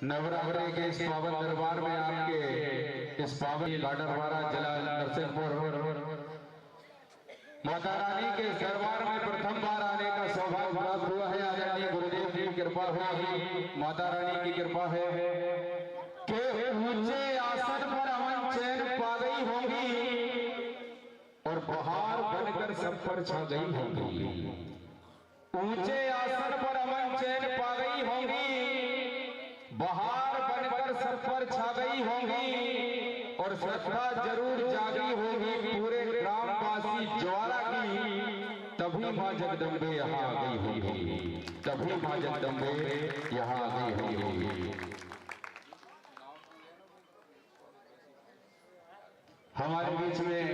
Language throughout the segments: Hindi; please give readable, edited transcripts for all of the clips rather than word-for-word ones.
नवरात्रि के इस पावन दरबार में आपके इस पावन गाडरवारा जिला नरसिंहपुर माता रानी के दरबार में प्रथम बार आने का सौभाग्य प्राप्त हुआ है। आदरणीय गुरुदेव जी की कृपा हुई, माता रानी की कृपा है कि ऊंचे आसन पर अमन चैन पा गई होंगी और बहार बनकर सब पर छा गई होंगी। ऊंचे आसन पर अमन चैन पा गई होंगी, बहार बनकर सब पर छा गई होंगी और श्रद्धा जरूर जागी होगी पूरे ग्रामवासी ज्वाला की। तभी मां जगदम्बे यहाँ आ गई होगी, तभी मां जगदम्बे यहाँ आ गई होगी। हमारे बीच में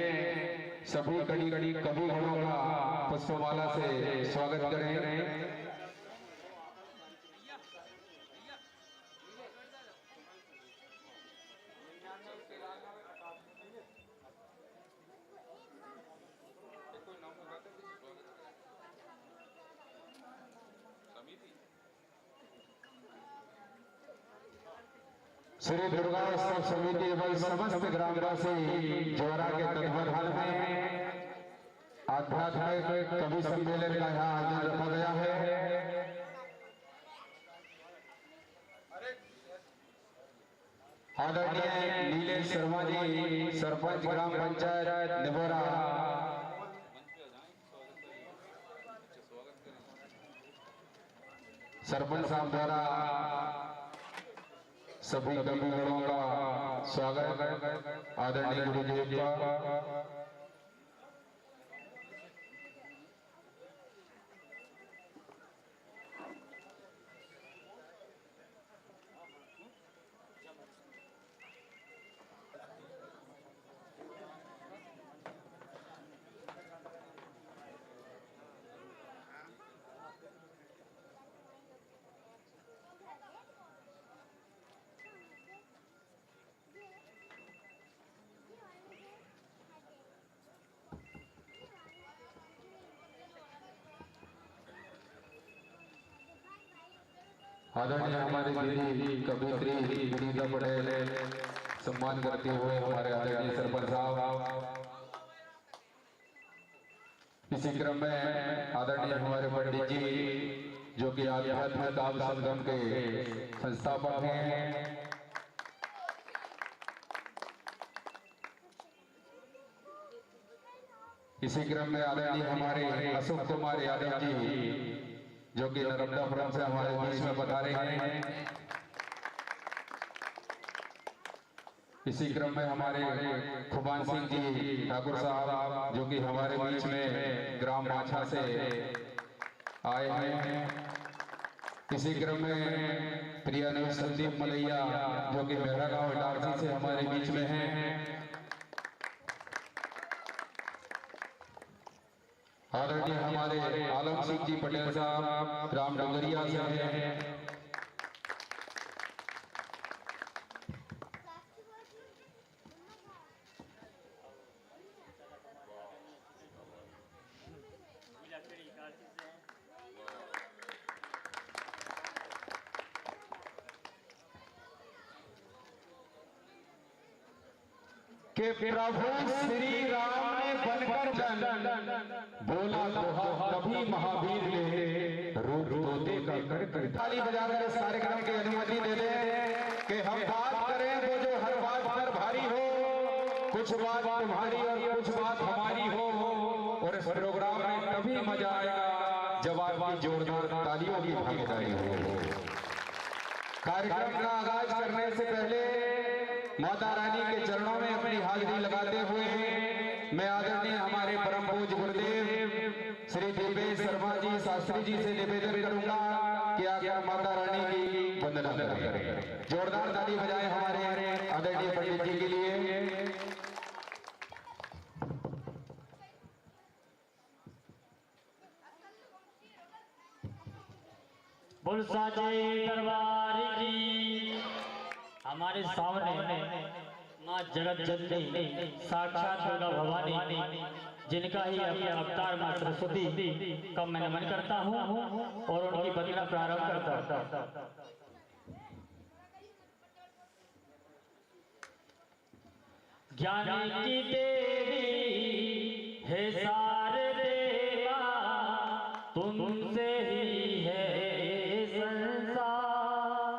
सभी कड़ी कड़ी कवि गणों का पुष्पमाला से स्वागत करें। श्री दुर्गा उत्सव समिति एवं समस्त ग्रामवासी ज्वारा के तत्वाधान में आध्यात्मिक कवि सम्मेलन का यहाँ आयोजन रखा गया है। आदरणीय नीलेश शर्मा जी, सरपंच ग्राम पंचायत निबोरा, सरपंच साहब द्वारा सभी कवि गणों का स्वागत। आदरणीय गुरुदेव का आदरणीय हमारी दीदी कवित्री विनीता पटेल सम्मान करते हुए हमारे आदरणीय सरपंच साहब। इसी क्रम में आदरणीय हमारे पंडित जी जो कि आध्यात्मिक काव्य संगम के संस्थापक हैं। इसी क्रम में आदरणीय हमारे अशोक कुमार यादव जी जो कि नर्मदापुरम से हमारे बीच में पधारे हैं। इसी क्रम में हमारे खुबान सिंह जी ठाकुर साहब जो कि हमारे बीच में ग्राम माछा से आए हैं। इसी क्रम में प्रिया संदीप मलैया जो कि मेरा गांव इटारसी से हमारे बीच में हैं। आदरणीय हमारे आलम सिंह जी पटेल साहब राम डोगरिया से हैं। कि प्रभु श्री राम ने बनकर जन बोला दोहा तभी महावीर ने रूप तोते का कर ताली बजाकर इस कार्यक्रम की अनुमति दे दें कि हम बात करें वो जो हर बात पर भारी हो, कुछ बात तुम्हारी और कुछ बात हमारी हो। और इस प्रोग्राम में तभी मजा आएगा जब आपकी जोरदार तालियों की भागीदारी हो। कार्यक्रम का आगाज करने से पहले माता रानी के चरणों में अपनी हाजिरी लगाते हुए मैं आदरणीय हमारे परम पूज्य गुरुदेव श्री दिपेश शर्मा जी शास्त्री जी से निवेदन करूंगा कि आगे माता रानी की वंदना करें। जोरदार ताली बजाएं हमारे आदरणीय पंडित जी के लिए। बोल साचे दरबार की। हमारे सामने माँ जगत जननी साक्षात दुर्गा भवानी जिनका ही अवतार माँ सरस्वती का मैं नमन करता हूँ और उनकी वंदना प्रारंभ करता हूँ। ज्ञान की देवी है सारे देवा, तुमसे ही है संसार।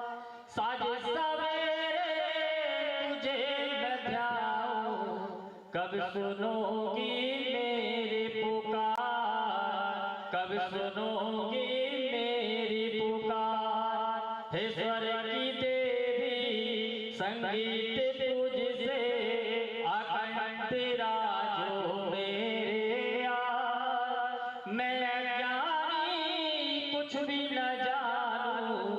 साज सवेरे तुझे मैं ध्याऊं, कब सुनोगी मेरी पुकार, कब सुनोगी मेरी पुकार। हे स्वर की देवी संगीत तुझसे अखंड राजो मेरे यार। मैं ज्ञानी कुछ भी न जानूं,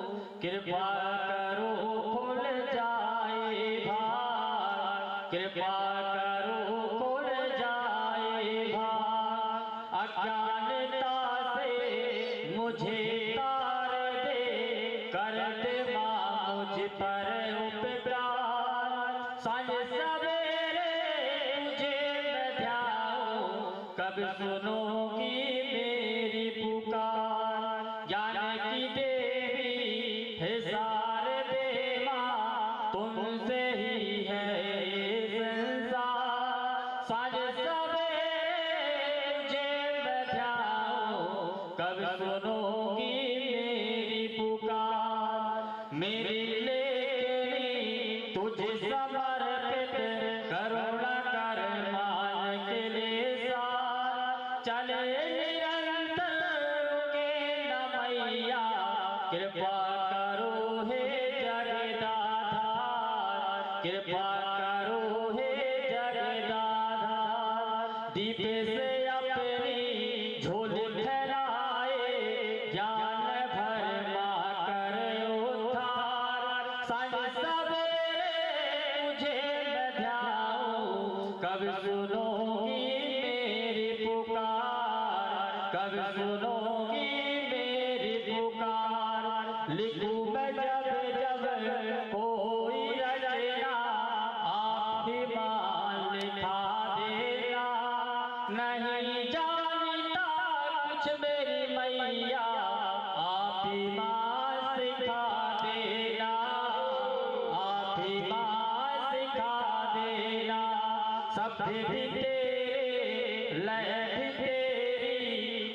कृपा करो खुल जाए भाग, कृपा करो खुल जाए भाग। अज्ञानता से मुझे तार दे, कर दे मां मुझ पर उपकार। सांझ सवेरे तुझे मैं ध्याऊं, कब सुनोगी मेरी पुकार। ज्ञान की देवी है सारे देवा, तुमसे ही है संसार। सांझ सवेरे तुझे मैं ध्याऊं, कब सुनोगी मेरी पुकार। मेरी लेखनी तुझे समर्पित, करुणा कर मान के लिए सार। चले निरंतर रुके न मैया, कृपा करो हे जगदाधार, कृपा करो हे जगदाधार। दीपे से अपनी झोली फैलाए, ज्ञान भर मां कर उद्धार। सांझ सवेरे तुझे मैं ध्याऊं, कब सुनोगी मेरी पुकार, कब सुनोगी मेरी पुकार। लिखूं मैं जब जब कोई रचना, आप ही मान लिखा देना। नहीं जानता कुछ मेरी मैया, आप ही मां सिखा देना, आप ही मां सिखा देना। शब्द भी तेरे लय भी तेरी,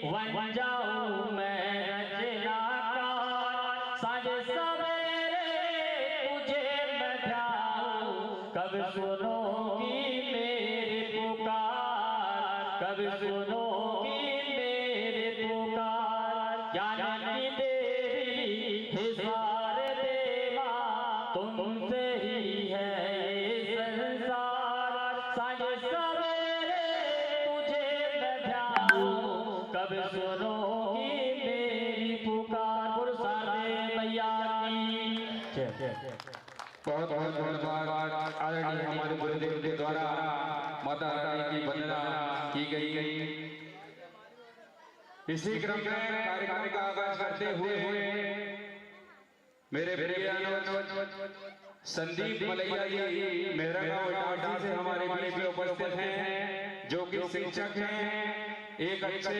बन जाऊं मैं रचनाकार। सांझ सवेरे तुझे मैं ध्याऊं, कब सुनोगी मेरी पुकार, कब सुनोगी मेरी पुकार। ज्ञान की देवी है सारे देवा, तुमसे ही है संसार। सांझ सवेरे तुझे मैं ध्याऊं, कब सुनोगी मेरी पुकार। पुरसादे मैया की बहुत बहुत धन्यवाद। आदरणीय हमारे गुरुदेव के द्वारा माता रानी की वंदना की गई। इसी क्रम में कार्यक्रम का आगाज करते हुए मेरे प्रिय अनुज संदीप मलैया जी मेहरागांव इटारसी से हमारे बीच में उपस्थित हैं, जो कि शिक्षक हैं, एक अच्छे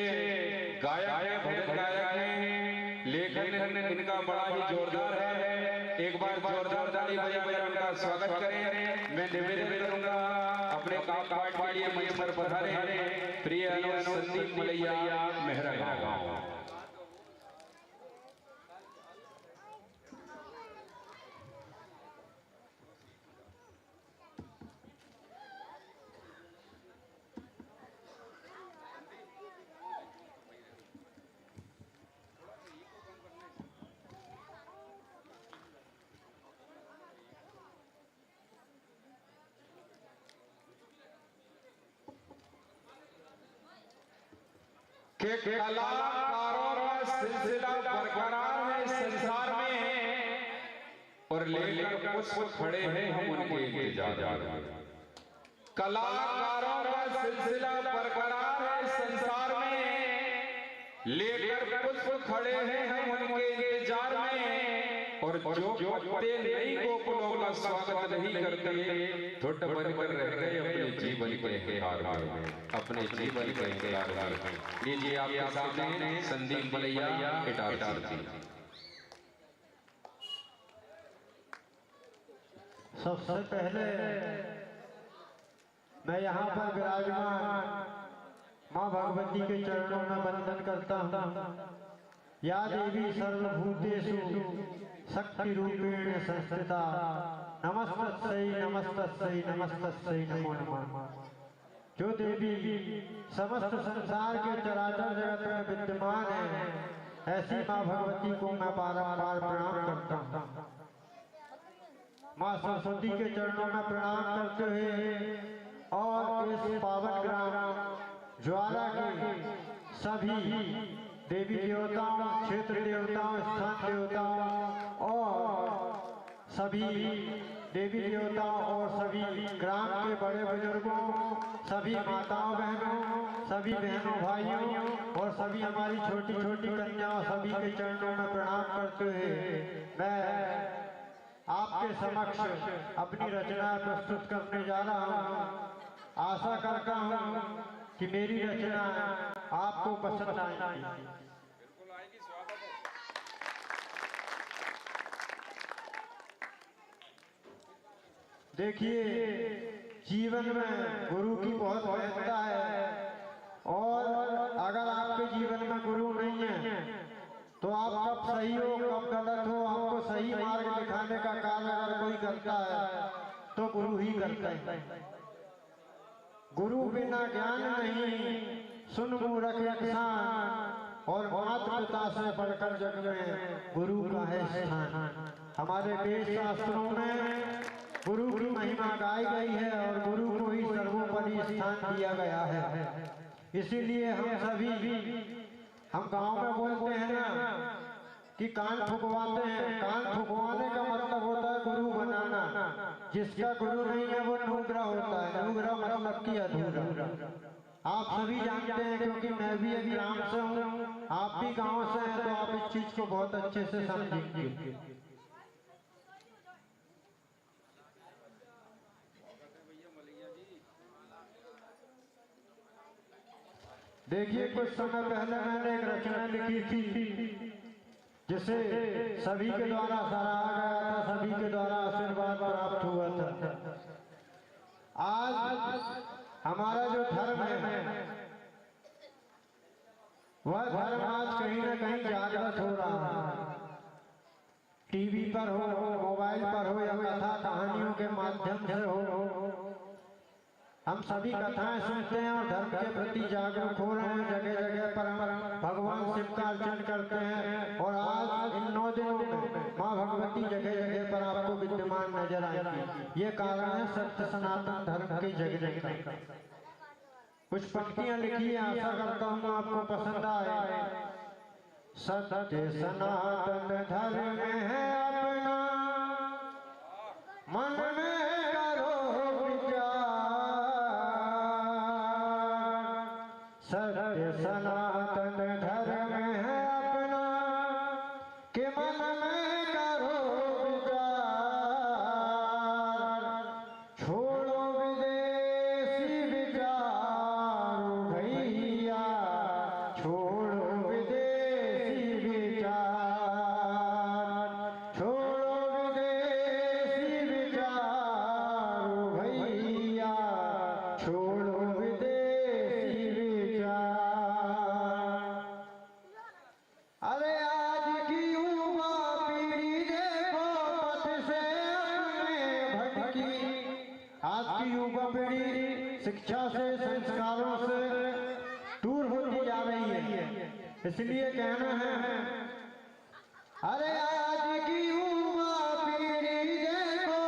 गायक हैं, भजन गायक हैं। लेखन इनका बड़ा ही जोरदार है। एक बार जोरदार ताली बजाकर उनका स्वागत करें। मैं निवेदन करूंगा अपने काम पाठ के लिए मंच पर पधारे प्रिय अनुज संदीप मलैया मेहरागांव। के कलाकारों का सिलसिला बरकरार है संसार में, और लेकर पुष्प खड़े हैं हम उनके इंतजार में। कलाकारों का सिलसिला बरकरार है संसार में, लेकर पुष्प खड़े हैं हम उनके इंतजार में। और जो पत्ते नई गोकुलों का स्वागत नहीं करते, ठुट बनकर रह गए अपने जीवन के इंतजार में, अपने जीवन के इंतजार में। लीजिए आपके सामने संदीप मलैया इटारसी। सबसे पहले मैं यहाँ पर विराजमान माँ भगवती के चरणों में वंदन करता हूँ। या देवी सर्वभूतेषु शक्ति रूपेण संस्थिता नमस्तस्यै नमस्तस्यै नमस्तस्यै नमो नमः। जो देवी समस्त संसार के चराचर जगत में विद्यमान है, ऐसी माँ भगवती को मैं बारंबार प्रणाम करता हूँ। माँ सरस्वती के चरणों में प्रणाम करते हुए और इस पावन ग्राम ज्वाला के सभी देवी देवताओं, क्षेत्र देवताओं, स्थान देवताओं और सभी देवी देवताओं और सभी ग्राम के बड़े बुजुर्गों, सभी माताओं बहनों, सभी बहनों भाइयों और सभी हमारी छोटी छोटी कन्याओं, सभी के चरणों में प्रणाम करते हुए मैं आपके समक्ष अपनी रचना प्रस्तुत करने जा रहा हूँ। आशा करता हूँ कि मेरी रचना आपको पसंद आएगी। देखिए, जीवन में गुरु की बहुत महत्ता है और अगर आपके जीवन में गुरु नहीं है तो आप कब सही हो कब गलत हो, आपको सही मार्ग दिखाने का कार्य अगर कोई करता है तो गुरु ही करता है। गुरु बिना ज्ञान नहीं, सुन मूर्ख इंसान, और माता पिता से बढ़कर जग में गुरु का है स्थान। हमारे वेद शास्त्रों में गुरु की महिमा गाई गई है और गुरु को ही सर्वोपरि स्थान दिया गया है। इसीलिए हम गांव में बोलते हैं ना कि कान फुकवाते हैं। कान फुकवाने का मतलब होता है गुरु बनाना। जिसका गुरु नहीं है वो नूग्रा होता है। नूग्रा मतलब कि अधूरा। आप सभी जानते हैं क्योंकि मैं भी एक ग्राम से हूँ, आप भी गांव से हैं, तो आप इस चीज को बहुत अच्छे से समझेंगे। देखिए, कुछ समय पहले मैंने एक रचना लिखी थी जिसे सभी के द्वारा सराहा गया था, सभी के द्वारा आशीर्वाद प्राप्त हुआ था। आज हमारा जो धर्म है वह धर्म आज कहीं न कहीं जागृत हो रहा है। टीवी पर हो, मोबाइल पर हो या कथा कहानियों के माध्यम से हो, हम सभी कथाएं सुनते हैं और धर्म के प्रति जागरूक हो रहे हैं। जगह जगह पर हम भगवान शिव का अर्चन करते हैं और आज इन 9 दिनों में माँ भगवती जगह जगह पर आपको विद्यमान नजर आएंगी। ये कारण है सत्य सनातन धर्म के जगने का। कुछ पंक्तियां लिखी है, आशा करता हूँ आपको पसंद आए। सत्य सनातन धर्म है अपना, मन में सत्य सनातन धर्म है अपना, के मन में करो विचार। छोड़ो विदेशी विचार भैया, छोड़ो विदेशी विचार, छोड़ो विदेशी विचार भैया, छोड़ो अरे आज की युवा पीढ़ी देखो पथ से अपने भटकी। आज की युवा पीढ़ी शिक्षा से, संस्कारों से दूर होती जा रही है। इसलिए कहना है, अरे आज की युवा पीढ़ी देखो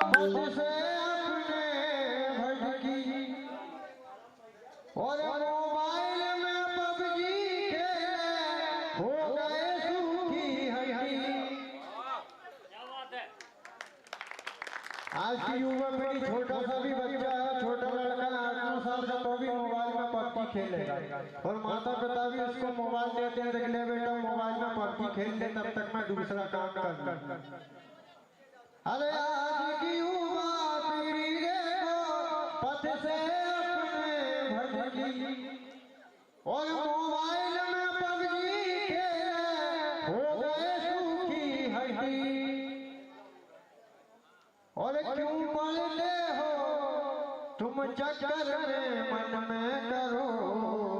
पथ से अपने भटकी, और मोबाइल में पबजी हो गए सूखी हड्डी। आज की युवा पीढ़ी, छोटा सा भी बच्चा है, छोटा लड़का 8-9 साल का, तो भी मोबाइल में पबजी खेलेगा और माता पिता भी उसको मोबाइल देते हैं, ले बेटा मोबाइल में पबजी खेल ले, तब तक मैं दूसरा काम कर लूं। अरे आज की युवा पीढ़ी देखो पथ से अपने भटकी, और मोबाइल में पबजी खेले हो गए सूखी हड्डी। और क्यों पढ़ते हो तुम चक्कर में मन में करो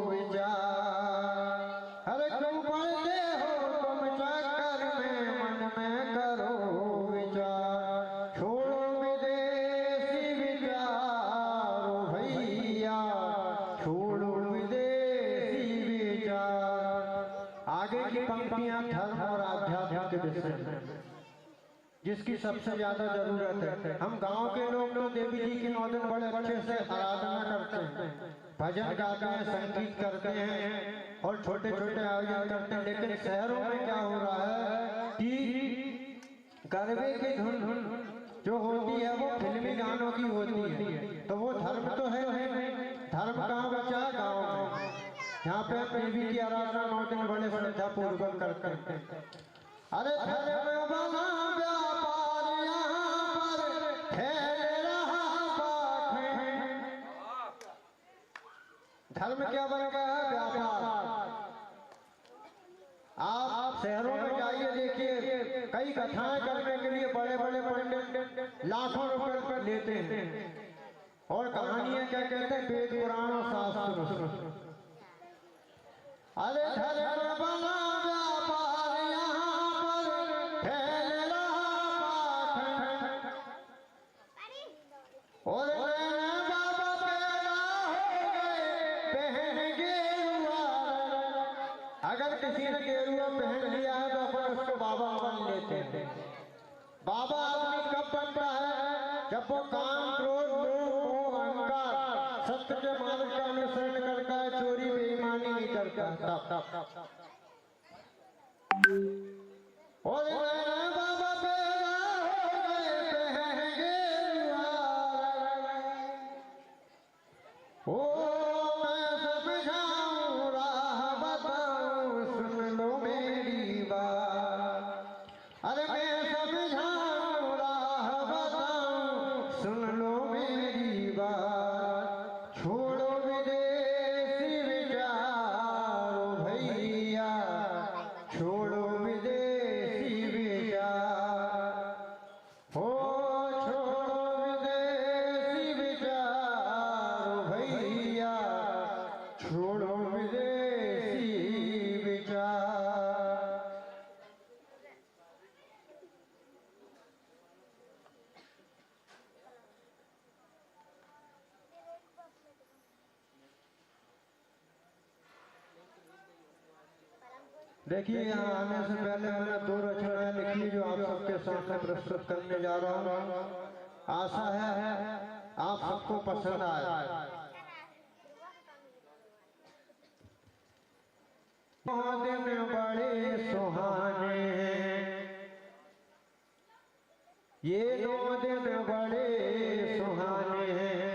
विचार, अरे क्यों पढ़ते हो तुम चक्कर में मन में करो विचार, छोड़ो विदेशी विचार ओ भैया, छोड़ो विदेशी विचार। आगे की पंक्तियां धर्म और आध्यात्म के विषय में, जिसकी सबसे ज्यादा जरूरत है। हम गांव के लोग तो देवी जी के 9 दिन बड़े अच्छे से आराधना करते हैं, भजन गाते हैं, संगीत करते हैं और छोटे छोटे आयोजन करते हैं। लेकिन शहरों में क्या हो रहा है कि गरबे की धुन जो होती है वो फिल्मी गानों की होती है। तो वो धर्म तो है नहीं, धर्म कहाँ बचा गाँव में, यहाँ पे देवी की आराधना 9 दिन बड़े श्रद्धा पूर्वक करते हैं। अरे धर्म बना व्यापार यहाँ पर फैल रहा पाखंड, धर्म क्या बन गया है व्यापार। आप शहरों में जाइए, देखिए कई कथाएं करने के लिए बड़े बड़े पंडित लाखों रुपए लेते हैं और कहानियां क्या कहते हैं, वेद पुराण और शास्त्र। अरे धर्म बना व्यापार यहाँ पर फैल रहा पाखंड, और नैना बाबा पैदा हो गए पहन गेरुआ। अगर किसी ने गेरुआ पहन लिया है तो अपन उसको बाबा मान लेते हैं। बाबा आदमी कब बनता है, जब वो काम क्रोध लोभ मोह अहंकार सत्य के मार्ग का अनुसरण करता है, चोरी बेईमानी नहीं करता। और नैना बाबा पैदा हो गए पहन गेरुआ, ओ मैं समझाऊं राह बताऊं सुन लो मेरी बात, अरे मैं समझाऊं राह बताऊं सुन लो मेरी बात, छोड़ो विदेशी विचार ओ भैया, छोड़ो विदेशी विचार, हो छोड़ो विदेशी विचार ओ भैया, छोड़ो विदेशी विचार। देखिए यहाँ आने से पहले मैंने 2 रचनाएं लिखी जो आप सबके सामने प्रस्तुत करने जा रहा हूँ। आशा है आप सबको पसंद आए। दिन बड़े सुहाने हैं, ये 9 दिन बड़े सुहाने हैं,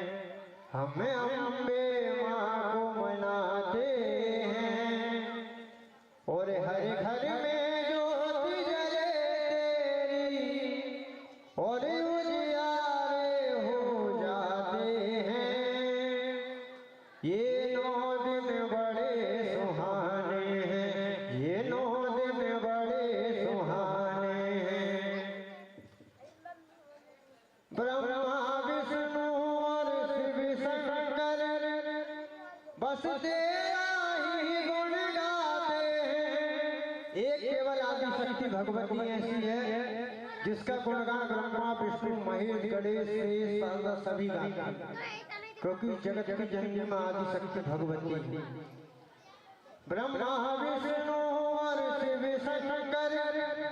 हमें अम्बे माँ को मनाते हैं, और हर घर में ज्योति जले तेरी, और उजियारे हो जाते हैं। ये 9 दिन बड़े सुहाने हैं, ये 9 दिन बड़े सुहाने हैं। ब्रह्मा विष्णु और शिव शंकर बस तेरा ही गुण गाते हैं। एक केवल आदिशक्ति भगवती ऐसी है जिसका गुणगान ब्रह्मा विष्णु महेश गणेश शेष शारदा सभी गाते हैं, क्योंकि जगत की जननी मां आदिशक्ति भगवती है। ब्रह्मा विष्णु और शिव शंकर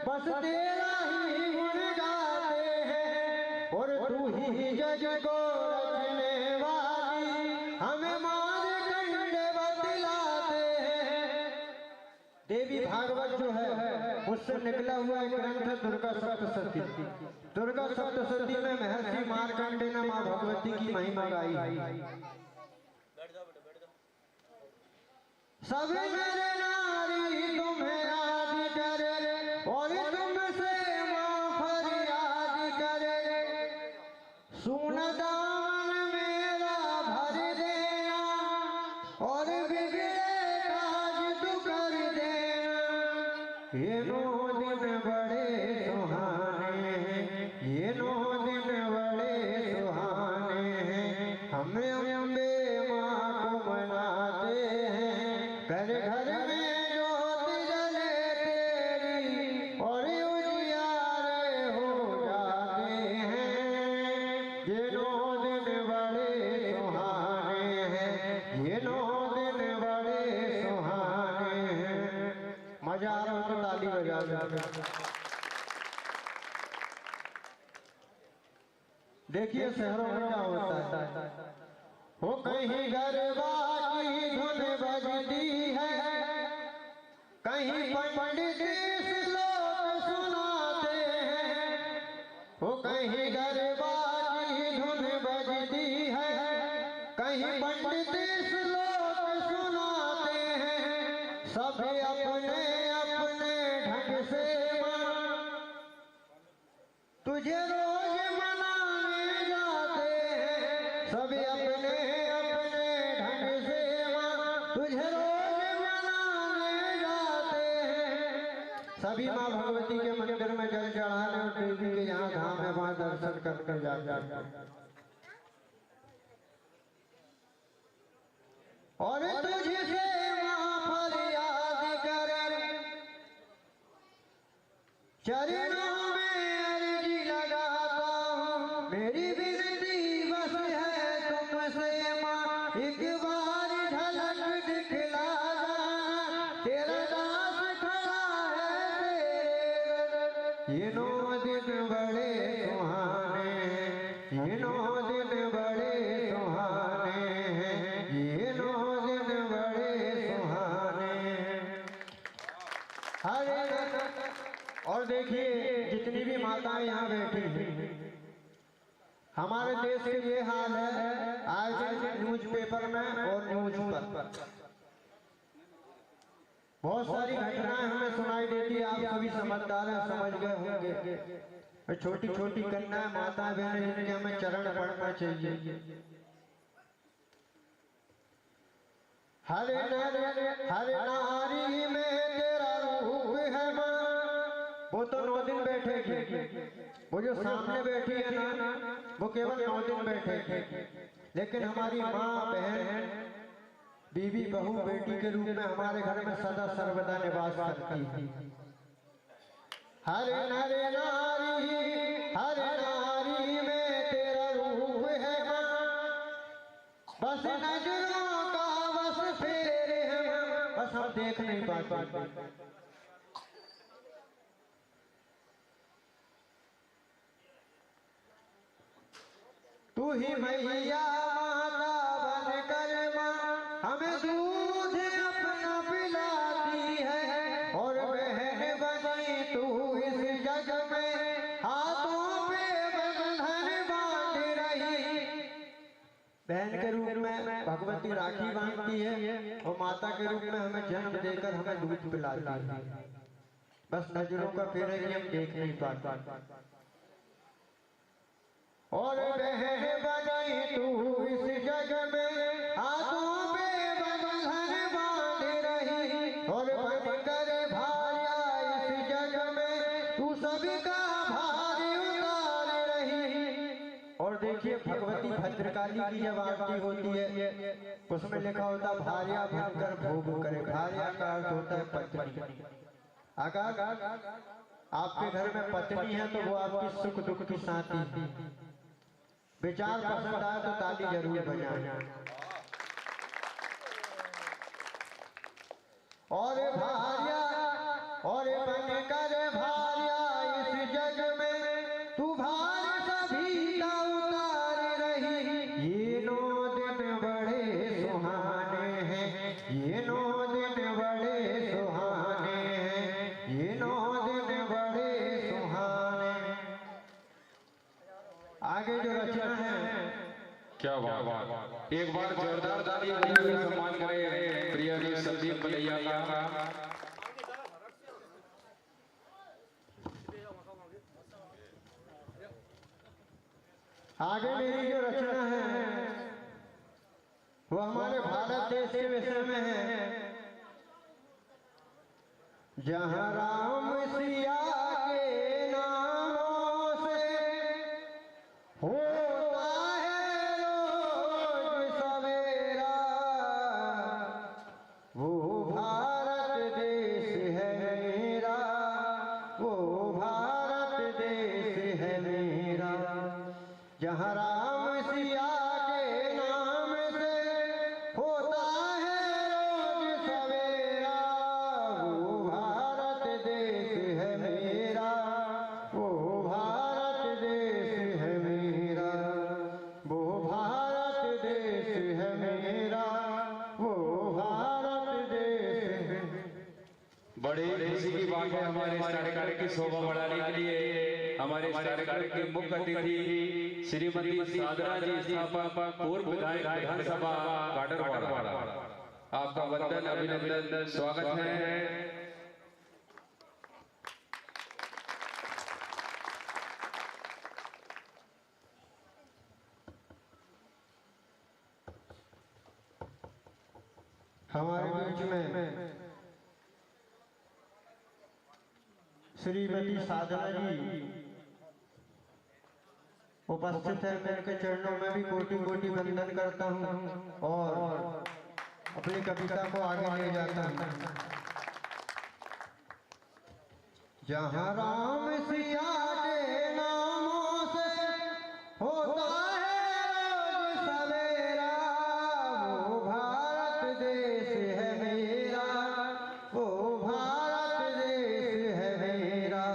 बस तेरा ही गुण गाते हैं, और तू ही जग को रचने वाली हमें मार्कंड बतलाते हैं। देवी भागवत जो है उससे निकला हुआ एक ग्रंथ है दुर्गा सप्तशती। दुर्गा सप्तशती में महर्षि मार्कंडेय ने मां भगवती की महिमा गाई। सभी मेरे नारी तुम्हें याद करे, और तुमसे मां फरियाद करे, सुन दामन मेरा भर देना, और बिगड़े काज तू कर देना। ये 9 दिन बड़े सुहाने हैं, ये 9 दिन बड़े सुहाने हैं, हमें देखिए शहरों में क्या होता है, हो कहीं गरबा की धुन बजती है, कहीं पंडित श्लोक सुनाते हैं, हो कहीं गरबा की धुन बजती है, कहीं पंडित श्लोक सुनाते हैं, सब अपने अपने ढंग से तुझे रोज मनाने जाते हैं, सब अपने अपने ढंग से तुझे रोज मनाने जाते हैं। सभी माँ भगवती के मंदिर में जल चढ़ाने और देवी के यहाँ धाम है वहाँ दर्शन करके जाते हैं। और तुझसे माँ फरियाद कर चरणों में अर्जी लगाता हूँ, मेरी विनती बस है तुमसे माँ, एक बार झलक दिखला जाना, तेरा दास खड़ा है तेरे। ये 9 दिन बड़े सुहाने हैं, ये 9 दिन बड़े सुहाने हैं, ये 9 दिन बड़े सुहाने हैं। हरे और देखिए जितनी भी माताएं यहाँ बैठी हैं, हमारे देश के ये हाल है, आज न्यूज़पेपर में और न्यूज़ पर बहुत सारी घटनाएं हमें सुनाई देती है। आप सभी समझदार हैं, समझ गए होंगे। छोटी छोटी कन्याएं माताएं बहनें जिनके हमें चरण पढ़ना चाहिए। हरे नारी में तेरा रूप है माँ, वो तो 9 दिन बैठेगी, वो जो सामने बैठी है ना वो केवल 9 दिन बैठेगी, लेकिन हमारी माँ बहन बीवी बहू बेटी के रूप में हमारे घर में सदा सर्वदा निवास करती है। हरे नारी में तेरा रूप है माँ, बस नजरों का बस फेरे है माँ, बस हम देख नहीं पाते। तू ही मैया माता बन कर माँ हमें दूध अपना पिलाती है, और बहन बनी तू इस जग में हाथों पे बंधन बांध रही। बहन के रूप में भगवती राखी बांधती है और माता के रूप में हमें जन्म देकर हमें दूध पिलाती है। बस नजरों का फेर है कि हम देख नहीं पाते। और बहन बनी तू इस जग में हाथों पे बंधन बांध रही, और बनकर भार्या इस जग में तू सबका भार उतार रही। और देखिए भगवती भद्रकाली की जब आरती होती है उसमें लिखा होता भार्या बनकर भोग करे। भार्या का अर्थ होता है पत्नी। अगर आपके घर में पत्नी है तो वो आपकी सुख दुख की साथी। विचार पसंद आए तो ताली जरूर बजाएं। और भार्या और बनकर भार्या इस जग में तू भार सभी का उतार रही। ये 9 दिन बड़े सुहाने हैं, ये 9 दिन बड़े सुहाने हैं, ये 9 दिन बड़े सुहाने। आगे जो रचना है क्या बात, एक बार जोरदार ताली बजाकर सम्मान करें प्रिय जी संदीप बलैया का। आगे मेरी जो रचना है वो हमारे भारत देश के विषय में है। जहाँ राम सिया के नामों से होता है रोज सवेरा, वो भारत देश है मेरा, वो भारत देश है मेरा। जहाँ राम सिया के नाम से होता है रोज सवेरा, वो भारत देश है है हमारे इस कार्यक्रम की शोभा बढ़ाने के लिए हमारे इस कार्यक्रम के मुख्य अतिथि श्रीमती साधना जी स्थापक पूर्व विधायक विधानसभा गाडरवाड़ा, आपका वंदन अभिनंदन स्वागत है। हमारे बीच में श्रीमती साधना जी उपस्थित है। मैं इनके चरणों में भी कोटि कोटि वंदन करता हूँ और अपनी कविता को आगे ले जाता हूँ। जहाँ राम सिया के नामों से होता है सवेरा, वो भारत देश है मेरा, वो भारत देश है मेरा,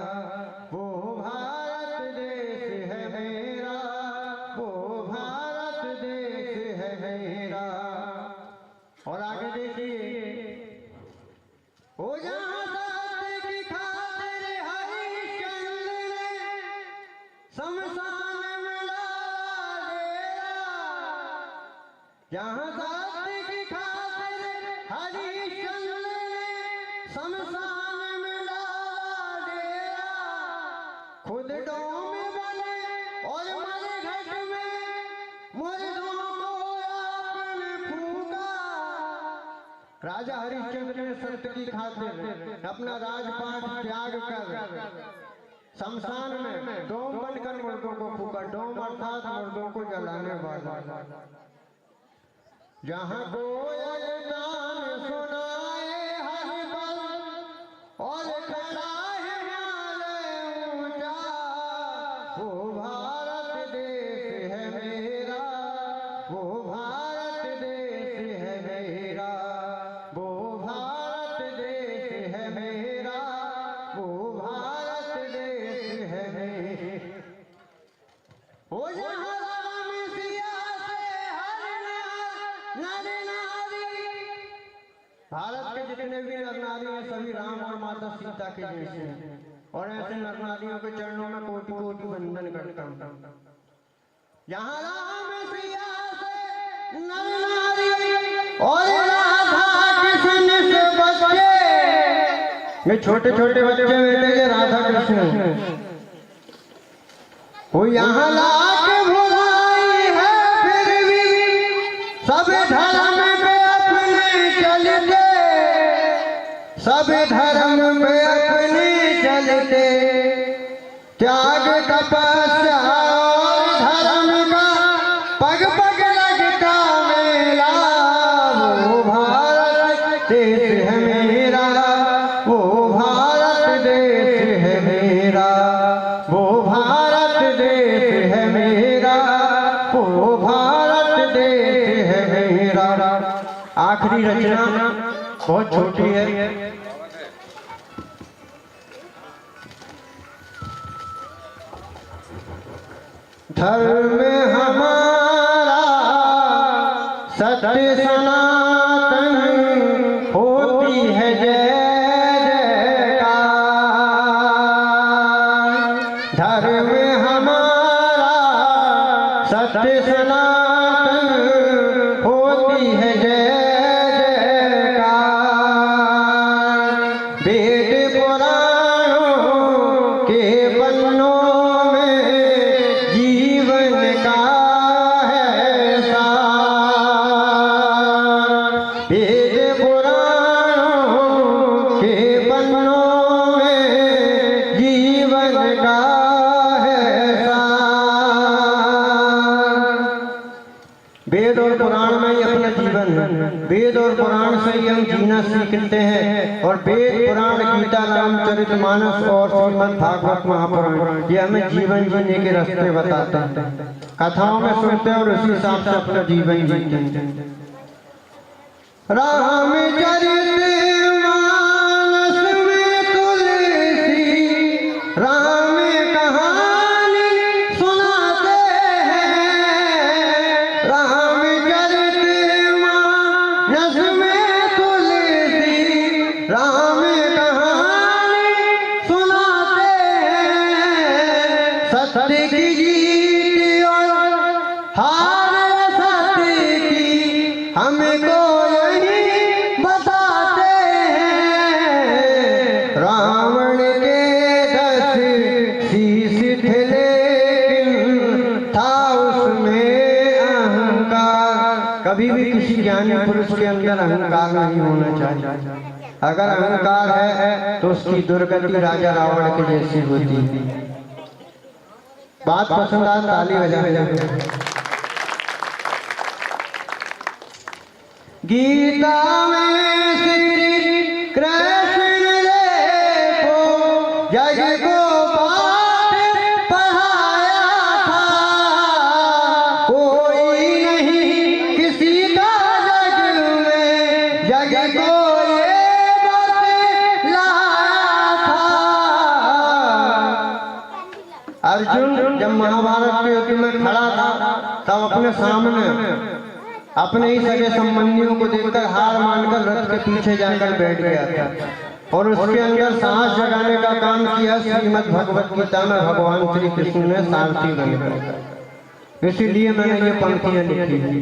वो भारत देश है मेरा, वो भारत देश है मेरा। और आगे देखिए, हो जहाँ सत्य की खातिर हरिश्चंद्र ने शमशान में डाला डेरा, जहाँ सत्य की खातिर हरिश्चंद्र ने शमशान में डाला डेरा, खुद डोम में बने और मरे घट में मुर्दों को आपने फूका। राजा हरिश्चंद्र ने सत्य की खातिर अपना राजपाट त्याग कर शमशान में डोम बनकर मुर्दों को फूका। डोम अर्थात मुर्दों को जलाने वाला। जहाँ कोयल गान सुनाए हर पल और खड़ा हिमालय ऊंचा, वो भारत देश है मेरा, वो भारत देश है मेरा, वो भारत देश है मेरा, वो भारत देश है मेरा। हो जहाँ राम सिया से हर नर नारी, भारत के जितने भी नर नारी हैं सभी राम और माता सीता के जैसे हैं। और ऐसे नर नारियों के चरणों में कोटि कोटि वंदन करता हूँ। यहाँ राम सिया से नर नारी और राधा कृष्ण से बच्चे, ये छोटे छोटे बच्चे बेटे के राधा कृष्ण, वो यहाँ लाके भुलाई है फिर भी सब धर्म पे अपने चलते, सब धर्म पे अपने चलते, त्याग तपस्या और धर्म का पग पग लगता मेला, वो भारत देश है मेरा, वो भारत देश है मेरा, वो भारत देश है मेरा, वो भारत देश है मेरा। आखिरी रचना बहुत छोटी है। धर्म हमारा सत्य सनातन, होती है जय जयकार। धर्म हमारा सत्य सनातन, होती है जय जयकार। वेद पुराणों के पन्नों में जीवन का है सार। वेद पुराणों के पन्नों में जीवन का है सार। वेद और पुराण में ही अपना जीवन है। वेद और पुराण से ही हम जीना सीखते हैं। और वेद पुराण गीता रामचरितमानस और श्रीमद् भागवत महापुराण ये हमें जीवन जीने के रास्ते बताते हैं। कथाओं में सुनते हैं और उसी हिसाब से अपना जीवन जीते हैं। रामचरितमानस में तुलसी राम कहानी सुनाते हैं। रामचरितमानस में तुलसी राम कहानी कभी भी किसी ज्ञानी पुरुष के अंदर अहंकार नहीं होना चाहिए। अगर अहंकार है तो उसकी दुर्गति राजा रावण के जैसी होती है। बात पसंद आए ताली बजा। गीता में श्री कृष्ण देखो जग को पाठ पढ़ाया था, कोई नहीं किसी का जग में जग को ये बतलाया था। अर्जुन जब महाभारत के युद्ध में खड़ा था तब अपने सामने अपने ही सगे संबंधियों को देखकर हार मानकर रथ के पीछे जाकर बैठ गया था और उसके अंदर साहस जगाने का काम किया श्रीमद् भगवत गीता में भगवान श्री कृष्ण ने सारथी बनकर। इसीलिए मैंने ये पंक्तियां लिखी थी।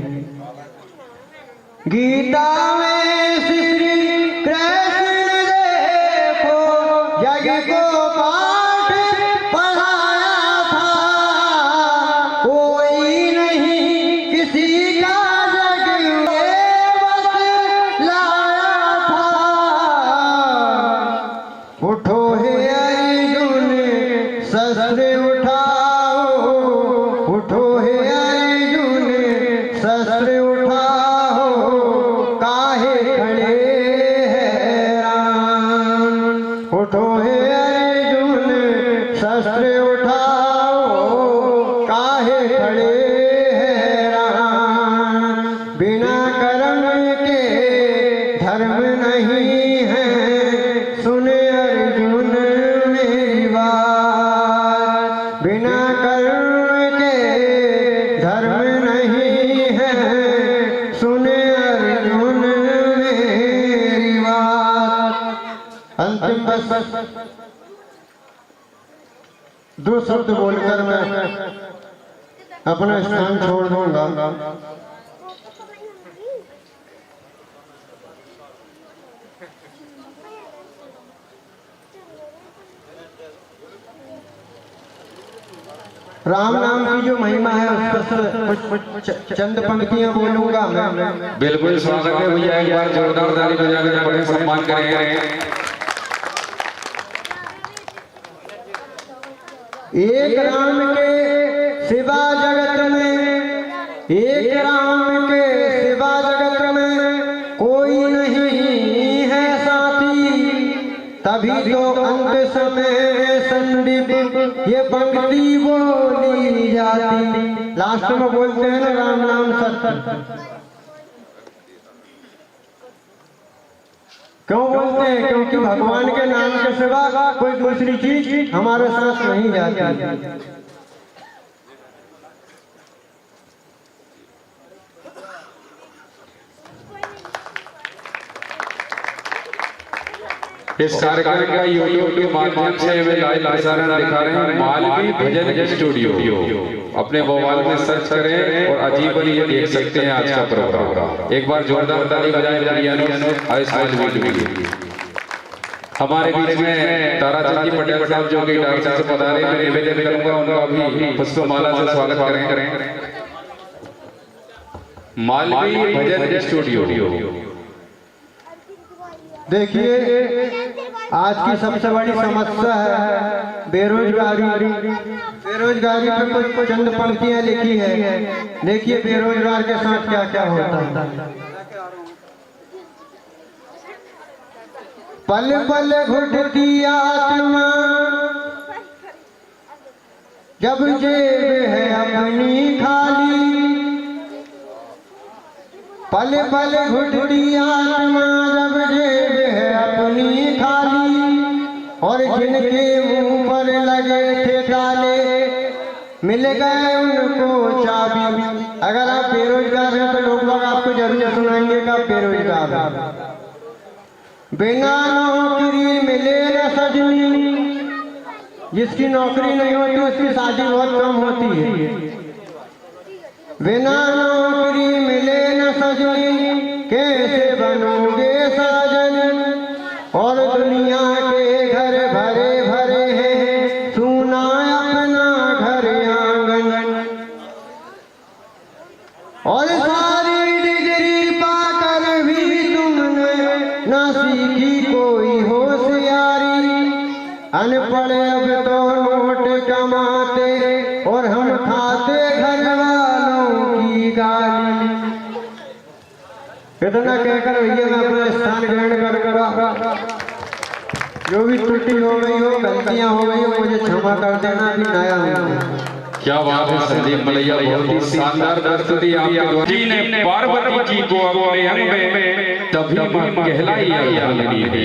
गीता में श्री कृष्ण देखो जग को पाठ पढ़ाया था, कोई नहीं किसी का उठो हे अर्जुन शस्त्र उठाओ, उठो हे अर्जुन शस्त्र उठाओ, काहे खड़े हैरान। उठो हे अर्जुन शस्त्र उठाओ, काहे खड़े हैरान। बिना कर्म के धर्म नहीं है, सुने अर्जुन मेरी बात। बिना कर्म के धर्म नहीं है, सुने अर्जुन मेरी बात। अंतिम बस दो शब्द बोलकर मैं अपना स्थान छोड़ दूंगा। राम नाम की जो महिमा है उस पर चंद पंक्तियां बोलूंगा मैं। बिल्कुल स्वागत है भैया, एक बार जोरदार ताली बजाकर बड़े सम्मान करेंगे। एक राम के सिवा जगत में, एक राम के सिवा जगत में कोई नहीं है साथी, तभी तो अंत समय संदीप ये पंक्ति बोली जाती। लास्ट में बोलते हैं ना राम नाम सत्य। क्यों बोलते हैं? क्योंकि भगवान के नाम के सिवा कोई दूसरी चीज हमारे साथ नहीं जाती। इस कार्यक्रम का यूट्यूब के माध्यम से वे लाइव प्रसारण दिखा रहे हैं। मालवी भजन स्टूडियो अपने मोबाइल में सर्च करें और अजीब ये देख सकते हैं आज का प्रोग्राम। एक बार जोरदार ताली बजाएं हमारे बीच में ताराचंद जी पटेल साहब जो कि डांसर से पधारे, मैं निवेदन करूंगा उनका भी पुष्पमाला से स्वागत करें। मालवी भजन स्टूडियो। देखिए आज की सबसे बड़ी समस्या है बेरोजगारी। बेरोजगारी पे कुछ चंद पंक्तियां लिखी है। देखिए बेरोजगार के साथ क्या क्या होता है। पल पल घुटती आत्मा जब जेब है अपनी खाली, पल पल घुटती आत्मा जब जेब है अपनी खाली, और जिनके मुंह पर लगे थे ताले मिल गए उनको चाबी। अगर आप बेरोजगार हैं तो लोग आपको जरूर सुनाएंगे कि आप बेरोजगार हैं। बिना नौकरी मिले न सजनी, जिसकी नौकरी नहीं होती उसकी शादी बहुत कम होती है। बिना नौकरी मिले न सजनी, कैसे बनोगे साजन, और दुनिया के घर भरे भरे हैं, सुना अपना घर आंगन, और सारी अनपढ़ अब तो नोट कमाते और हम खाते घर वालों की गाली। इतना कहकर भैया मैं अपना स्थान ग्रहण कर जो भी त्रुटि हो गई हो, गलतियां हो गई हो, मुझे क्षमा कर देना। भी नया हूँ। क्या बात है संदीप मलैया, बहुत ही शानदार प्रस्तुति आपके द्वारा। जी ने पार्वती जी को अपने अंग में तभी मां कहलाई अर्धांगिनी है,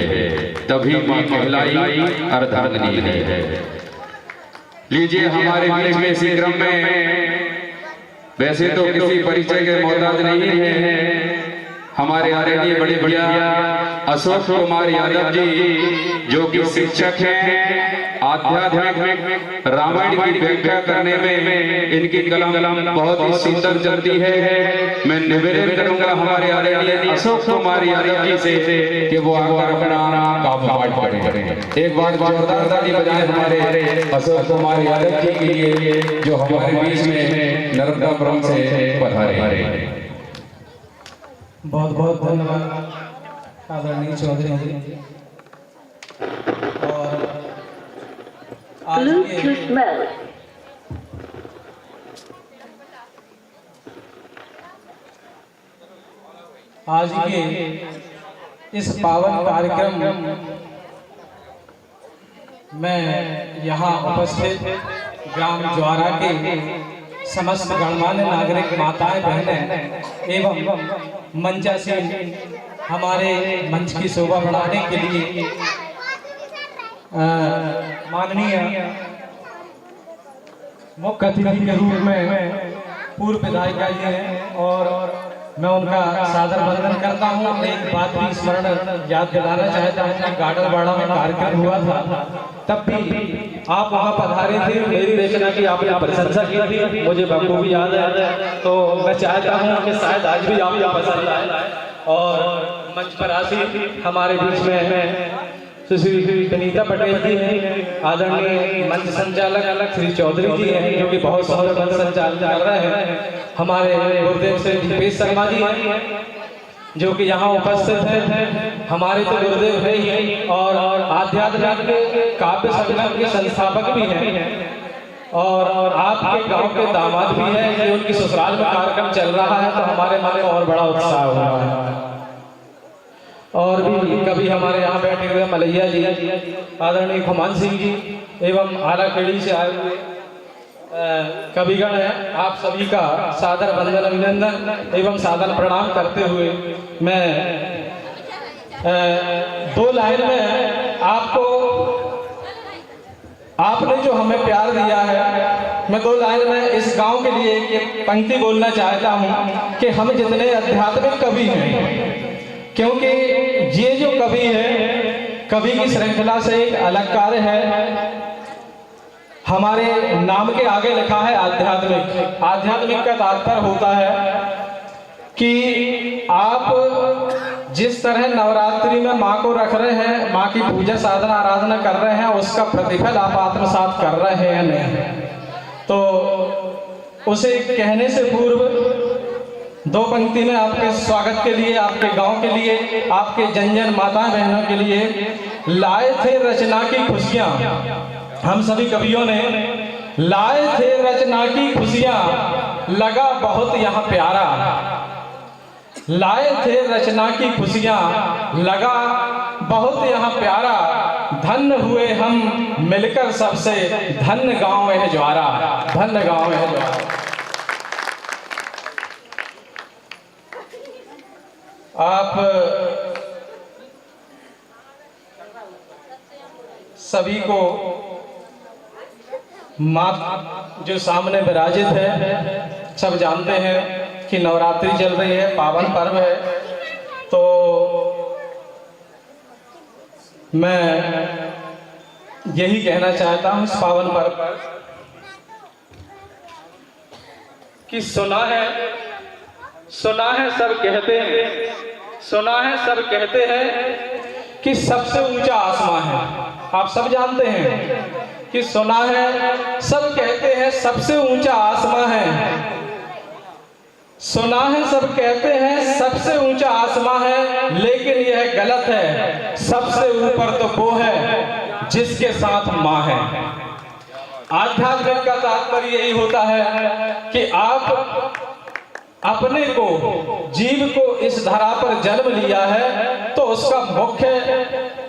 तभी मां कहलाई अर्धांगिनी है। लीजिए हमारे बीच में इसी क्रम में, वैसे तो किसी परिचय के मोहताज नहीं है, हमारे आदरणीय बड़े भैया अशोक कुमार यादव जी जो कि शिक्षक हैं, आध्यात्मिक रामायण की व्याख्या करने में इनकी कलम बहुत ही सुंदर चलती है। मैं निवेदन करूंगा हमारे आदरणीय अशोक कुमार यादव जी से कि वो आकर अपना काम पाठ करें। एक बार जोरदार ताली बजाएं हमारे अशोक कुमार यादव जी के लिए जो हमारे बीच में नर्मदापुरम से पधारे। बहुत बहुत धन्यवाद आदरणीय चौधरी जी। और आज के इस पावन कार्यक्रम में यहाँ उपस्थित ग्राम ज्वारा के समस्त गणमान्य नागरिक माताएं बहनें एवं मंचासीन हमारे मंच की शोभा बढ़ाने के लिए माननीय मुख्य अतिथि के रूप में पूर्व विधायिका जी हैं और मैं उनका सादर वंदन करता हूँ। एक बात भी स्मरण याद दिलाना चाहता हूँ कि गाडरवाड़ा में कार्यक्रम हुआ था, तब भी आप वहाँ पधारे थे, मेरी रचना की आपने प्रशंसा की थी, मुझे बखूबी याद है। तो मैं चाहता हूँ कि शायद आज भी आपको पसंद आए। और मंच पर आसी हमारे बीच में सुश्री सुनीता पटेल जी हैं, आदरणीय मंच संचालक श्री चौधरी जी हैं जो कि बहुत सुंदर मंच संचालन कर रहे हैं। हमारे गुरुदेव से दीपेश शर्मा जी हैं जो कि यहाँ उपस्थित हैं। हमारे तो गुरुदेव है ही और आध्यात्मिक काव्य संगम के संस्थापक भी हैं और आपके गांव के दामाद भी हैं कि उनकी ससुराल में कार्यक्रम चल रहा है, तो हमारे मन में और बड़ा उत्साह हो रहा है। और भी कभी हमारे यहाँ बैठे हुए मलैया जी, आदरणीय खुमान सिंह जी एवं आलाखेड़ी से आए हुए कविगण हैं, आप सभी का सादर वंदन अभिनंदन एवं सादर प्रणाम करते हुए मैं 2 लाइन में आपने जो हमें प्यार दिया है, मैं 2 लाइन में इस गांव के लिए एक पंक्ति बोलना चाहता हूं कि हम जितने आध्यात्मिक कवि हैं, क्योंकि ये जो कवि है, कवि की श्रृंखला से एक अलग कार्य है। हमारे नाम के आगे लिखा है आध्यात्मिक। आध्यात्मिक का तात्पर्य होता है कि आप जिस तरह नवरात्रि में माँ को रख रहे हैं, माँ की पूजा साधना आराधना कर रहे हैं, उसका प्रतिफल आप आत्मसात कर रहे हैं या नहीं। तो उसे कहने से पूर्व 2 पंक्ति में आपके स्वागत के लिए, आपके गांव के लिए, आपके जन जन माता बहनों के लिए लाए थे रचना की खुशियां। हम सभी कवियों ने लाए थे रचना की खुशियां, लगा बहुत यहाँ प्यारा। लाए थे रचना की खुशियां, लगा बहुत यहाँ प्यारा। धन्य हुए हम मिलकर सबसे, धन्य गांव है ज्वारा, धन्य गांव है ज्वारा। आप सभी को माँ जो सामने विराजित है, सब जानते हैं कि नवरात्रि चल रही है, पावन पर्व है। तो मैं यही कहना चाहता हूँ इस पावन पर्व पर कि सुना है सब कहते हैं, सुना है सब कहते हैं कि सबसे ऊंचा आसमां है। आप सब जानते हैं कि सुना है सब कहते हैं सबसे ऊंचा आसमां है। सुना है सब कहते हैं सबसे ऊंचा आसमां है, लेकिन यह गलत है। सबसे ऊपर तो वो है जिसके साथ माँ है। आध्यात्मिक का तात्पर्य यही होता है कि आप अपने को, जीव को इस धरा पर जन्म लिया है तो उसका मुख्य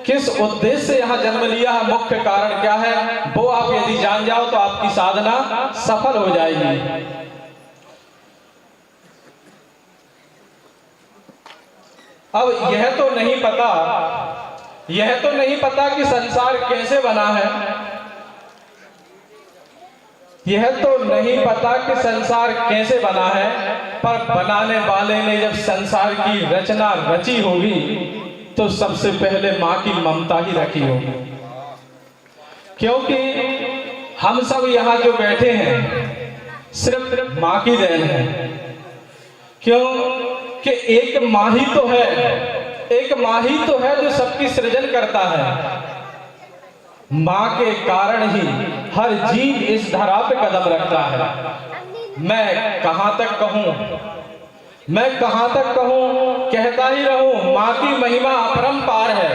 किस उद्देश्य से यहाँ जन्म लिया है, मुख्य कारण क्या है, वो आप यदि जान जाओ तो आपकी साधना सफल हो जाएगी। अब यह तो नहीं पता कि संसार कैसे बना है, यह तो नहीं पता कि संसार कैसे बना है, पर बनाने वाले ने जब संसार की रचना रची होगी तो सबसे पहले माँ की ममता ही रखी होगी। क्योंकि हम सब यहाँ जो बैठे हैं सिर्फ माँ की देन है। क्यों कि एक माँ ही तो है जो सबकी सृजन करता है। माँ के कारण ही हर जीव इस धरा पे कदम रखता है। मैं कहां तक कहूं, कहता ही रहूं, माँ की महिमा अपरंपार है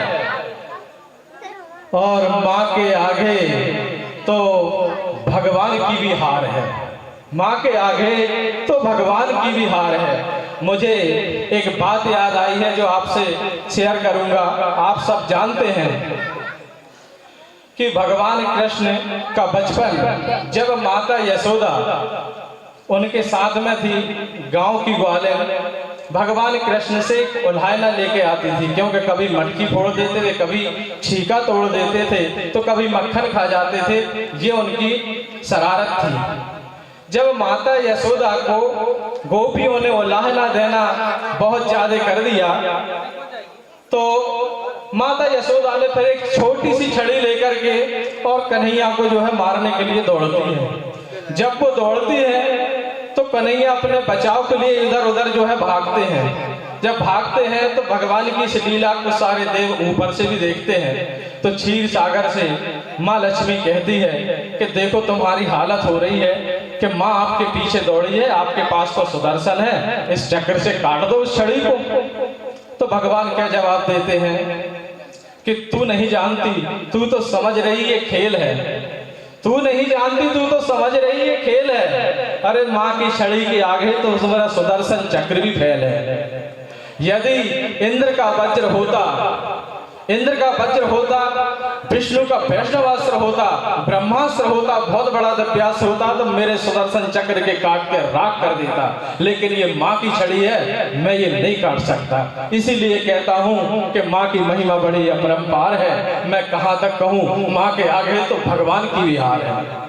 और माँ के आगे तो भगवान की भी हार है। माँ के आगे तो भगवान की भी हार है। मुझे एक बात याद आई है जो आपसे शेयर करूंगा। आप सब जानते हैं कि भगवान कृष्ण का बचपन जब माता यशोदा उनके साथ में थी, गांव की ग्वालें भगवान कृष्ण से उल्हायना लेके आती थी, क्योंकि कभी मटकी फोड़ देते थे, कभी छीका तोड़ देते थे, तो कभी मक्खन खा जाते थे। ये उनकी शरारत थी। जब माता यशोदा को गोपियों ने उल्हायना देना बहुत ज्यादा कर दिया तो माता यशोदा ने फिर एक छोटी सी छड़ी लेकर के और कन्हैया को जो है मारने के लिए दौड़ती है। जब वो दौड़ती है तो कन्हैया अपने बचाव के लिए इधर उधर जो है भागते हैं। जब भागते हैं तो भगवान की इस लीला को सारे देव ऊपर से भी देखते हैं। तो क्षीर सागर से माँ लक्ष्मी कहती है कि देखो तुम्हारी हालत हो रही है कि माँ आपके पीछे दौड़ी है, आपके पास तो सुदर्शन है, इस चक्र से काट दो उस छड़ी को। तो भगवान क्या जवाब देते हैं कि तू नहीं जानती, तू तो समझ रही ये खेल है, तू नहीं जानती, तू तो समझ रही ये खेल है। अरे माँ की छड़ी के आगे तो उसमें सुदर्शन चक्र भी फैल है। यदि इंद्र का वज्र होता, विष्णु का वैष्णवास्त्र होता, ब्रह्मास्त्र होता, बहुत बड़ा दिव्यास्त्र होता तो मेरे सुदर्शन चक्र के काट के राख कर देता। लेकिन ये माँ की छड़ी है, मैं ये नहीं काट सकता। इसीलिए कहता हूँ कि माँ की महिमा बड़ी अपरंपार है। मैं कहां तक कहूँ, माँ के आगे तो भगवान की भी हार है।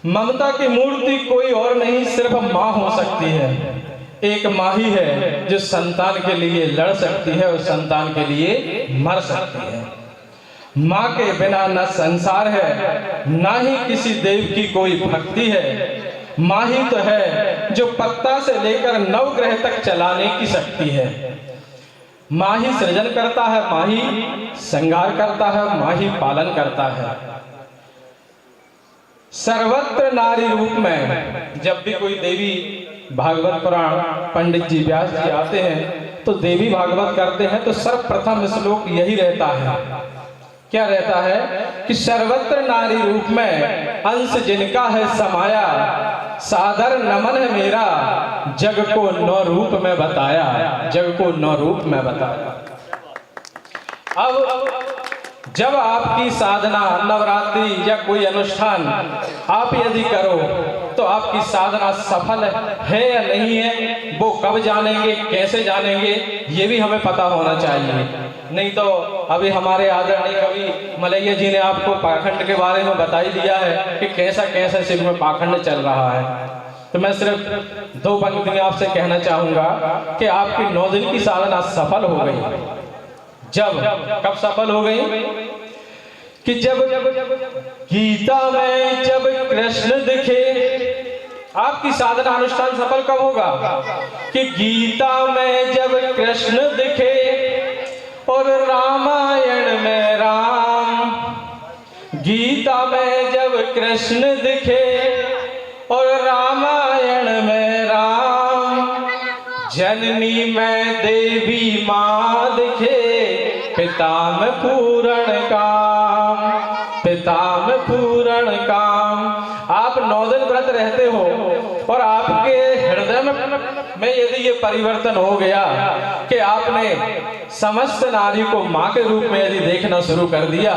ममता की मूर्ति कोई और नहीं, सिर्फ माँ हो सकती है। एक माँ ही है जो संतान के लिए लड़ सकती है और संतान के लिए मर सकती है। माँ के बिना न संसार है, ना ही किसी देव की कोई भक्ति है। माँ ही तो है जो पत्ता से लेकर नवग्रह तक चलाने की शक्ति है। माँ ही सृजन करता है, माँ ही श्रृंगार करता है, माँ ही पालन करता है। सर्वत्र नारी रूप में जब भी कोई देवी भागवत पुराण पंडित जी व्यास जी आते हैं तो देवी भागवत करते हैं तो सर्वप्रथम श्लोक यही रहता है। क्या रहता है कि सर्वत्र नारी रूप में अंश जिनका है समाया, सादर नमन है मेरा, जग को नौ रूप में बताया, जग को नौ रूप में बताया। अब जब आपकी साधना, नवरात्रि या कोई अनुष्ठान आप यदि करो तो आपकी साधना सफल है या नहीं है, वो कब जानेंगे, कैसे जानेंगे, ये भी हमें पता होना चाहिए। नहीं तो अभी हमारे आदरणीय कवि मलैया जी ने आपको पाखंड के बारे में बता ही दिया है कि कैसा कैसा शिव में पाखंड चल रहा है। तो मैं सिर्फ दो पंक्तियां आपसे कहना चाहूंगा कि आपकी 9 दिन की साधना सफल हो गई। कब सफल हो गई कि जब गीता में जब कृष्ण दिखे। आपकी साधना अनुष्ठान सफल कब होगा कि गीता में जब कृष्ण दिखे और रामायण में राम, गीता में जब कृष्ण दिखे और रामायण में राम, जननी में देवी माँ दिखे, पिता में पूर्ण काम, पिता में पूर्ण काम। आप 9 दिन व्रत रहते हो और आपके हृदय में यदि ये परिवर्तन हो गया कि आपने समस्त नारी को माँ के रूप में यदि देखना शुरू कर दिया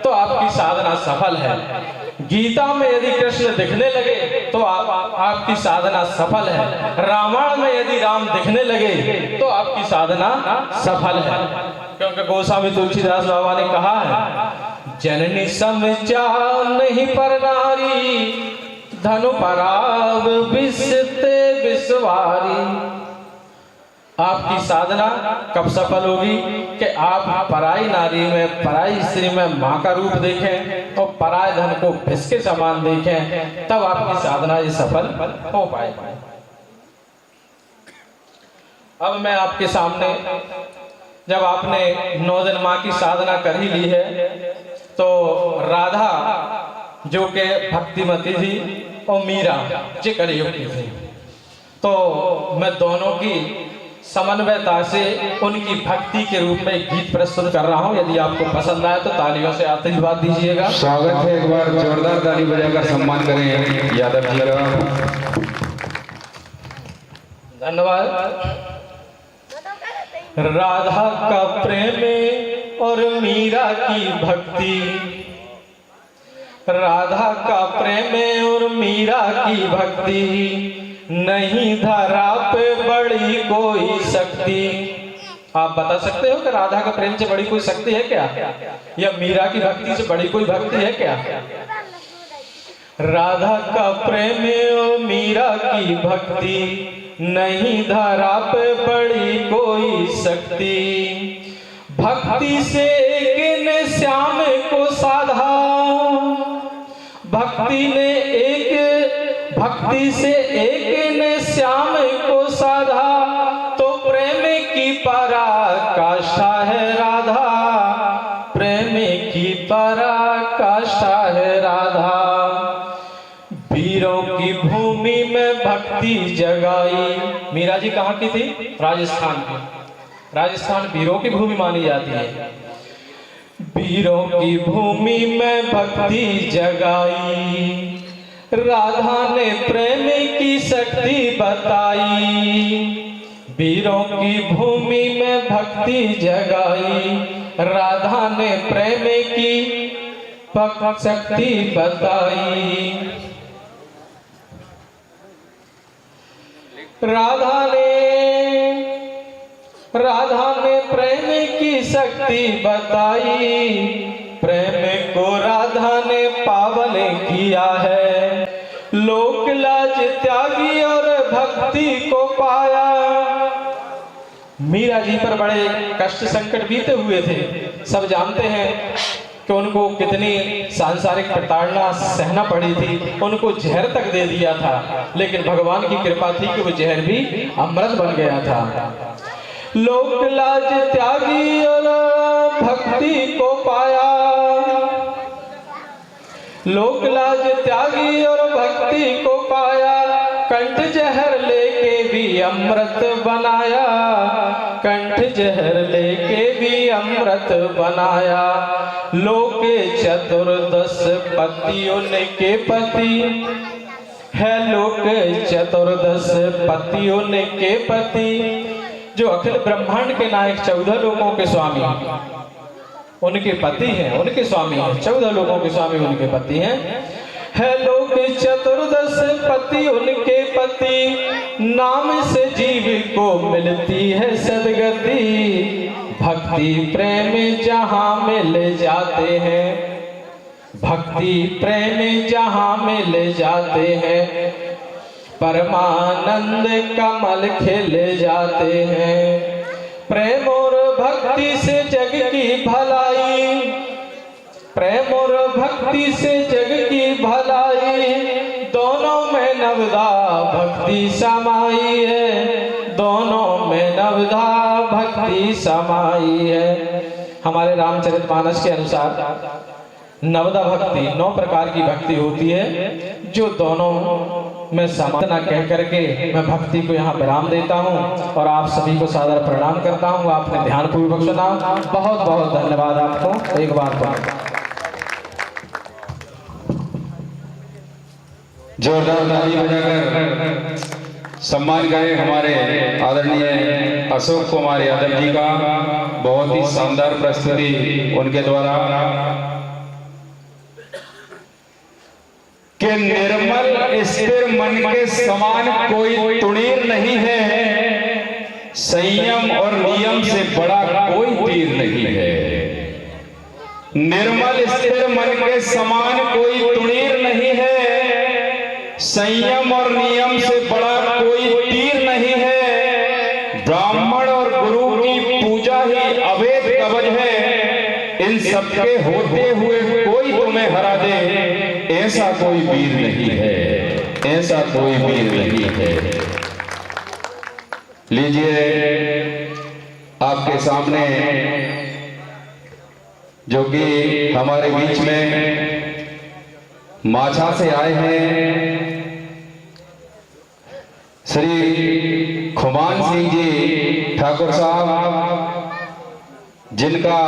तो आपकी साधना सफल है। गीता में यदि कृष्ण दिखने लगे तो आपकी साधना सफल है। रामायण में यदि राम दिखने लगे तो आपकी साधना सफल है। क्योंकि गोस्वामी तुलसीदास बाबा ने कहा है, जननी समझा नहीं पर नारी, धनु पराव विसते विसवारी। आपकी साधना कब सफल होगी कि आप पराई नारी में, पराई स्त्री में माँ का रूप देखें और पराय धन को भिस के समान देखें, तब आपकी साधना ये सफल हो पाएगी। अब मैं आपके सामने, जब आपने 9 दिन माँ की साधना कर ही ली है तो राधा जो के भक्तिमती थी और मीरा जो कलियुगी थी, तो मैं दोनों की समन्वयता से उनकी भक्ति के रूप में गीत प्रस्तुत कर रहा हूं। यदि आपको पसंद आए तो तालियों से आशीर्वाद दीजिएगा। स्वागत है, एक बार जोरदार ताली बजाकर सम्मान करें यादव जी का। धन्यवाद। राधा का प्रेम और मीरा की भक्ति, राधा का प्रेम और मीरा की भक्ति, नहीं धरा पे बड़ी कोई शक्ति। आप बता सकते हो कि राधा का प्रेम से बड़ी कोई शक्ति है क्या, या मीरा की भक्ति से बड़ी कोई भक्ति है क्या? राधा का प्रेम और मीरा की भक्ति, नहीं धरा पे बड़ी कोई शक्ति। भक्ति से एक ने श्याम को साधा, भक्ति से एक ने श्याम को साधा, तो प्रेम की पराकाष्ठा है राधा, प्रेम की पराकाष्ठा है राधा। वीरों की भूमि में भक्ति जगाई। मीरा जी कहाँ की थी? राजस्थान की। राजस्थान वीरों की भूमि मानी जाती है। वीरों की भूमि में भक्ति जगाई, राधा ने प्रेम की शक्ति बताई। वीरों की भूमि में भक्ति जगाई, राधा ने प्रेम की शक्ति बताई। राधा ने प्रेम की शक्ति बताई, प्रेम को राधा ने पावन किया है। लोक लाज त्यागी और भक्ति को पाया। मीरा जी पर बड़े कष्ट संकट बीते हुए थे। सब जानते हैं कि उनको कितनी सांसारिक प्रताड़ना सहना पड़ी थी। उनको जहर तक दे दिया था, लेकिन भगवान की कृपा थी कि वो जहर भी अमृत बन गया था। लोक लाज त्यागी और भक्ति को पाया, लोक लाज त्यागी और भक्ति को पाया। कंठ जहर लेके भी अमृत बनाया, कंठ जहर लेके भी अमृत बनाया। लोके चतुर्दश पति उनके पति है, लोके चतुर्दश पति उनके पति। जो अखिल ब्रह्मांड के नायक 14 लोकों के स्वामी उनके पति हैं, उनके स्वामी हैं। 14 लोकों के स्वामी उनके पति हैं। है लोक चतुर्दश पति उनके पति, नाम से जीव को मिलती है सदगति। भक्ति प्रेम जहाँ मिल जाते हैं, भक्ति प्रेम जहाँ मिल जाते हैं, परमानंद कमल खिल जाते हैं। प्रेम और भक्ति से जग की भलाई, प्रेम और भक्ति से जग की भलाई। दोनों में नवदा भक्ति समाई है, दोनों में नवदा भक्ति समाई है। हमारे रामचरितमानस के अनुसार नवदा भक्ति 9 प्रकार की भक्ति होती है, जो दोनों मैं समाप्त न कह करके मैं भक्ति को यहाँ विराम देता हूँ और आप सभी को सादर प्रणाम करता हूँ। आपने ध्यान पूर्वक सुना, बहुत बहुत धन्यवाद आपको एक बार पर। जोरदार ताली बजाकर सम्मान करें हमारे आदरणीय अशोक कुमार यादव जी का। बहुत ही शानदार प्रस्तुति उनके द्वारा। कि निर्मल स्थिर मन के समान कोई तुणीर नहीं है, संयम और नियम से बड़ा कोई तीर नहीं है। निर्मल स्थिर मन के समान कोई तुणीर नहीं है, संयम और नियम से बड़ा कोई तीर नहीं है। ब्राह्मण और गुरु की पूजा ही अवैध कवच है, इन सबके होते हुए कोई तुम्हें हरा दे, ऐसा कोई वीर नहीं है, ऐसा कोई वीर नहीं है। लीजिए आपके सामने जो कि हमारे बीच में माछा से आए हैं श्री खुमान सिंह जी ठाकुर साहब, जिनका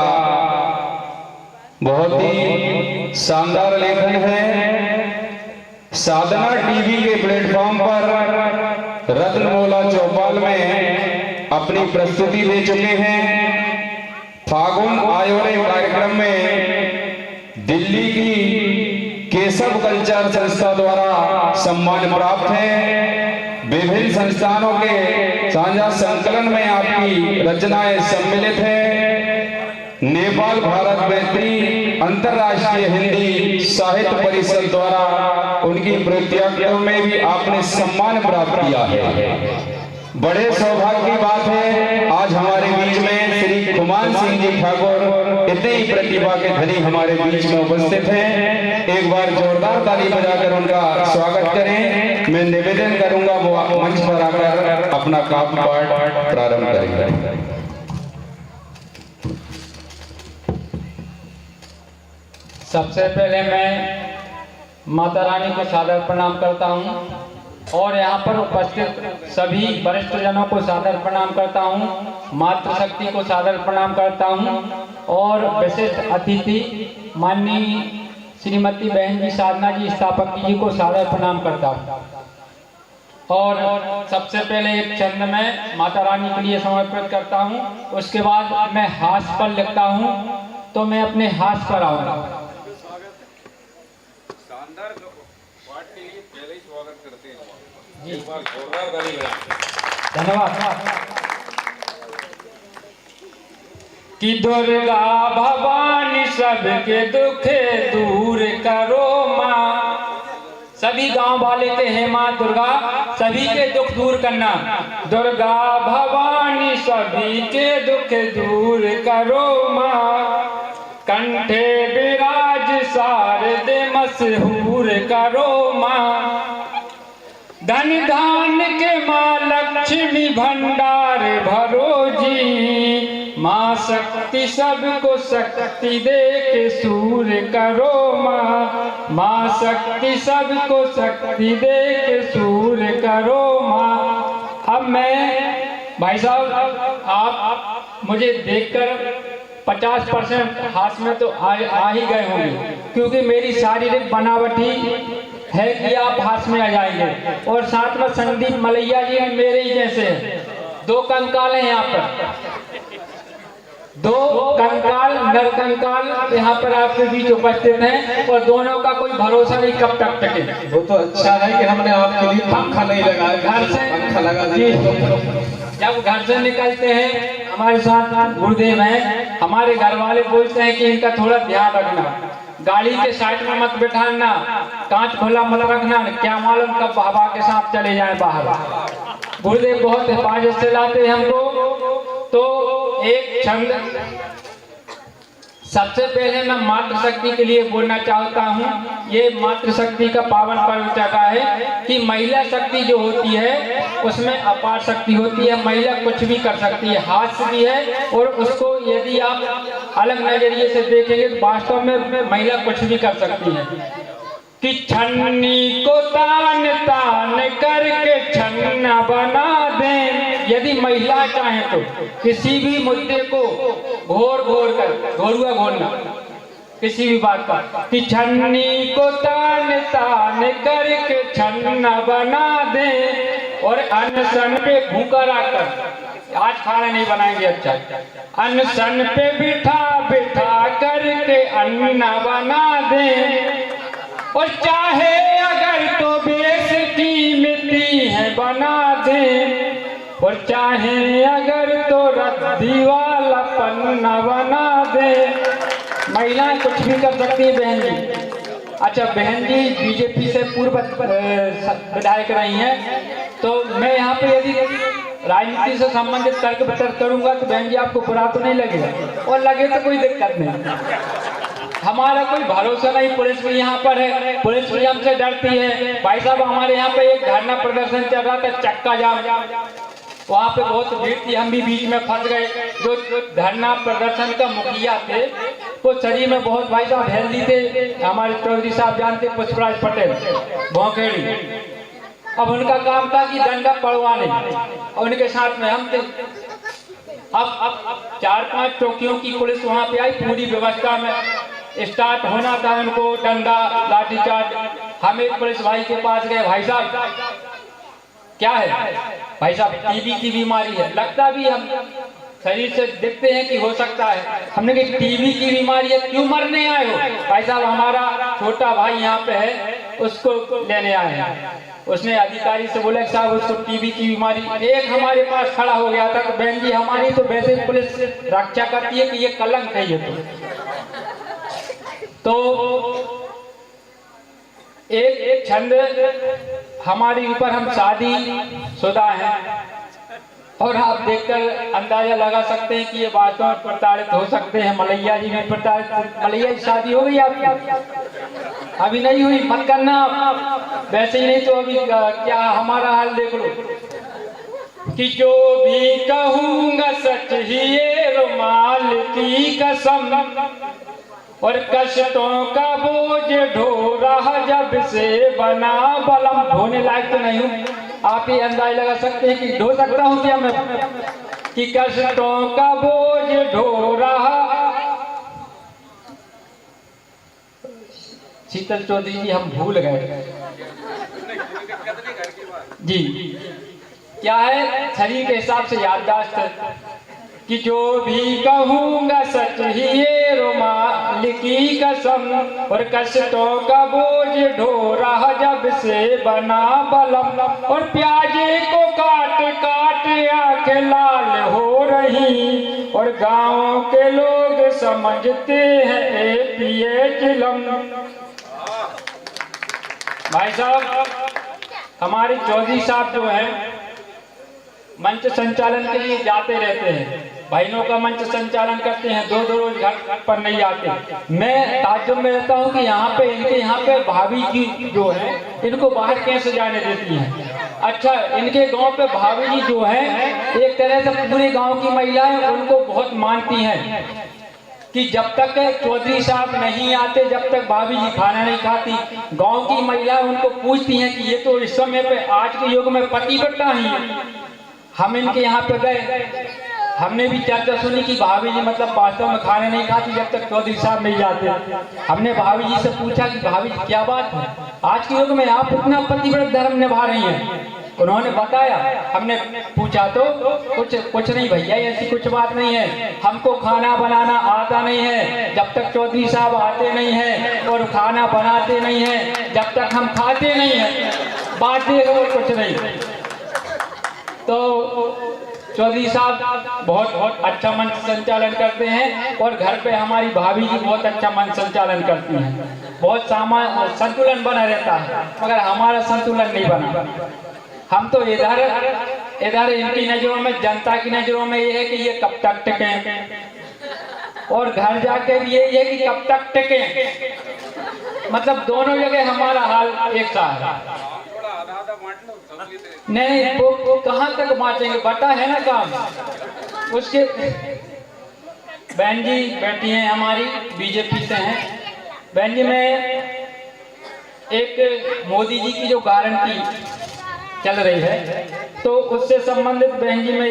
बहुत ही शानदार लेखन है। साधना टीवी के प्लेटफॉर्म पर रत्नमोला चौपाल में अपनी प्रस्तुति दे चुके हैं। फागुन आयोरे कार्यक्रम में दिल्ली की केशव कल्चर संस्था द्वारा सम्मान प्राप्त है। विभिन्न संस्थानों के साझा संकलन में आपकी रचनाएं सम्मिलित है। नेपाल भारत मैत्री अंतर्राष्ट्रीय हिंदी साहित्य परिषद द्वारा उनकी प्रतियोगिता में भी आपने सम्मान प्राप्त किया है। बड़े सौभाग्य की बात है आज हमारे बीच में श्री खुमान सिंह जी ठाकुर इतने ही प्रतिभा के धनी हमारे बीच में उपस्थित हैं। एक बार जोरदार ताली बजाकर उनका स्वागत करें। मैं निवेदन करूंगा वो मंच पर आकर अपना काव्य पाठ प्रारंभ करेंगे। सबसे पहले मैं माता रानी को सादर प्रणाम करता हूँ और यहाँ पर उपस्थित सभी वरिष्ठ जनों को सादर प्रणाम करता हूँ। मातृशक्ति को सादर प्रणाम करता हूँ और विशिष्ट अतिथि माननीय श्रीमती बहन जी साधना जी स्थापक जी को सादर प्रणाम करता हूँ। और सबसे पहले एक छंद में माता रानी के लिए समर्पित करता हूँ। उसके बाद मैं हास्य पर लिखता हूँ, तो मैं अपने हास्य पर आऊँगा। धन्यवाद। कि दुर्गा भवानी सबके दुख दूर करो माँ। सभी गांव वाले के हैं माँ दुर्गा, सभी के दुख दूर करना। दुर्गा भवानी सभी के दुख दूर करो माँ। कंठे विराज शारदे मशहूर करो माँ। धन धान के माँ लक्ष्मी भंडार भरो जी। माँ शक्ति सबको शक्ति दे के सूर करो माँ। माँ शक्ति सबको शक्ति दे के सूर करो माँ। अब मैं भाई साहब आप मुझे देखकर 50% हाथ में तो आ ही गए होंगे, क्योंकि मेरी शारीरिक बनावट ही है कि आप हाथ में आ जाएंगे। और साथ में संदीप मलैया जी मेरे ही जैसे दो कंकाल हैं यहाँ पर, दो कंकाल नर कंकाल यहाँ पर आपके बीच उपस्थित हैं और दोनों का कोई भरोसा नहीं कब तक टके। वो तो अच्छा है कि हमने आपके लिए पंखा नहीं लगाया, घर से पंखा लगा जी। जब घर से निकलते हैं हमारे साथ गुरुदेव हैं, हमारे घर वाले बोलते हैं कि इनका थोड़ा ध्यान रखना, गाड़ी के साइड में मत बिठाना, कांच खुला मत रखना, क्या मालूम कब हवा के साथ चले जाए बाहर। गुरुदेव बहुत हिफाजत से लाते हैं हमको। तो एक छंद सबसे पहले मैं मातृशक्ति के लिए बोलना चाहता हूँ। ये मातृशक्ति का पावन पर्व चल रहा है कि महिला शक्ति जो होती है उसमें अपार शक्ति होती है। महिला कुछ भी कर सकती है, हास्य भी है, और उसको यदि आप अलग नजरिए से देखेंगे तो वास्तव में महिला कुछ भी कर सकती है। कि छन्नी को तान तान छन्न बना दें। यदि महिला चाहें तो किसी भी मुद्दे को घोर घोर कर, घोरुआ घोरना किसी भी बात का, कि छन्नी को तान तान करके छन्न बना दें और अनशन पे भूखा रखकर, आज खाना नहीं बनाएंगे अच्छा, अनशन पे बिठा बिठा करके अन्न बना दें और चाहे अगर तो बेशकीमती है बना दें और चाहे अगर तो रद्दी वाला पन्ना बना दें। महिलाएं कुछ भी कर सकती है बहन जी। अच्छा, बहन जी बीजेपी से पूर्व विधायक रही हैं, तो मैं यहाँ पे यदि राजनीति से संबंधित तर्क वितर्क करूंगा तो बहन जी आपको बुरा तो नहीं लगेगा, और लगे तो कोई दिक्कत नहीं। हमारा कोई भरोसा नहीं, पुलिस भी यहाँ पर है, पुलिस भी हमसे डरती है। भाई साहब, हमारे यहाँ पे एक धरना प्रदर्शन चल रहा था, चक्का जाम, वहाँ पे बहुत भीड़ थी, हम भी बीच में फंस गए। जो धरना प्रदर्शन का मुखिया थे वो शरीर में बहुत भाई साहब हेल्दी थे, हमारे चौधरी साहब जानते, पुष्पराज पटेल भौखेड़ी। अब उनका काम था कि डंडा पड़वाने, और उनके साथ में हम थे। अब 4-5 चौकियों की पुलिस वहाँ पे आई, पूरी व्यवस्था में स्टार्ट होना था, उनको डंडा लाठीचार्ज। हम एक पुलिस भाई के पास गए, भाई साहब क्या है? भाई साहब टीबी की बीमारी है। लगता भी हम शरीर से देखते हैं कि हो सकता है। हमने कहा टीबी की बीमारी है, क्यों मरने आए हो? भाई साहब हमारा छोटा भाई यहाँ पे है, उसको लेने आए हैं। उसने अधिकारी से बोला कि साहब उसको टीबी की बीमारी। एक हमारे पास खड़ा हो गया था, तो बहन जी हमारी तो वैसे पुलिस रक्षा करती है कि ये कलंक है, ये तो एक छंद हमारे ऊपर, हम शादी शुदा हैं और आप देखकर अंदाजा लगा सकते हैं कि ये बातों में प्रताड़ित हो सकते हैं। मलैया जी में प्रताड़ित, मलैया की शादी हो गई आपकी? अभी नहीं हुई, मत करना आप, वैसे ही नहीं तो अभी क्या हमारा हाल देख लो। कि जो भी कहूँगा सच ही ये रुमाल की कसम, और कष्टों का बोझ ढो रहा जब से बना बलम। ढोने लायक तो नहीं हूँ, आप ही अंदाज लगा सकते हैं कि ढो सकता हूँ क्या मैं? कि कष्टों का बोझ ढो रहा। शीतल चौधरी जी हम भूल गए जी, क्या है? शरीर के हिसाब से याददाश्त। कि जो भी कहूँगा सच ही ये रुमाल की कसम, और कष्टों का बोझ ढो रहा जब से बना बलम। और प्याजे को काट काट आंखें लाल हो रही, और गाँव के लोग समझते हैं APA चिलम। भाई साहब हमारे चौधरी साहब जो हैं मंच संचालन के लिए जाते रहते हैं, बहनों का मंच संचालन करते हैं, 2-2 रोज घर पर नहीं आते। मैं ताज्जुब में रहता हूँ कि यहाँ पे भाभी जी जो है इनको बाहर कैसे जाने देती हैं। अच्छा, इनके गांव पे भाभी जी जो है एक तरह से पूरे गांव की महिलाएं उनको बहुत मानती हैं कि जब तक चौधरी साहब नहीं आते, जब तक भाभी जी खाना नहीं खाती। गांव की महिलाएं उनको पूछती हैं कि ये तो इस समय पे आज के युग में पतिव्रता ही है। हम इनके यहाँ पे गए, हमने भी चर्चा सुनी कि भाभी जी मतलब वास्तव में खाना नहीं खाती जब तक चौधरी साहब नहीं जाते। हमने भाभी जी से पूछा कि भाभी जी क्या बात है, आज के युग में आप इतना पतिव्रत धर्म निभा रही हैं? उन्होंने बताया, हमने पूछा तो कुछ नहीं भैया, ऐसी कुछ बात नहीं है, हमको खाना बनाना आता नहीं है जब तक चौधरी साहब आते नहीं हैं, और खाना बनाते नहीं हैं जब तक हम खाते नहीं हैं, बातें और कुछ नहीं। तो चौधरी साहब बहुत अच्छा मंच संचालन करते हैं, और घर पे हमारी भाभी जी बहुत अच्छा मंच संचालन करती हैं। बहुत संतुलन बना रहता है, मगर हमारा संतुलन नहीं बना। हम तो इधर इनकी नजरों में, जनता की नजरों में ये है कि ये कब तक टिकें, और घर जाके भी यही है कि कब तक टिकें। मतलब दोनों जगह हमारा हाल एक सा है। नहीं वो कहाँ तक बांटेंगे, बटा है ना काम उसके। बहन जी बैठी हैं हमारी, बीजेपी से हैं। बहन जी, मैं एक मोदी जी की जो गारंटी चल रही है, तो उससे संबंधित बहन जी में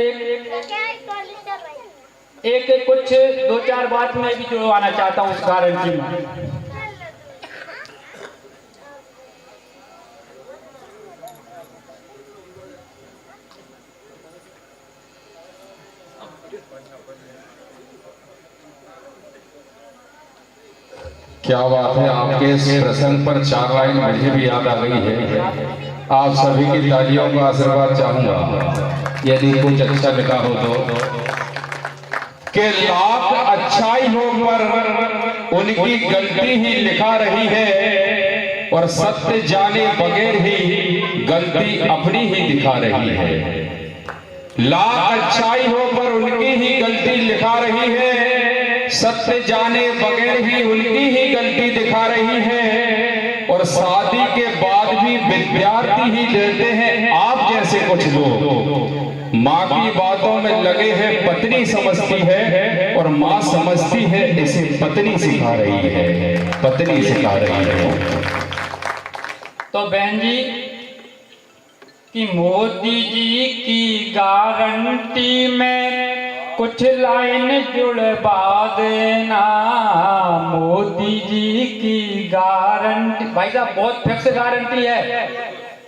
एक कुछ 2-4 बात मैं भी जुड़वाना चाहता हूँ उस गारंटी में। क्या बात है, आपके इस प्रसंग पर 4 लाइन मुझे भी याद आ गई है। आप सभी की तालियों का आशीर्वाद चाहूंगा, यदि कुछ अच्छा लिखा हो तो। कि लाख अच्छाई हो पर उनकी गलती ही लिखा रही है, और सत्य जाने बगैर ही गलती अपनी ही दिखा रही है। लाख अच्छाई हो पर उनकी ही गलती लिखा रही है, सत्य जाने बगैर ही उनकी ही गलती दिखा रही है। और शादी के बाद भी विद्यार्थी ही देते हैं आप जैसे कुछ लोग। माँ की बातों में लगे हैं पत्नी समझती है, और माँ समझती है इसे पत्नी सिखा रही है, पत्नी सिखा रही है। तो बहन जी कि मोदी जी की गारंटी में कुछ लाइन जुड़वा देना। मोदी जी की गारंटी भाई साहब बहुत फिक्स गारंटी है,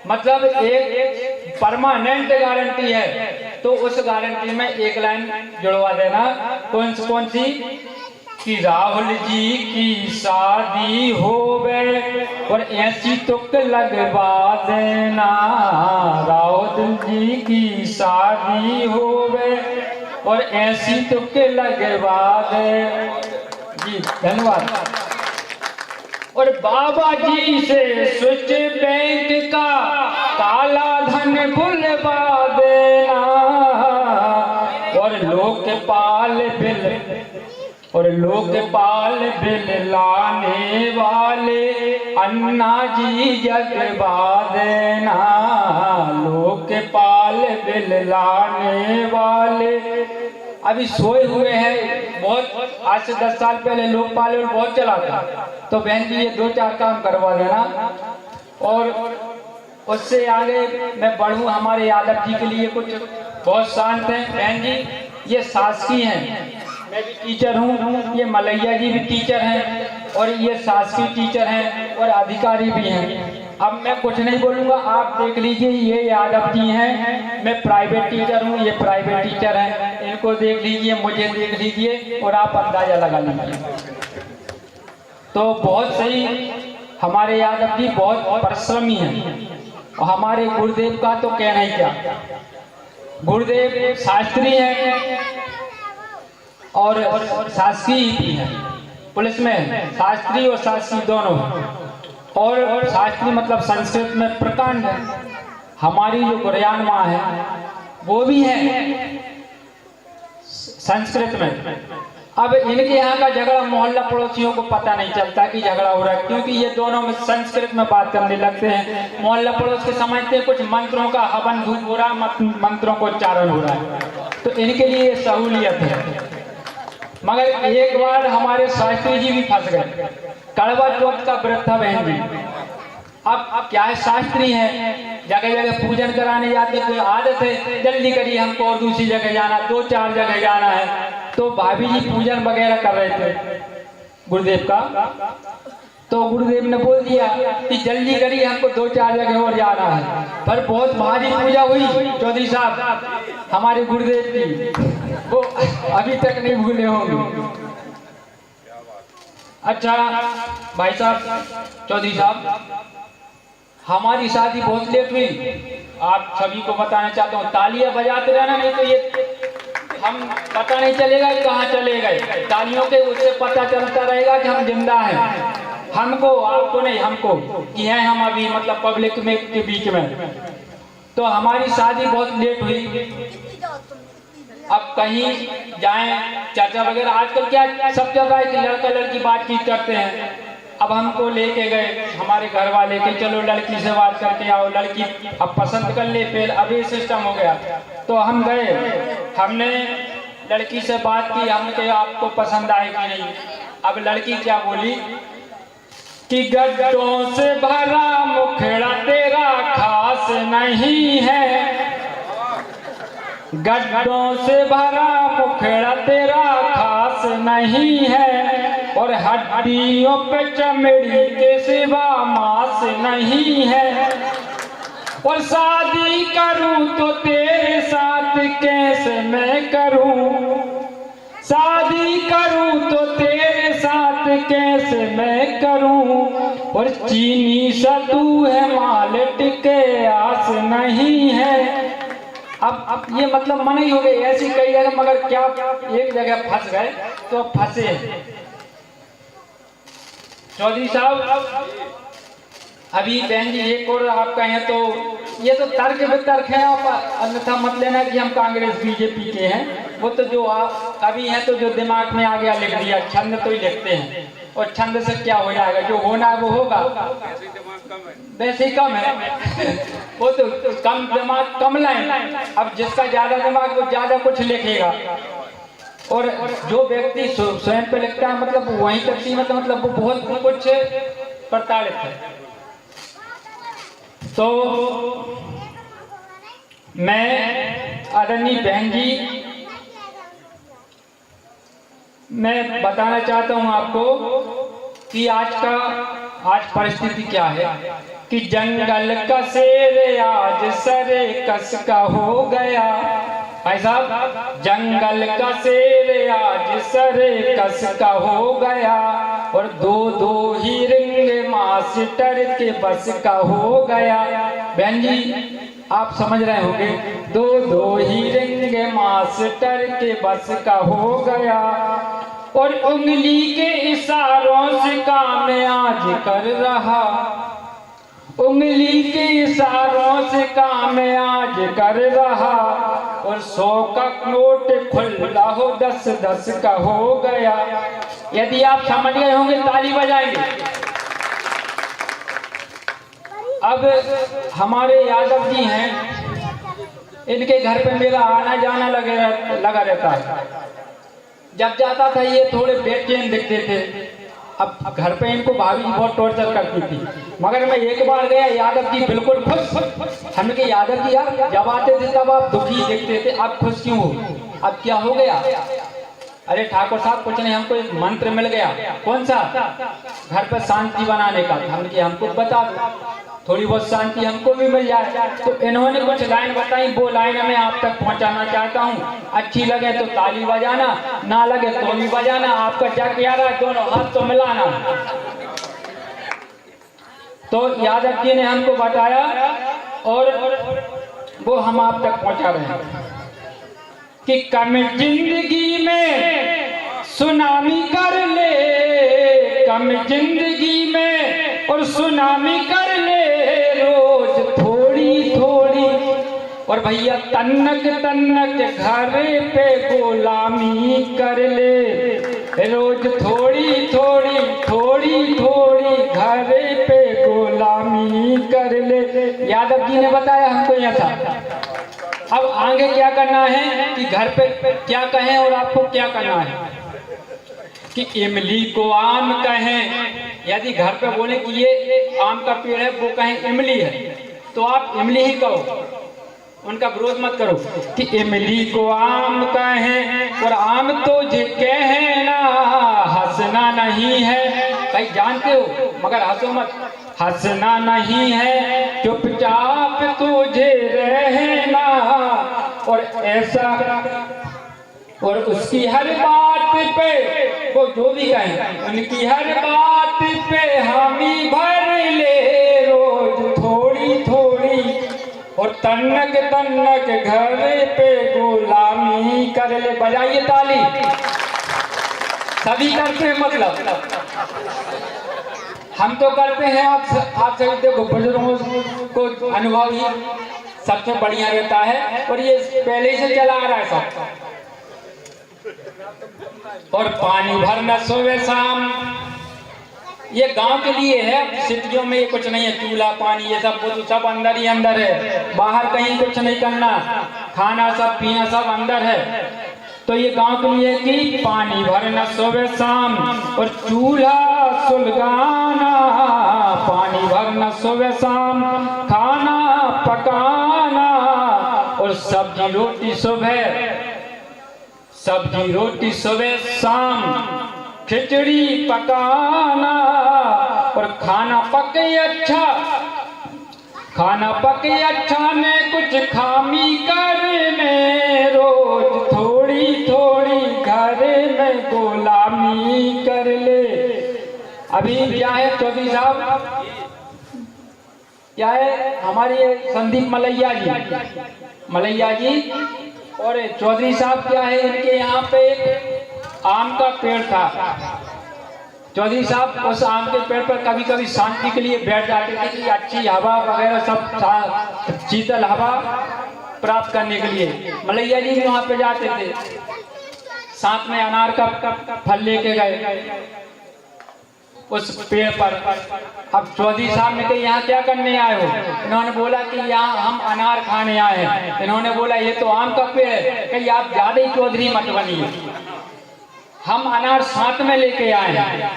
मतलब एक परमानेंट गारंटी है। तो उस गारंटी में एक लाइन जुड़वा देना। कौन सी? कि राहुल जी की शादी होवे और ऐसी तुक लगवा देना। राहुल जी की शादी होवे और ऐसी तुक लगवा दे। जी धन्यवाद। और बाबा जी से स्विच बैंक का काला धन भुलवा देना। और लोकपाल बिल लाने वाले अन्ना जी जगवा देना। लोकपाल बिल लाने वाले अभी सोए हुए हैं बहुत, आज से 10 साल पहले लोकपाल बिल बहुत चला था। तो बहन जी ये 2-4 काम करवा देना। और उससे आगे मैं बढ़ूं, हमारे यादव जी के लिए कुछ बहुत शांत है। बहन जी ये शासकीय हैं, मैं भी टीचर हूँ, ये मलैया जी भी टीचर हैं, और ये शासकीय टीचर हैं और अधिकारी भी हैं। अब मैं कुछ नहीं बोलूँगा, आप देख लीजिए। ये यादव जी हैं, मैं प्राइवेट टीचर हूँ, ये प्राइवेट टीचर हैं। इनको देख लीजिए, मुझे देख लीजिए, और आप अंदाजा लगा लीजिए। तो बहुत सही, हमारे यादव जी बहुत परिश्रमी हैं। और हमारे गुरुदेव का तो कहना ही क्या, गुरुदेव शास्त्री हैं और शासकीय भी है। पुलिस में शास्त्री और शासकीय दोनों। और शास्त्री मतलब संस्कृत में प्रकांड है। हमारी जो गुरयान माँ है वो भी है संस्कृत में। अब इनके यहाँ का झगड़ा मोहल्ला पड़ोसियों को पता नहीं चलता कि झगड़ा हो रहा है, क्योंकि ये दोनों में संस्कृत में बात करने लगते हैं। मोहल्ला पड़ोस के समझते हैं कुछ मंत्रों का हवन धूप हो रहा है, मंत्रों को उच्चारण हो रहा है, तो इनके लिए सहूलियत है। मगर एक बार हमारे शास्त्री जी भी फंस गए। कड़वा चौथ का व्रत था बहन जी। अब क्या है, शास्त्री हैं, जगह जगह पूजन कराने जाते, कोई आदत है जल्दी करिए हमको और दूसरी जगह जाना, 2-4 जगह जाना है। तो भाभी जी पूजन वगैरह कर रहे थे गुरुदेव का। तो गुरुदेव ने बोल दिया कि जल्दी करिए हमको 2-4 जगह और जाना है। पर बहुत भारी पूजा हुई चौधरी साहब हमारे गुरुदेव की, वो अभी तक नहीं भूले होंगे। अच्छा भाई साहब, चौधरी साहब, हमारी शादी बहुत लेट हुई। आप सभी को बताना चाहता हूँ, तालियां बजाते रहना, नहीं तो ये हम पता नहीं चलेगा कि कहाँ चले गए। तालियों के उससे पता चलता रहेगा कि हम जिंदा हैं। हमको, आपको नहीं, हमको कि हैं हम अभी मतलब पब्लिक में के बीच में। तो हमारी शादी बहुत लेट हुई। अब कहीं जाएं चर्चा वगैरह, आजकल क्या सब जगह है कि लड़का लड़की बातचीत करते हैं। अब हमको लेके गए हमारे घर वाले के, चलो लड़की से बात करके आओ, लड़की अब पसंद कर ले, फिर अभी सिस्टम हो गया। तो हम गए, हमने लड़की से बात की, हमने कहा आपको पसंद आए कि नहीं। अब लड़की क्या बोली कि गड्ढों से भरा मुखड़ा तेरा खास नहीं है, गड्ढों से भरा मुखड़ा तेरा खास नहीं है, और हड्डियों पे चमड़ी के सिवा मांस नहीं है, और शादी करूं तो तेरे साथ कैसे मैं करूं, शादी करूं तो तेरे साथ कैसे मैं करूं, और चीनी सा तू है माल टिके आस नहीं है। अब ये मतलब मन ही हो गई ऐसी कई जगह, मगर क्या एक जगह फंस गए तो फंसे। चौधरी साहब अभी बहन जी एक और आप कहें तो ये तो तर्क वितर्क है, आप अन्यथा मत लेना कि हम कांग्रेस बीजेपी के हैं, वो तो जो आप अभी हैं तो जो दिमाग में आ गया लिख दिया, छंद तो ही लिखते हैं, और छंद से क्या हो जाएगा, जो होना है वो होगा, वैसे ही कम है वो तो कम दिमाग कम लाइन, अब जिसका ज्यादा दिमाग वो ज्यादा कुछ लिखेगा, और जो व्यक्ति स्वयं पे लिखता है मतलब वही तक मतलब वो बहुत कुछ प्रताड़ित है। तो मैं आदरणीय बहन जी, मैं बताना चाहता हूं आपको कि आज परिस्थिति क्या है कि जंगल का शेर आज सरे कस का हो गया, भाई साहब जंगल का शेर आज सरे कस का हो गया, और दो ही रिंग मास्टर के बस का हो गया। बहन जी आप समझ रहे होंगे, दो ही रिंग मास्टर के बस का हो गया, और उंगली के इशारों से काम आज कर रहा, उंगली के इशारों से काम आज कर रहा, और 100 का नोट खुला हो 10-10 का हो गया। यदि आप समझ गए होंगे ताली बजाएंगे। अब हमारे यादव जी हैं, इनके घर पे मेरा आना जाना लगा रहता है, जब जाता था ये थोड़े बेचैन दिखते थे, अब घर पे इनको भाभी बहुत टॉर्चर करती थी, मगर मैं एक बार गया यादव जी बिल्कुल खुश, हमने कहा यादव जी यार जब आते थे तब आप दुखी दिखते थे, अब खुश क्यों हो, अब क्या हो गया? अरे ठाकुर साहब कुछ नहीं, हमको एक मंत्र मिल गया। कौन सा? घर पर शांति बनाने का। हमको बता दो, थोड़ी बहुत शांति हमको भी मिल जाए। तो इन्होंने कुछ लाइन बताई, वो लाइन मैं आप तक पहुंचाना चाहता हूँ। अच्छी लगे तो ताली बजाना, ना लगे तो भी बजाना, आपका जग यारा दोनों हाथ तो मिलाना। तो यादव जी ने हमको बताया और वो हम आप तक पहुंचा रहे हैं कि कम जिंदगी में सुनामी कर ले, कम जिंदगी में और सुनामी कर ले रोज थोड़ी थोड़ी, और भैया तन्नक तन्नक घर पे गुलामी कर ले रोज थोड़ी थोड़ी थोड़ी थोड़ी घर पे गुलामी कर ले। यादव जी ने बताया हमको यह था। अब आगे क्या करना है कि घर पे क्या कहें और आपको क्या करना है कि इमली को आम कहें। यदि घर पे बोले कि ये आम का पेड़ है, वो कहें इमली है, तो आप इमली ही कहो, उनका विरोध मत करो कि इमली को आम कहें और आम तो कहना हंसना नहीं है। कहीं जानते हो मगर हंसो मत, हंसना नहीं है, चुपचाप तुझे रहना। और ऐसा और उसकी हर बात पे वो जो भी कहें, उनकी हर बात पे हामी भर ले रोज थोड़ी थोड़ी, और तन्नक तन्नक घर पे गुलामी कर ले। बजाइए ताली, सभी करते हैं, मतलब हम तो करते हैं। आप सभी देखो, बुजुर्गों को अनुभव ही सबसे बढ़िया रहता है, और ये पहले से चला आ रहा है सब। और पानी भरना सोवे शाम, ये गांव के लिए है, सिटियों में ये कुछ नहीं है। चूल्हा पानी ये सब वो सब अंदर ही अंदर है, बाहर कहीं कुछ नहीं करना, खाना सब पीना सब अंदर है। तो ये गांव के लिए कि पानी भरना सुबह शाम और चूल्हा सुलगाना सुबह शाम खाना पकाना, और सब्जी रोटी सुबह शाम खिचड़ी पकाना, और खाना पके अच्छा ने कुछ खामी करने, रोज थोड़ी थोड़ी घर में गुलामी कर ले। अभी क्या है चौधरी साहब, क्या है हमारे संदीप मलैया जी और चौधरी साहब, क्या है इनके यहाँ पे एक आम का पेड़ था। चौधरी साहब उस आम के पेड़ पर कभी कभी शांति के लिए बैठ जाते थे कि अच्छी हवा वगैरह सब शीतल हवा प्राप्त करने के लिए। मलैया जी भी वहाँ पे जाते थे, साथ में अनार का फल लेके गए उस पेड़ पर। अब चौधरी साहब ने कहा यहाँ क्या करने आए हो? इन्होंने बोला कि यहाँ हम अनार खाने आए हैं। इन्होंने बोला ये तो आम का पेड़ है। कही आप ज्यादा ही चौधरी मत बनिए, हम अनार साथ में लेके आए हैं।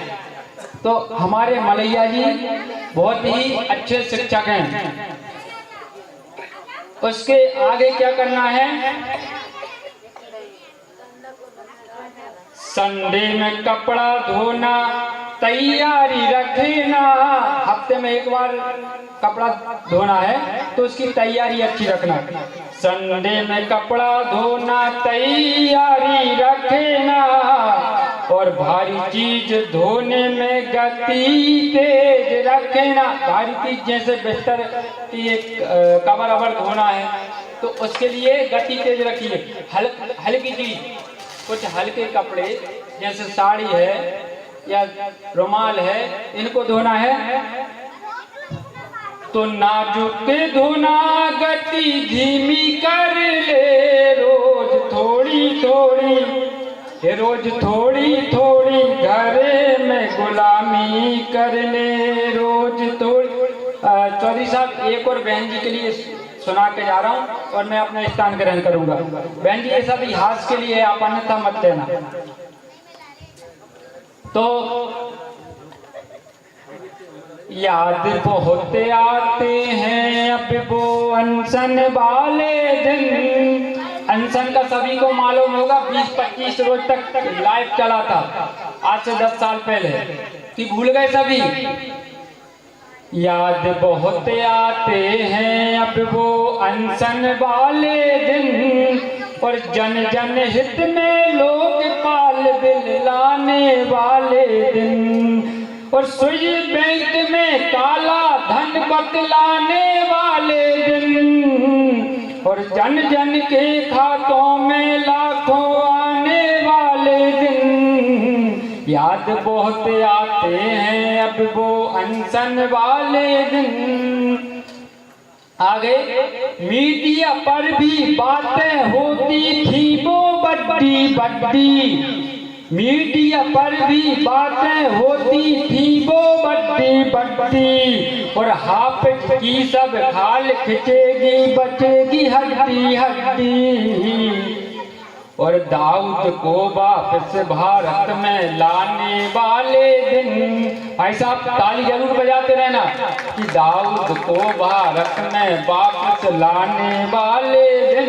तो हमारे मलैया जी बहुत ही अच्छे शिक्षक हैं। उसके आगे क्या करना है? संडे में कपड़ा धोना, तैयारी रखना। हफ्ते में एक बार कपड़ा धोना है तो उसकी तैयारी अच्छी रखना। संडे में कपड़ा धोना, तैयारी रखना, और भारी चीज धोने में गति तेज रखना। भारी चीज जैसे बिस्तर की एक कवर अवर धोना है तो उसके लिए गति तेज रखिए। हल्की चीज, कुछ हल्के कपड़े जैसे साड़ी है या रुमाल है, इनको धोना है तो नाजुक धोना, गति धीमी कर ले। रोज थोड़ी थोड़ी घरे में गुलामी कर ले, रोज थोड़ी। चौधरी साहब एक और बहन जी के लिए सुना के जा रहा हूँ और मैं अपना स्थान ग्रहण करूंगा। बहन जी ये सब हास के लिए है, आप अन्यथा मत लेना। तो याद बहुत आते हैं अब वो अनशन वाले दिन। अनशन का सभी को मालूम होगा, 20-25 रोज तक लाइव चला था आज से 10 साल पहले, कि भूल गए सभी। याद बहुत आते हैं अब वो अनशन वाले दिन, और जन जन हित में लोकपाल बिल लाने वाले दिन, और स्विस बैंक में काला धन बतलाने वाले दिन, और जन जन के खातों में लाखों आने वाले दिन। याद बहुत आते हैं अब वो अनशन वाले दिन। आगे मीडिया पर भी बातें होती थी वो बड्डी, मीडिया पर भी बातें होती थी वो बड्डी, और हाफिज की सब खाल खिंचेगी बचेगी हड्डी, और दाऊद को वापस भारत में लाने वाले दिन। भाई साहब ताली जरूर बजाते रहना कि दाऊद को भारत में वापस लाने वाले दिन,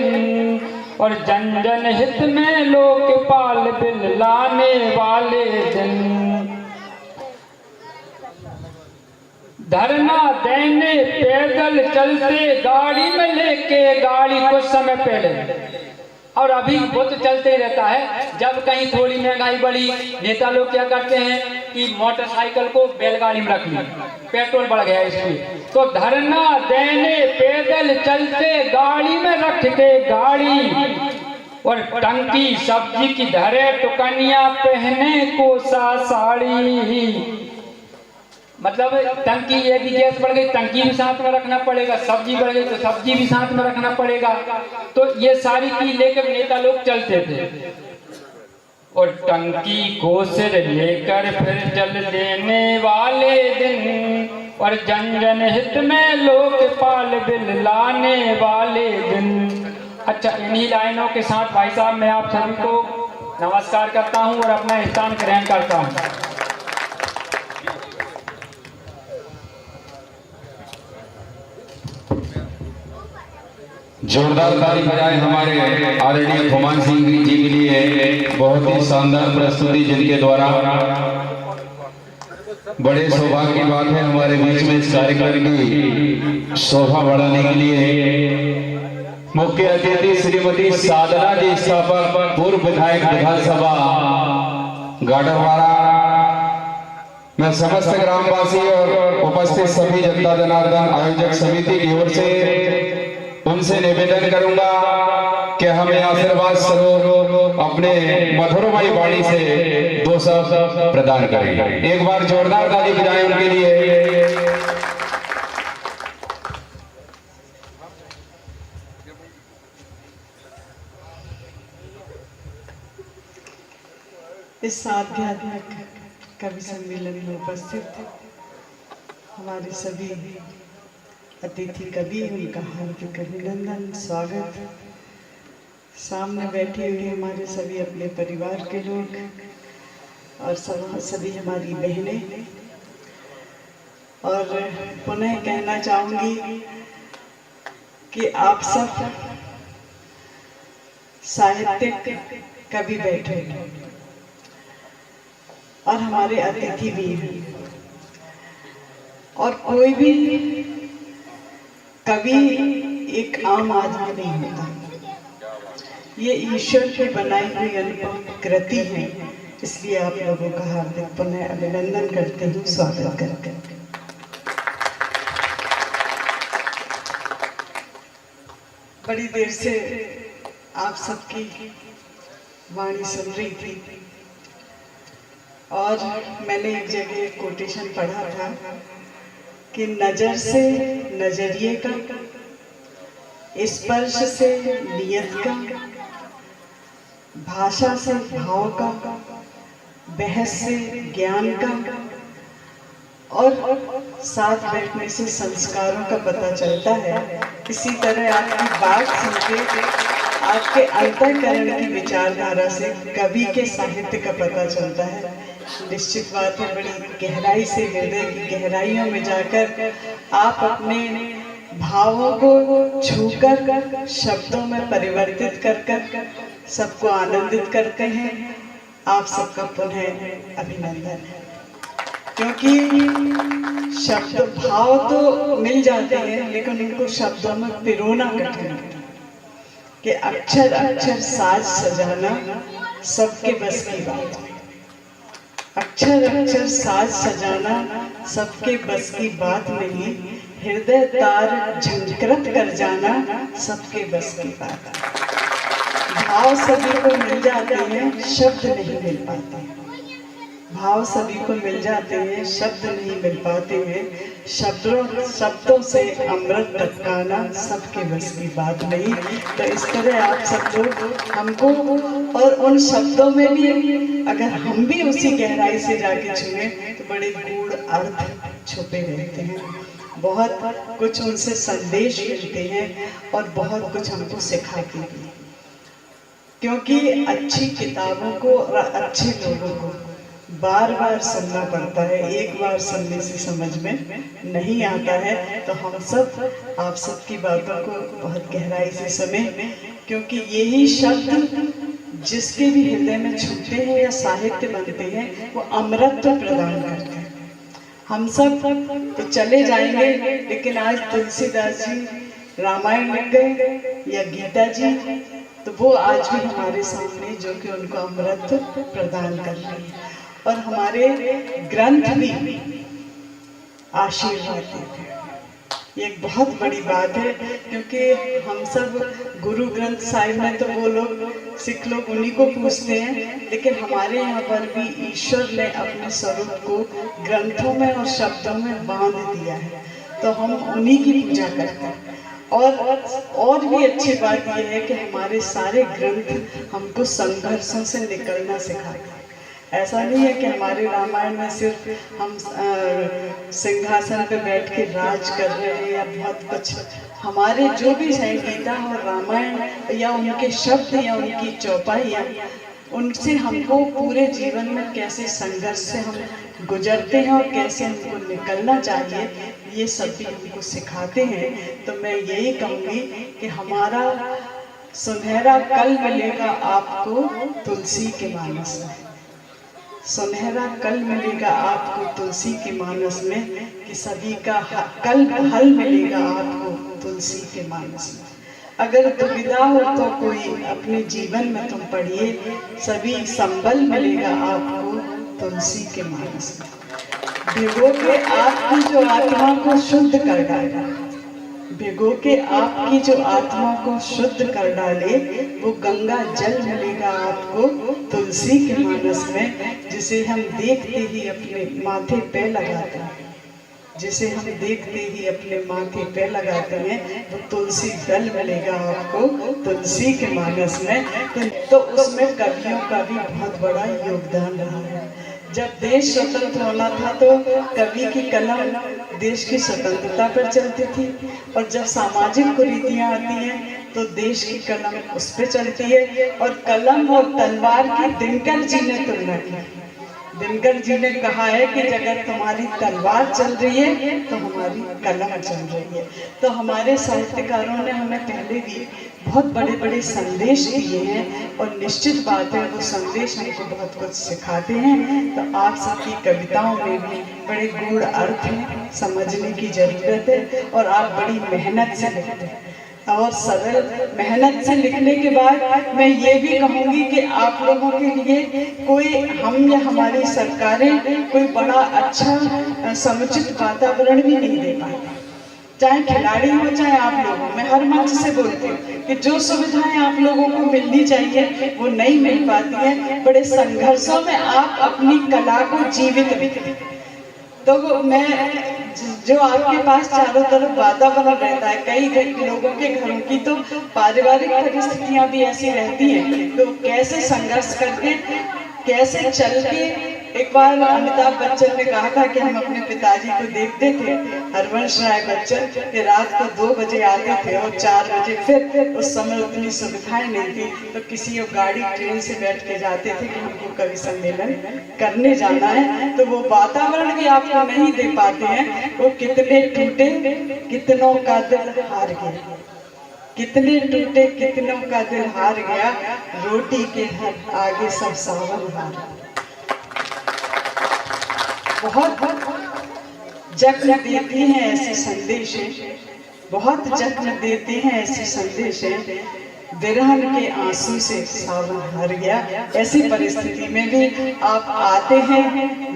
और जन जन हित में लोकपाल बिल लाने वाले दिन। धरना देने पैदल चलते, गाड़ी में लेके गाड़ी कुछ समय पहले, और अभी वो तो चलते ही रहता है। जब कहीं थोड़ी महंगाई बढ़ी, नेता लोग क्या करते हैं कि मोटरसाइकिल को बैलगाड़ी में रख लिया, पेट्रोल बढ़ गया इसलिए। तो धरना देने पैदल चलते, गाड़ी में रख के गाड़ी, और टंकी सब्जी की धरे टुकनिया पहने कोसा साड़ी। मतलब टंकी, यदि गैस बढ़ गई टंकी भी साथ में रखना पड़ेगा, सब्जी बढ़ गई तो सब्जी भी साथ में रखना पड़ेगा। तो ये सारी चीज लेकर नेता लोग चलते थे, और टंकी को सिर लेकर फिर चल देने वाले दिन, और जन जन हित में लोकपाल बिल लाने वाले दिन। अच्छा, इन्हीं लाइनों के साथ भाई साहब मैं आप सभी को नमस्कार करता हूँ और अपना स्थान ग्रहण करता हूँ। जोरदार ताली बजाए हमारे आदरणीय खुमान सिंह जी के लिए। बहुत ही शानदार प्रस्तुति जिनके द्वारा, बड़े सौभाग्य की बात है हमारे बीच में इस कार्यक्रम की शोभा बढ़ाने के लिए मुख्य अतिथि श्रीमती साधना जी, स्थापक पूर्व विधायक विधानसभा गाडरवाड़ा में समस्त ग्रामवासी और उपस्थित सभी जनता जनार्दन आयोजक समिति की ओर से उनसे निवेदन करूंगा कि हमें आशीर्वाद स्वरूप अपने मधुरमयी वाणी से 2 शब्द प्रदान करें। एक बार जोरदार ताली बजाएं उनके लिए। इस आध्यात्मिक कवि सम्मेलन में उपस्थित हमारे सभी अतिथि कवि, उनका हार्दिक अभिनंदन, स्वागत। सामने बैठे हुए हमारे सभी अपने परिवार के लोग और सभी हमारी बहनें, और पुनः कहना चाहूँगी कि आप सब साहित्यिक कवि बैठे हैं और हमारे अतिथि भी हैं, और कोई भी कवि एक आम आदमी नहीं होता, ये ईश्वर की बनाई हुई अनुपम कृति है। इसलिए आप लोगों का हार्दिक पुनः अभिनंदन करते हूँ, स्वागत करते हैं। बड़ी देर से आप सबकी वाणी सुन रही थी और मैंने एक जगह एक कोटेशन पढ़ा था कि नजर से नजरिए का, स्पर्श से नियत का, भाषा से भाव का, बहस से ज्ञान का और साथ बैठने से संस्कारों का पता चलता है। इसी तरह आपकी बात सुनके आपके अंतःकरण की विचारधारा से कवि के साहित्य का पता चलता है। निश्चित बात है, बड़ी गहराई से, हृदय की गहराइयों में जाकर आप अपने भावों को छूकर शब्दों में परिवर्तित कर सबको आनंदित करते हैं। आप सबका पुनः अभिनंदन है, क्योंकि शब्द भाव तो मिल जाते हैं लेकिन उनको शब्दों में पिरोना कठिन है। कि अक्षर अक्षर साज सजाना सबके बस की बात है। अक्षर अक्षर साज सजाना सबके बस की बात नहीं, हृदय तार झंकृत कर जाना सबके बस की बात है। भाव सभी को मिल जाते हैं, शब्द नहीं मिल पाते। भाव सभी को मिल जाते हैं, शब्द नहीं मिल पाते हैं। शब्दों से अमृत टपकाना सबके बस की बात नहीं। तो इस तरह आप सब लोग हमको, और उन शब्दों में भी अगर हम भी उसी गहराई से जाके छुए तो बड़े गूढ़ अर्थ छुपे रहते हैं। बहुत कुछ उनसे संदेश मिलते हैं और बहुत कुछ हमको सिखाते हैं, क्योंकि अच्छी किताबों को और अच्छे लोगों को बार बार सुनना पड़ता है। एक बार सुनने से समझ में नहीं आता है। तो हम सब आप सबकी बातों को बहुत गहराई से सुने, क्योंकि यही शब्द जिसके भी हृदय में छूते हैं या साहित्य बनते हैं वो अमृत प्रदान करते हैं। हम सब तो चले जाएंगे, लेकिन आज तुलसीदास जी रामायण लिख गए या गीता जी, तो वो आज भी हमारे सामने जो कि उनको अमृत प्रदान कर रही है। और हमारे ग्रंथ भी आशीर्वाद देते हैं। ये एक बहुत बड़ी बात है, क्योंकि हम सब गुरु ग्रंथ साहिब में तो वो लोग सिख लोग उन्हीं को पूछते हैं, लेकिन हमारे यहाँ पर भी ईश्वर ने अपने स्वरूप को ग्रंथों में और शब्दों में बांध दिया है, तो हम उन्हीं की पूजा करते हैं। और भी अच्छी बात यह है कि हमारे सारे ग्रंथ हमको संघर्षों से निकलना सिखाते हैं। ऐसा नहीं है कि हमारे रामायण में सिर्फ हम सिंहासन पे बैठ के राज कर रहे हैं या बहुत कुछ। हमारे जो भी है गीता और रामायण या उनके शब्द या उनकी चौपाइयाँ, उनसे हमको पूरे जीवन में कैसे संघर्ष से हम गुजरते हैं और कैसे हमको निकलना चाहिए, ये सब भी हमको सिखाते हैं। तो मैं यही कहूँगी कि हमारा सुनहरा कल मिलेगा आपको तुलसी के मानस में, सुनहरा कल मिलेगा आपको तुलसी के मानस में, कि सभी का कल हल मिलेगा आपको तुलसी के मानस में। अगर दुविधा हो तो कोई अपने जीवन में तुम पढ़िए, सभी संबल मिलेगा आपको तुलसी के मानस में। भिगो के आपकी जो आत्मा को शुद्ध कर डाले, भिगो के आपकी जो आत्मा को शुद्ध कर डाले, वो गंगा जल मिलेगा आपको तुलसी के मानस में, जिसे हम देखते ही अपने माथे पे लगाते हैं, जिसे हम देखते ही अपने माथे पे लगाते हैं, वो तुलसी जल मिलेगा आपको तुलसी के मानस में। तो उसमें कवियों का भी बहुत बड़ा योगदान रहा है। जब देश स्वतंत्र होना था तो कवि की कलम देश की स्वतंत्रता पर चलती थी, और जब सामाजिक कुरीतियाँ आती हैं तो देश की कलम उस पर चलती है। और कलम और तलवार की दिनकर जी ने तुलना की। दिनकर जी ने कहा है कि अगर तुम्हारी तलवार चल रही है तो हमारी कलम चल रही है। तो हमारे साहित्यकारों ने हमें पहले भी बहुत बड़े बड़े संदेश दिए हैं, और निश्चित बात है वो संदेश हमको बहुत कुछ सिखाते हैं। तो आप सबकी कविताओं में भी बड़े गूढ़ अर्थ हैं, समझने की जरूरत है, और आप बड़ी मेहनत से लिखते हैं। और सरल मेहनत से लिखने के बाद मैं ये भी कहूँगी कि आप लोगों के लिए कोई हम या हमारी सरकारें कोई बड़ा अच्छा समुचित वातावरण भी नहीं दे पाती। चाहे खिलाड़ी हो चाहे आप लोगों, मैं हर मंच से बोलती हूँ कि जो सुविधाएं आप लोगों को मिलनी चाहिए वो नहीं मिल पाती है। बड़े संघर्षों में आप अपनी कला को जीवित रखते। तो मैं जो आपके पास चारों तरफ वातावरण रहता है, कई लोगों के घरों की तो पारिवारिक परिस्थितियां भी ऐसी रहती हैं, तो कैसे संघर्ष करके कैसे चल के। एक बार अमिताभ बच्चन ने कहा था कि हम अपने पिताजी को देखते थे, हरवंश राय बच्चन, कि रात को 2 बजे आते थे और 4 बजे फिर। उस समय उतनी सुविधाएं नहीं थी, तो किसी गाड़ी ट्रेन से बैठ के जाते थे कि हमको कवि सम्मेलन करने जाना है। तो वो वातावरण भी आपको नहीं दे पाते हैं। वो कितने टूटे कितनों का दिल हार गया, कितने टूटे कितनों का दिल हार गया, रोटी के हर आगे सब सावन हार। बहुत जख्म देती हैं ऐसे संदेश, बहुत जख्म देते हैं ऐसे संदेश, विरहन के आंसू से सावन हार गया। ऐसी परिस्थिति में भी आप आते हैं,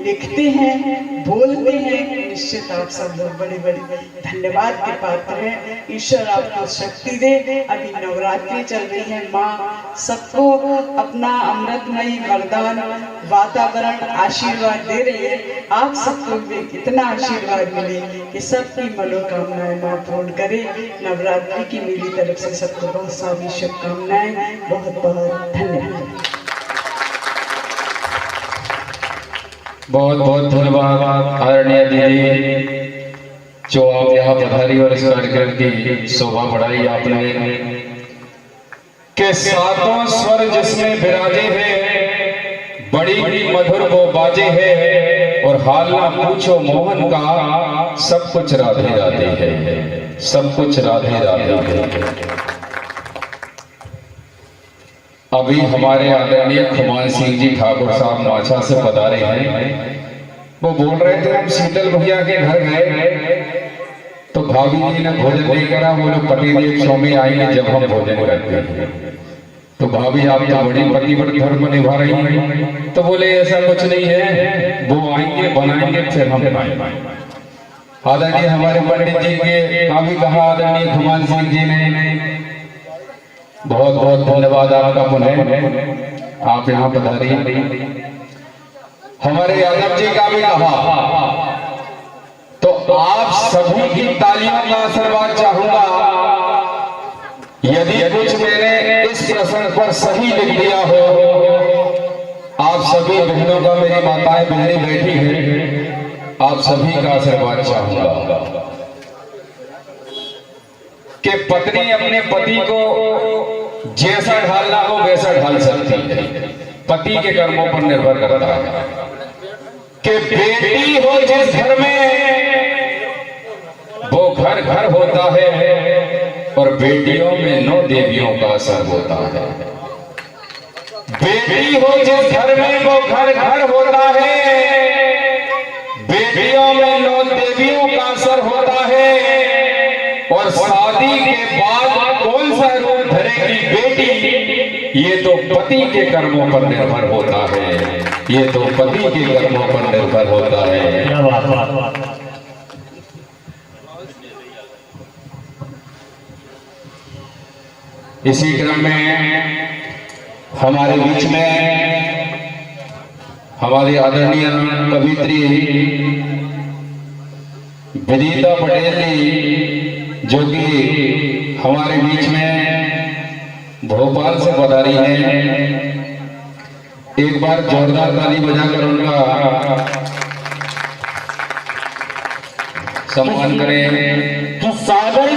लिखते हैं, बोलते हैं। निश्चित आप सब लोग बड़े बड़े धन्यवाद के पात्र हैं। ईश्वर आपको शक्ति दे। अभी नवरात्रि चल रही है, माँ सबको अपना अमृतमयी वरदान वातावरण आशीर्वाद दे रही है। आप सबको भी इतना आशीर्वाद मिले कि सबकी मनोकामनाएं माँ पूर्ण करे। नवरात्रि की मेरी तरफ से सबको बहुत सारी शुभकामनाएं, बहुत बहुत धन्यवाद। बहुत बहुत धन्यवाद आदरणीय दीदी, जो आप यहाँ पधारी और इस कार्यक्रम की शोभा बढ़ाई आपने। के सातों स्वर जिसमें विराजे हैं, बड़ी बड़ी मधुर वो बाजे हैं, और हाल ना पूछो मोहन का, सब कुछ राधे राधे है, सब कुछ राधे राधे है। अभी हमारे आदरणीय खुमान सिंह जी ठाकुर साहब माछा से पधारे हैं। वो बोल रहे थे हम शीतल भैया के घर गए तो भाभी जी ने भोजन नहीं करा, वो लोग पतिदेव शो में आएंगे जब हम भोजन करते हैं। तो भाभी आप तो बड़ी पतिव्रत धर्म निभा रही हैं। तो बोले ऐसा कुछ नहीं है, वो आएंगे बनाएंगे फिर हम खाएंगे। आदरणीय हमारे पंडित जी के काफी कहा आदरणीय खुमान सिंह जी ने, बहुत बहुत धन्यवाद आपका पुनः, आप यहाँ पधारी। हमारे यादव जी का भी कहा, तो आप सभी की तालियों का आशीर्वाद चाहूंगा। यदि कुछ मैंने इस प्रसंग पर सही लिख दिया हो, आप सभी बहनों का, मेरी माताएं बहनें बैठी हैं, आप सभी का आशीर्वाद चाहूंगा कि पत्नी अपने पति को जैसा ढालना हो वैसा ढाल सकती है, पति के कर्मों पर निर्भर करता है। कि बेटी हो जिस घर में घर घर होता है और बेटियों में 9 देवियों का असर होता है। बेटी हो जिस घर में वो घर घर होता है, बेटियों में 9 देवियों का असर होता है। और शादी के बाद कौन सा रूप धरेगी बेटी, ये तो पति के कर्मों पर निर्भर होता है, ये तो पति के कर्मों पर निर्भर होता है। क्या बात। इसी क्रम में हमारे बीच में हमारी आदरणीय कवित्री विनीता पटेल जी, जो कि हमारे बीच में भोपाल से पधारी हैं, एक बार जोरदार ताली बजाकर उनका सम्मान करें। कि सागर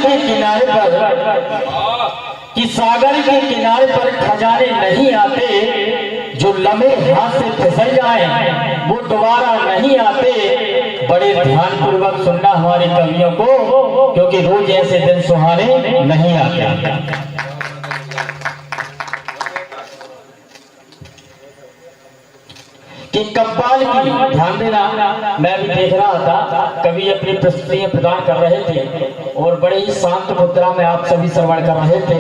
के किनारे पर खजाने नहीं आते, जो लम्हे हाथ से फिसल जाएं वो दोबारा नहीं आते। बड़े ध्यान पूर्वक सुनना हमारे कवियों को, क्योंकि रोज ऐसे दिन सुहाने नहीं आते। कि कव्वाल की ध्यान देना, मैं भी देख रहा था कवि अपनी प्रस्तुतियां प्रदान कर रहे थे और बड़े ही शांत मुद्रा में आप सभी श्रवण कर रहे थे,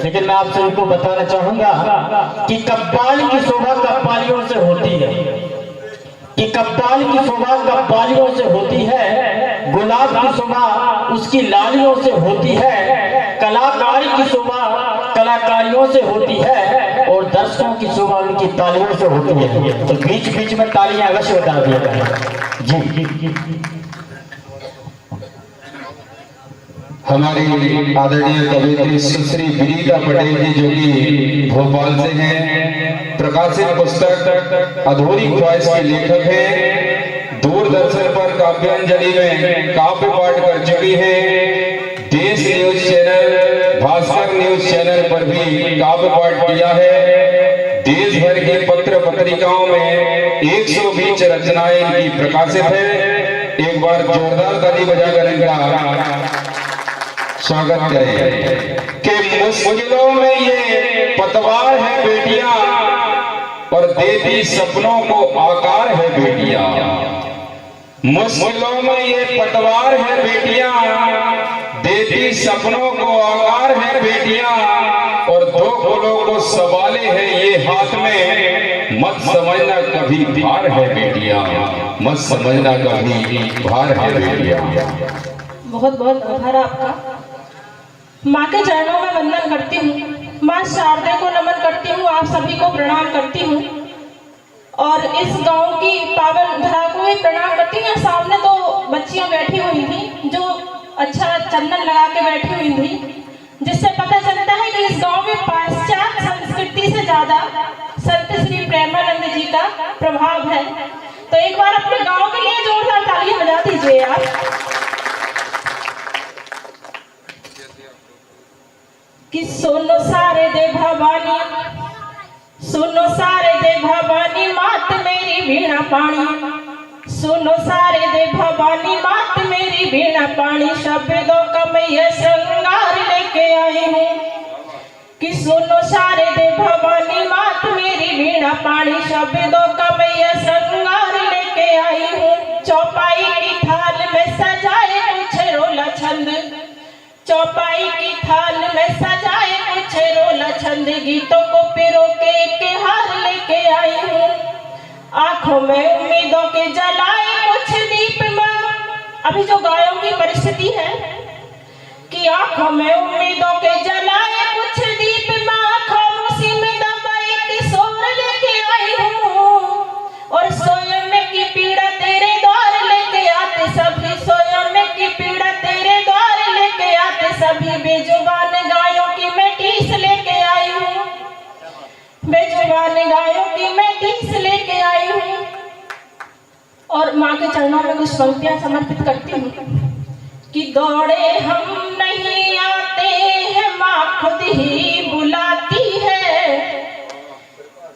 लेकिन मैं आप सभी को बताना चाहूंगा कि कव्वाल की शोभा कव्वालियों से होती है, कि कव्वाल की शोभा कव्वालियों से होती है, गुलाब की शोभा उसकी लालियों से होती है, कलाकार की शोभा कलाकारियों से होती है और दर्शकों की शोभा उनकी तालियों से होती है। तो बीच बीच में तालियां अवश्य बता दिया करें। जी। हमारी आदरणीय कवित्री सुश्री विनीता पटेल जी, जो कि भोपाल से हैं, प्रकाशित पुस्तक अधूरी ख्वाहिश के लेखक हैं, दूरदर्शन पर काव्यांजलि में काव्य पाठ कर चुकी हैं, देश news channel, Bhaskar news channel पर भी काव्य पाठ किया है, देश भर के पत्र पत्रिकाओं में 120 रचनाएं इनकी प्रकाशित है। एक बार जोरदार ताली बजाकर इनका स्वागत करें। कि मुश्किलों में ये पतवार है बेटियां और देती सपनों को आकार है बेटियां, मुश्किलों में ये पतवार है बेटियां, देती सपनों को आकार है बेटियां, और 2 फूलों को संभाले है ये हाथ में, मत समझना कभी भार है बेटियां, मत समझना कभी भार है बेटियां। बहुत बहुत आभार आपका। माँ के चरणों में वंदन करती हूँ, माँ शारदा को नमन करती हूँ, आप सभी को प्रणाम करती हूँ और इस गांव की पावन धरा को भी प्रणाम करती हूँ। सामने 2 बच्चियां बैठी हुई थी जो अच्छा चंदन लगा के बैठी हुई थी, जिससे पता चलता है कि इस गांव में पाश्चात्य संस्कृति से ज्यादा संत श्री प्रेमानंद जी का प्रभाव है। तो एक बार अपने गांव के लिए जोरदार तालियां बजा दीजिए आप। कि सुनो सारे दे भवानी, सुनो सारे दे भवानी, मात मेरी वीणा पानी, सुनो सारे दे भवानी, मात मेरी वीणा पानी, शब्दों का मैं ये श्रृंगार लेके आई हूँ। कि सुनो सारे दे भवानी, मात मेरी वीणा पानी, शब्दों का मैं ये श्रृंगार लेके आई हूँ। चौपाई की थाल में सजाए कुछ रोला छंद, चौपाई की थाल में सजाए कुछ रोला छंद, गीतों को पिरो के हार लेके आई हूँ। आंखों में उम्मीदों के जलाए कुछ दीप माँ, अभी जो गायों की परिस्थिति है कि आंखों में उम्मीदों के जलाए कुछ दीप माँ, खामोशी में दबाए के शोर लेके आई हूँ। और स्वयं की पीड़ा तेरे द्वार लेके आते सभी, स्वयं की पीड़ा तेरे द्वार लेके आते सभी, बेजुबान गायों की मैं टीस लेके आई हूँ, बेजुबान गायों की मैं टीस लेके आई हूँ। और माँ के चरणों में कुछ पंक्तियां समर्पित करती हूँ। कि दौड़े हम नहीं आते हैं, माँ खुद ही बुलाती है,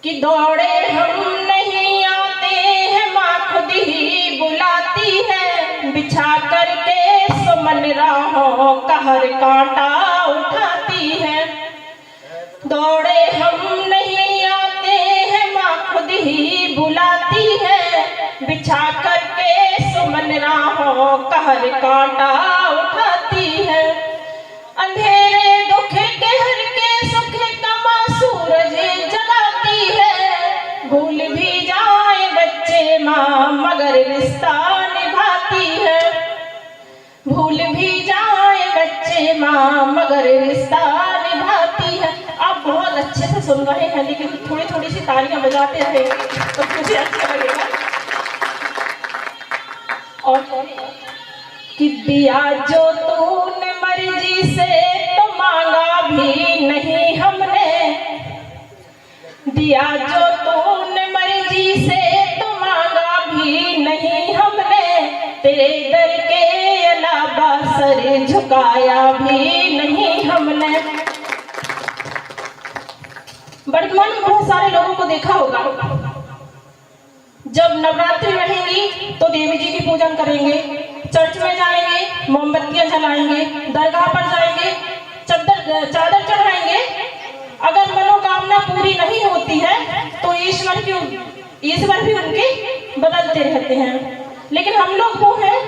कि दौड़े हम नहीं आते हैं, माँ खुद ही बुलाती है, बिछा करके सुमन राहों हो कहर कांटा उठाती है। दौड़े हम नहीं आते हैं, माँ खुद ही बुलाती है। बिछा करके सुमन राहों कहर कांटा उठाती है। अंधेरे दुख कहर के सुख कमा सूरज जगाती है। भूल भी जाए बच्चे माँ मगर रिश्ता निभाती है। भूल भी जाए बच्चे माँ मगर रिश्ता निभाती है। आप बहुत अच्छे से सुन रहे हैं, लेकिन थोड़ी थोड़ी सी तालियां बजाते रहेंगे तो मुझे अच्छा लगेगा। और कि दिया जो तूने मर्जी से तो मांगा भी नहीं हमने। दिया जो तूने मर्जी से तो मांगा भी नहीं हमने। तेरे दर के अलावा सर झुकाया भी नहीं हमने। वर्तमान में बहुत सारे लोगों को देखा होगा, जब नवरात्रि रहेंगी तो देवी जी की पूजन करेंगे, चर्च में जाएंगे, मोमबत्तियां जलाएंगे, दरगाह पर जाएंगे, चादर चढ़ाएंगे। अगर मनोकामना पूरी नहीं होती है तो ईश्वर भी उनके बदलते रहते हैं। लेकिन हम लोग वो हैं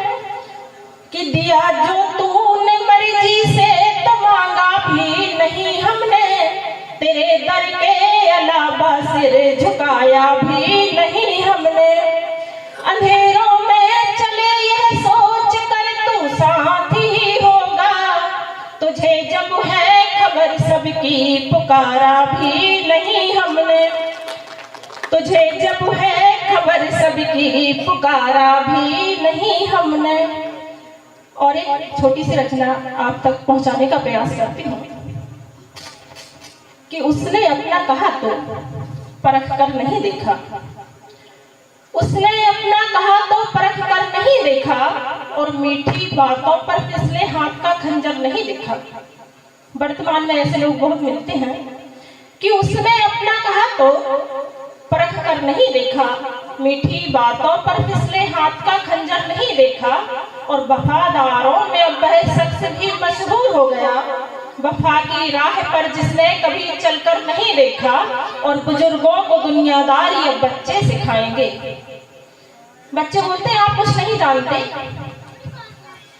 कि दिया जो तूने मर्जी से तो मांगा भी नहीं हमने। तेरे दर के अलावा सिर झुकाया भी नहीं हमने। अंधेरों में चले यह सोच कर तू साथी ही होगा। तुझे जब है खबर सबकी पुकारा भी नहीं हमने। तुझे जब है खबर सबकी पुकारा भी नहीं हमने। और एक छोटी सी रचना आप तक पहुंचाने का प्रयास करती हूँ कि उसने अपना कहा तो परख कर नहीं देखा। उसने अपना कहा तो परख कर नहीं देखा। और मीठी बातों पर फिसले हाथ का खंजर नहीं देखा। वर्तमान में ऐसे लोग बहुत मिलते हैं कि उसने अपना कहा तो परख कर नहीं देखा। मीठी बातों पर फिसले हाथ का खंजर नहीं देखा। और वफादारों में अब वह शख्स भी मशहूर हो गया, वफा की राह पर जिसने कभी चलकर नहीं देखा। और बुजुर्गों को दुनियादारी अब बच्चे सिखाएंगे। बच्चे बोलते हैं आप कुछ नहीं जानते,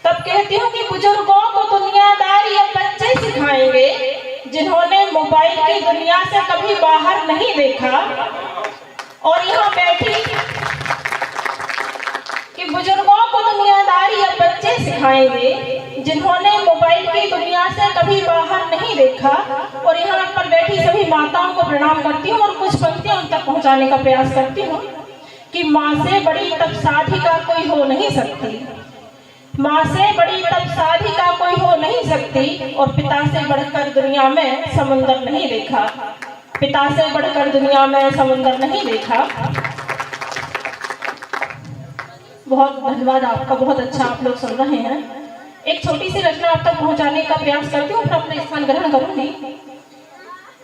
तब कहती हूँ कि बुजुर्गों को दुनियादारी अब बच्चे सिखाएंगे, जिन्होंने मोबाइल की दुनिया से कभी बाहर नहीं देखा। और यहाँ बैठी कि बुजुर्गों को दुनियादारी अब बच्चे सिखाएंगे, जिन्होंने मोबाइल की दुनिया से कभी बाहर नहीं देखा। और यहाँ पर बैठी सभी माताओं को प्रणाम करती हूँ और कुछ पंक्तियां उन तक पहुँचाने का प्रयास करती हूँ कि माँ से बड़ी तप साधिका कोई हो नहीं सकती। माँ से बड़ी तप साधिका कोई हो नहीं सकती। और पिता से बढ़कर दुनिया में समुंदर नहीं देखा। पिता से बढ़कर दुनिया में समुंदर नहीं देखा। बहुत धन्यवाद आपका, बहुत अच्छा आप लोग सुन रहे हैं। एक छोटी सी रचना आप तक पहुंचाने का प्रयास करती हूँ, फिर अपना स्थान ग्रहण करूंगी।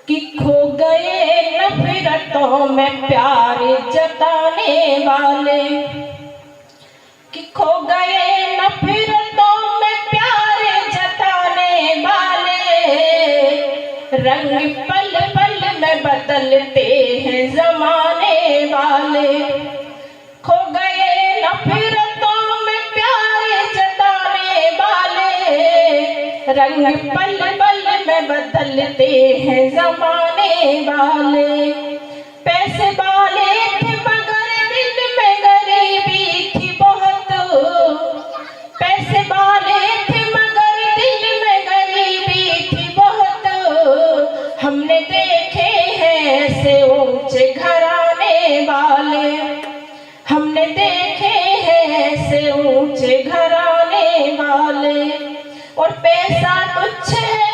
कि खो गए नफरतों में प्यार जताने वाले। कि खो गए नफरतों में प्यार जताने वाले। रंग पल पल में बदलते हैं जमाने वाले। खो गए नफरतों में प्यार जताने वाले। रंग पल पल में बदलते हैं जमाने वाले। पैसे वाले थे मगर दिल में गरीबी थी बहुत। पैसे वाले थे मगर दिल में गरीबी थी बहुत। हमने देखे हैं ऐसे ऊंचे घराने वाले। हमने देखे हैं ऐसे ऊंचे घराने वाले। और पैसा तुच्छ है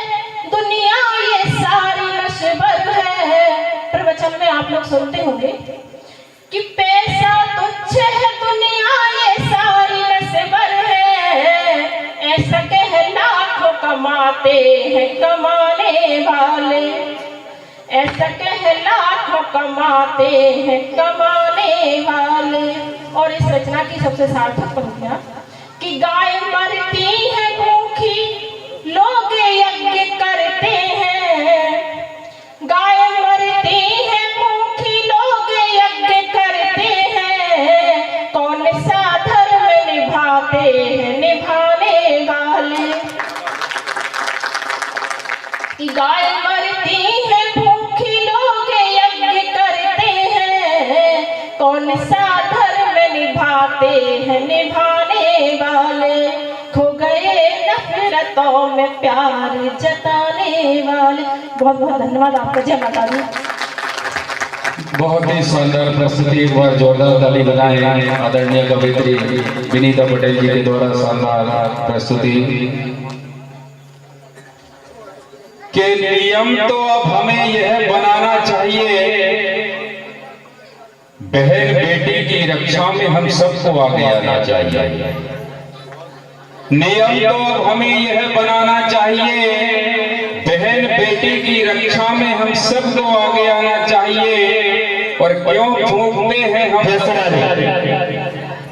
दुनिया ये सारी नश्वर है। प्रवचन में आप लोग सुनते होंगे कि पैसा तुच्छ है दुनिया ये सारी नश्वर है। ऐसा कह लाखों कमाते हैं कमाने वाले। ऐसा कह लाखों कमाते हैं कमाने वाले। और इस रचना की सबसे सार्थक पंक्तियां कि गाय मरती है भूखी लोग यज्ञ करते हैं, गाय मरती है भूखी लोग यज्ञ करते हैं, कौन सा धर्म निभाते हैं निभाने वाले। गाय मरती है भूखी लोग यज्ञ करते हैं, कौन सा धर्म निभाते हैं निभाने वाले। खो गए नफरतों में प्यार जताने वाले। बहुत बहुत धन्यवाद आपका। जय माता दी। बहुत ही शानदार प्रस्तुति, एक बार जोरदार ताली बजाएं आदरणीय कवयित्री विनीता पटेल जी के द्वारा शानदार प्रस्तुति। के नियम तो अब हमें यह बनाना चाहिए, बहन बेटी की रक्षा में हम सबको आगे आना चाहिए। नियम तो अब हमें यह बनाना चाहिए, बहन बेटी की रक्षा में हम सबको आगे आना चाहिए। और क्यों फूंकते हैं हम?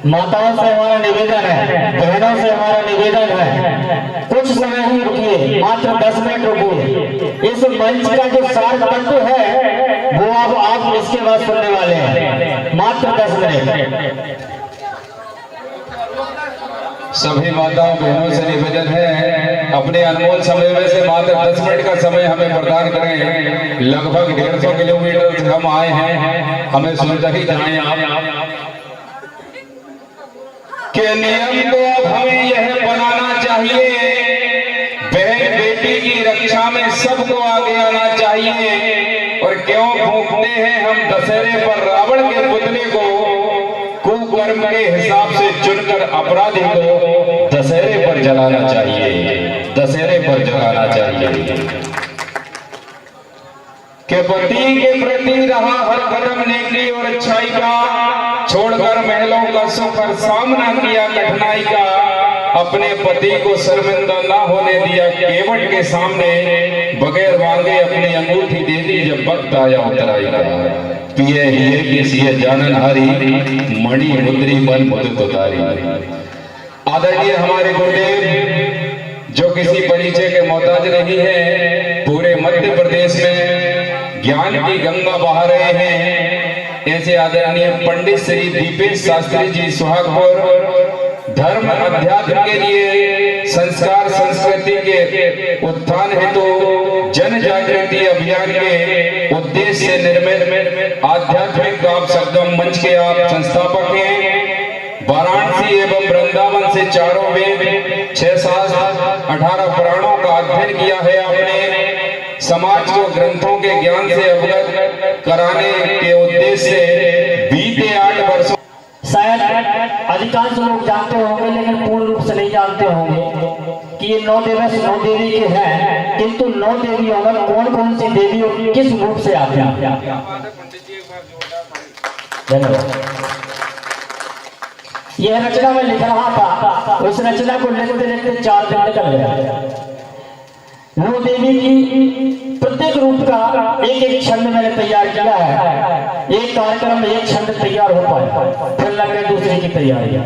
माताओं से हमारा निवेदन है, बहनों से हमारा निवेदन है, कुछ समय ही रुकिए, मात्र 10 मिनट रुकिए। इस मंच का जो सार तत्व है वो अब आप इसके बाद सुनने वाले हैं। मात्र 10 मिनट। सभी माताओं बहनों से निवेदन है, अपने अनमोल समय में से मात्र 10 मिनट का समय हमें प्रदान करें। लगभग 150 किलोमीटर से हम आए हैं, हमें सुनकर ही जाएं आप। के नियम को अब हमें यह बनाना चाहिए, बहन बेटी की रक्षा में सबको आगे आना चाहिए। और क्यों फूंकते हैं हम दशहरे पर रावण के पुतले को? कुकर्म के हिसाब से चुनकर अपराधी को दशहरे पर जलाना चाहिए, दशहरे पर जलाना चाहिए। के पति के प्रति रहा हर कदम नेकी और अच्छाई का, छोड़कर महलों का सुख और सामना किया कठिनाई का। अपने पति को शर्मिंदा ना होने दिया, केवट के सामने बगैर मांगे अपनी अंगूठी दे दी जब वक्त आया उतराई का। पिए हिये किसिए जानन हारी, मणि मुद्री मन मुदित उतारी। आदरणीय हमारे गुरुदेव जो किसी परिचय के मोहताज नहीं है, पूरे मध्य प्रदेश में ज्ञान की गंगा बहा रहे हैं। ऐसे आदरणीय पंडित श्री दीपेश शास्त्री जी सुहागपुर धर्म अध्यात्म के लिए, संस्कार संस्कृति के उत्थान हेतु जन जागृति अभियान के उद्देश्य से निर्मित आध्यात्मिक आप संगम मंच के आप संस्थापक हैं। वाराणसी एवं वृंदावन से चारों वेद 6 शास्त्र 18 पुराणों का अध्ययन किया है आपने। समाज को ग्रंथों के ज्ञान से अवगत कराने के उद्देश्य से बीते 8 वर्षों, शायद अधिकांश लोग जानते होंगे लेकिन पूर्ण रूप से नहीं जानते होंगे कि ये 9 दिवस 9 देवी के हैं, किंतु 9 देवियों में कौन कौन सी देवी और किस रूप से आते हैं। धन्यवाद। यह रचना में लिख रहा था, उस रचना को लिखते लिखते 4 दिन निकल गया। 9 देवी की प्रत्येक रूप का एक एक छंद मैंने तैयार किया है। एक कार्यक्रम में एक छंद तैयार हो पाए, फिर लग गए दूसरे की तैयारी,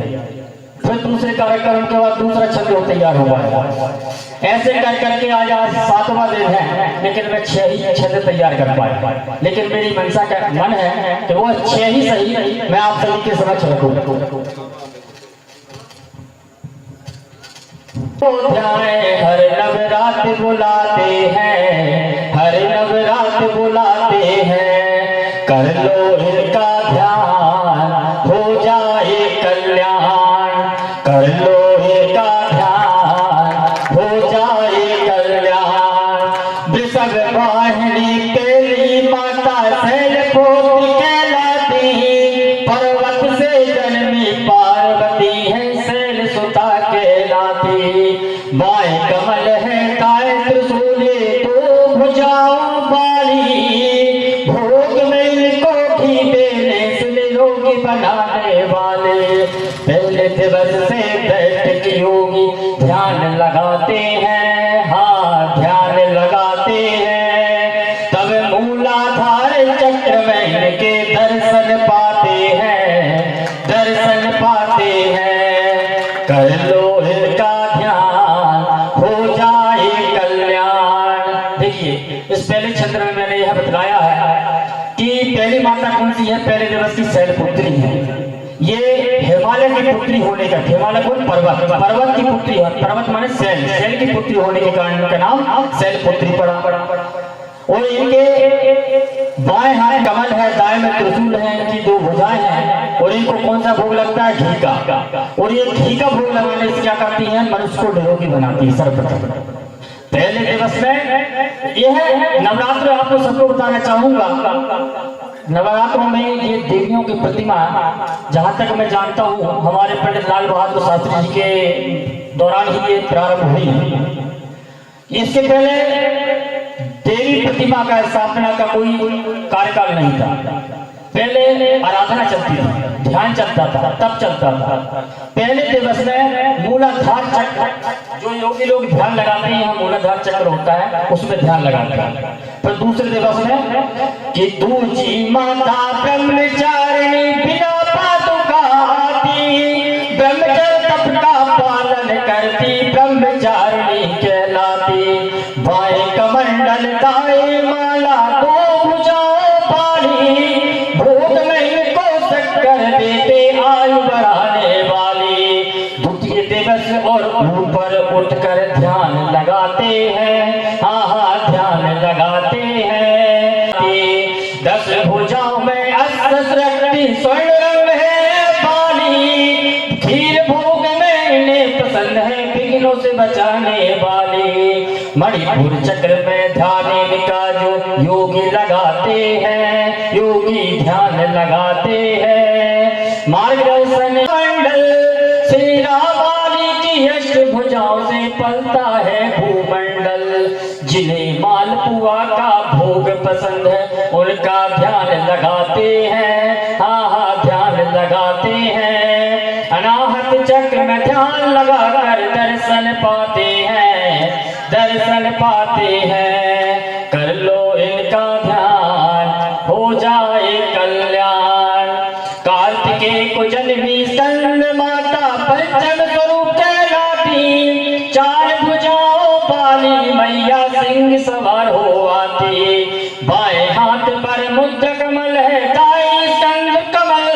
फिर दूसरे कार्यक्रम के बाद दूसरा छंद तैयार हो पाए। ऐसे कर करके आज 7वां दिन है, लेकिन मैं 6 ही छंद तैयार कर पाया। लेकिन मेरी मनसा का मन है कि वो 6 ही सही मैं आप सभी के समक्ष रखूं। हर नवरात बुलाते हैं, हर नवरात बुलाते हैं, कर लो इनका ध्यान हो जाए कल्याण, कर लो इनका ध्यान हो जाए कल्याण। वृषभ वाहिनी तेरी माता शैलपुत्री कहलाती, पर्वत से जन्मी पार्वती है शैल सुता कहलाती। बाएं कमल है दाएं त्रिशूले तो भुजाओं वाली, भोग में इनको घी देने से निरोगी बनाने वाले। पहले दिवस से बैठ की योगी ध्यान लगाते हैं, हाँ ध्यान लगाते हैं, तब मूलाधार चक्र में इनके दर्शन पाते हैं, दर्शन पाते हैं। कर लो इनका ध्यान हो जाए इस पहले छंद में मैंने यह बतलाया है कि पहली माता कौन सी है, पहले दिवस की शैलपुत्री है। ये हिमालय की पुत्री होने का, हिमालय कौन, पर्वत, पर्वत की पुत्री है, पर्वत माने शैल, शैल की पुत्री होने के कारण इनका नाम शैलपुत्री पड़ा। और इनके बाएं हाथ कमल है, दाएं में त्रिशूल है, इनकी 2 भुजाएं हैं। और इनको कौन सा भोग लगता है, घी का। और ये घी का भोग लगाने से क्या करती है, मनुष्य को निरोगी बनाती है। सर्वप्रथम पहले दिवस में यह नवरात्र आपको सबको बताना चाहूंगा। नवरात्रों में ये देवियों की प्रतिमा जहां तक मैं जानता हूँ हमारे पंडित लाल बहादुर शास्त्री जी के दौरान ही ये प्रारंभ हुई। इसके पहले देवी प्रतिमा का स्थापना का कोई कार्यकाल नहीं था। पहले आराधना चलती थी, ध्यान चलता था, तब चलता था। पहले दिवस में मूलाधार चक्र, जो योगी लोग ध्यान लगाते हैं, मूलाधार चक्र होता है, उसमें ध्यान लगाते हैं। फिर दूसरे दिवस में कि दूजी माता ब्रह्मचारिणी बिना पादुकाती, ब्रह्मचर्य तप का पालन करती, ब्रह्मचारिणी कहलाती। बाएं कमंडल दाएं माला, 2 भुजाओं पाली, भोग में इनको शक्कर देते, आयु बढ़ाने वाली। द्वितीय दिवस और ऊपर उठकर ध्यान लगाते हैं, हाँ ध्यान लगाते हैं। 10 भुजाओं में अष्टशक्ति स्वर्ण रंग है पानी, खीर भोग में इन्हें पसंद है, विघ्नों से बचाने वाली। मणिपुर चक्र में ध्यान इनका जो योगी लगाते हैं, योगी ध्यान लगाते हैं। मार्गदर्शन मंडल श्री रामाली की अष्टभुजाओं से पलता है भूमंडल। जिन्हें मालपुआ का भोग पसंद है, उनका ध्यान लगाते हैं, हाँ ध्यान लगाते हैं। अनाहत चक्र में ध्यान लगाकर दर्शन पाते हैं, दर्शन पाते हैं। कर लो इनका ध्यान, हो जाए कल्याण। कार्तिकेय को जन्मी स्कंद माता, पंचम स्वरूप कहलाती, 4 भुजाओं वाली मैया सिंह सवार हो आती। बाएं हाथ पर मुद्र कमल है, दाएं स्कंद कमल,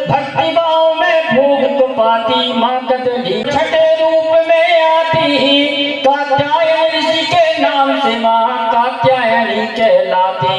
भक्ति भाव में भोग को पाती, माँ कदली छठे रूप में आती। कात्यायन ऋषि के नाम से माँ कात्यायनी कहलाती।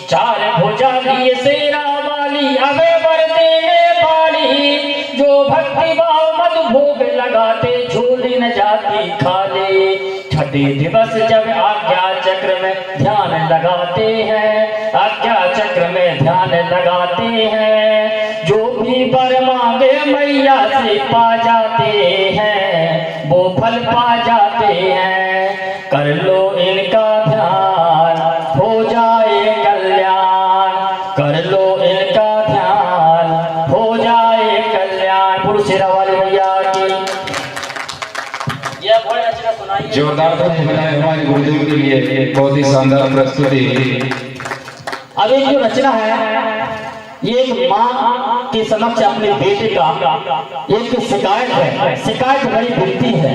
4 भुजा लिए शेरा वाली, अभय वर देने वाली, जो भक्ति भाव मद भोग लगाते, झोली न जाती खाली। छठे दिवस जब आज्ञा चक्र में ध्यान लगाते हैं, आज्ञा चक्र में ध्यान लगाते हैं, जो भी वर मांगे मैया से पा जाते हैं, वो फल पा जाते हैं। कर लो इनका ध्यान, हो जाए कल्याण। कर लो इनका ध्यान, हो जाए कल्याण। पुरुष वाली मैया की यह बहुत अच्छा सुनाई। जोरदार ताली बजाएं हमारे गुरुदेव के लिए, बहुत ही शानदार प्रस्तुति। अब एक जो रचना है, ये एक माँ के समक्ष अपने बेटे का एक शिकायत है, शिकायत बड़ी विनती है।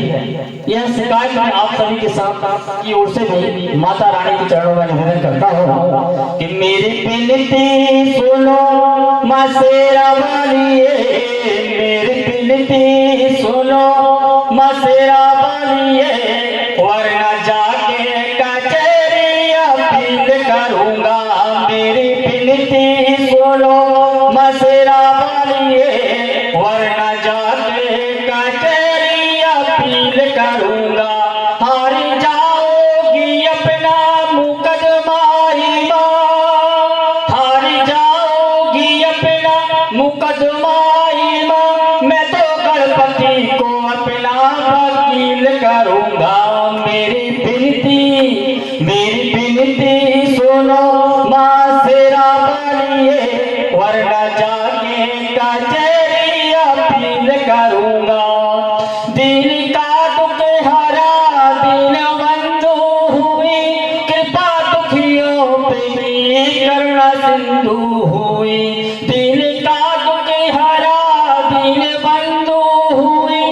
यह शिकायत मैं आप सभी के साथ की ओर से भी माता रानी के चरणों में निवेदन करता हूँ कि मेरी विनती सुनो माँ शेरा वाली, मेरी विनती सुनो माँ शेरा वाली, वरना जाके कचहरी अपील करूंगा। मेरी विनती सुनो माँ शेरा वाली, वरना जाके कचहरी अपील करूंगा। हार जाओगी अपना मुकदमा ही माँ, हार जाओगी अपना मुकदमा ही माँ, मैं तो गणपति को अपना वकील करूंगा। मेरी विनती सुनो माँ शेरा वाली, वरना जाके कचहरी अपील करूंगा। दिल का दुख हरा दीन बंधु हुई, कृपा दुखियों पे की करुणा सिंधु हुई। दिल का दुख हरा दीन बंधु हुई,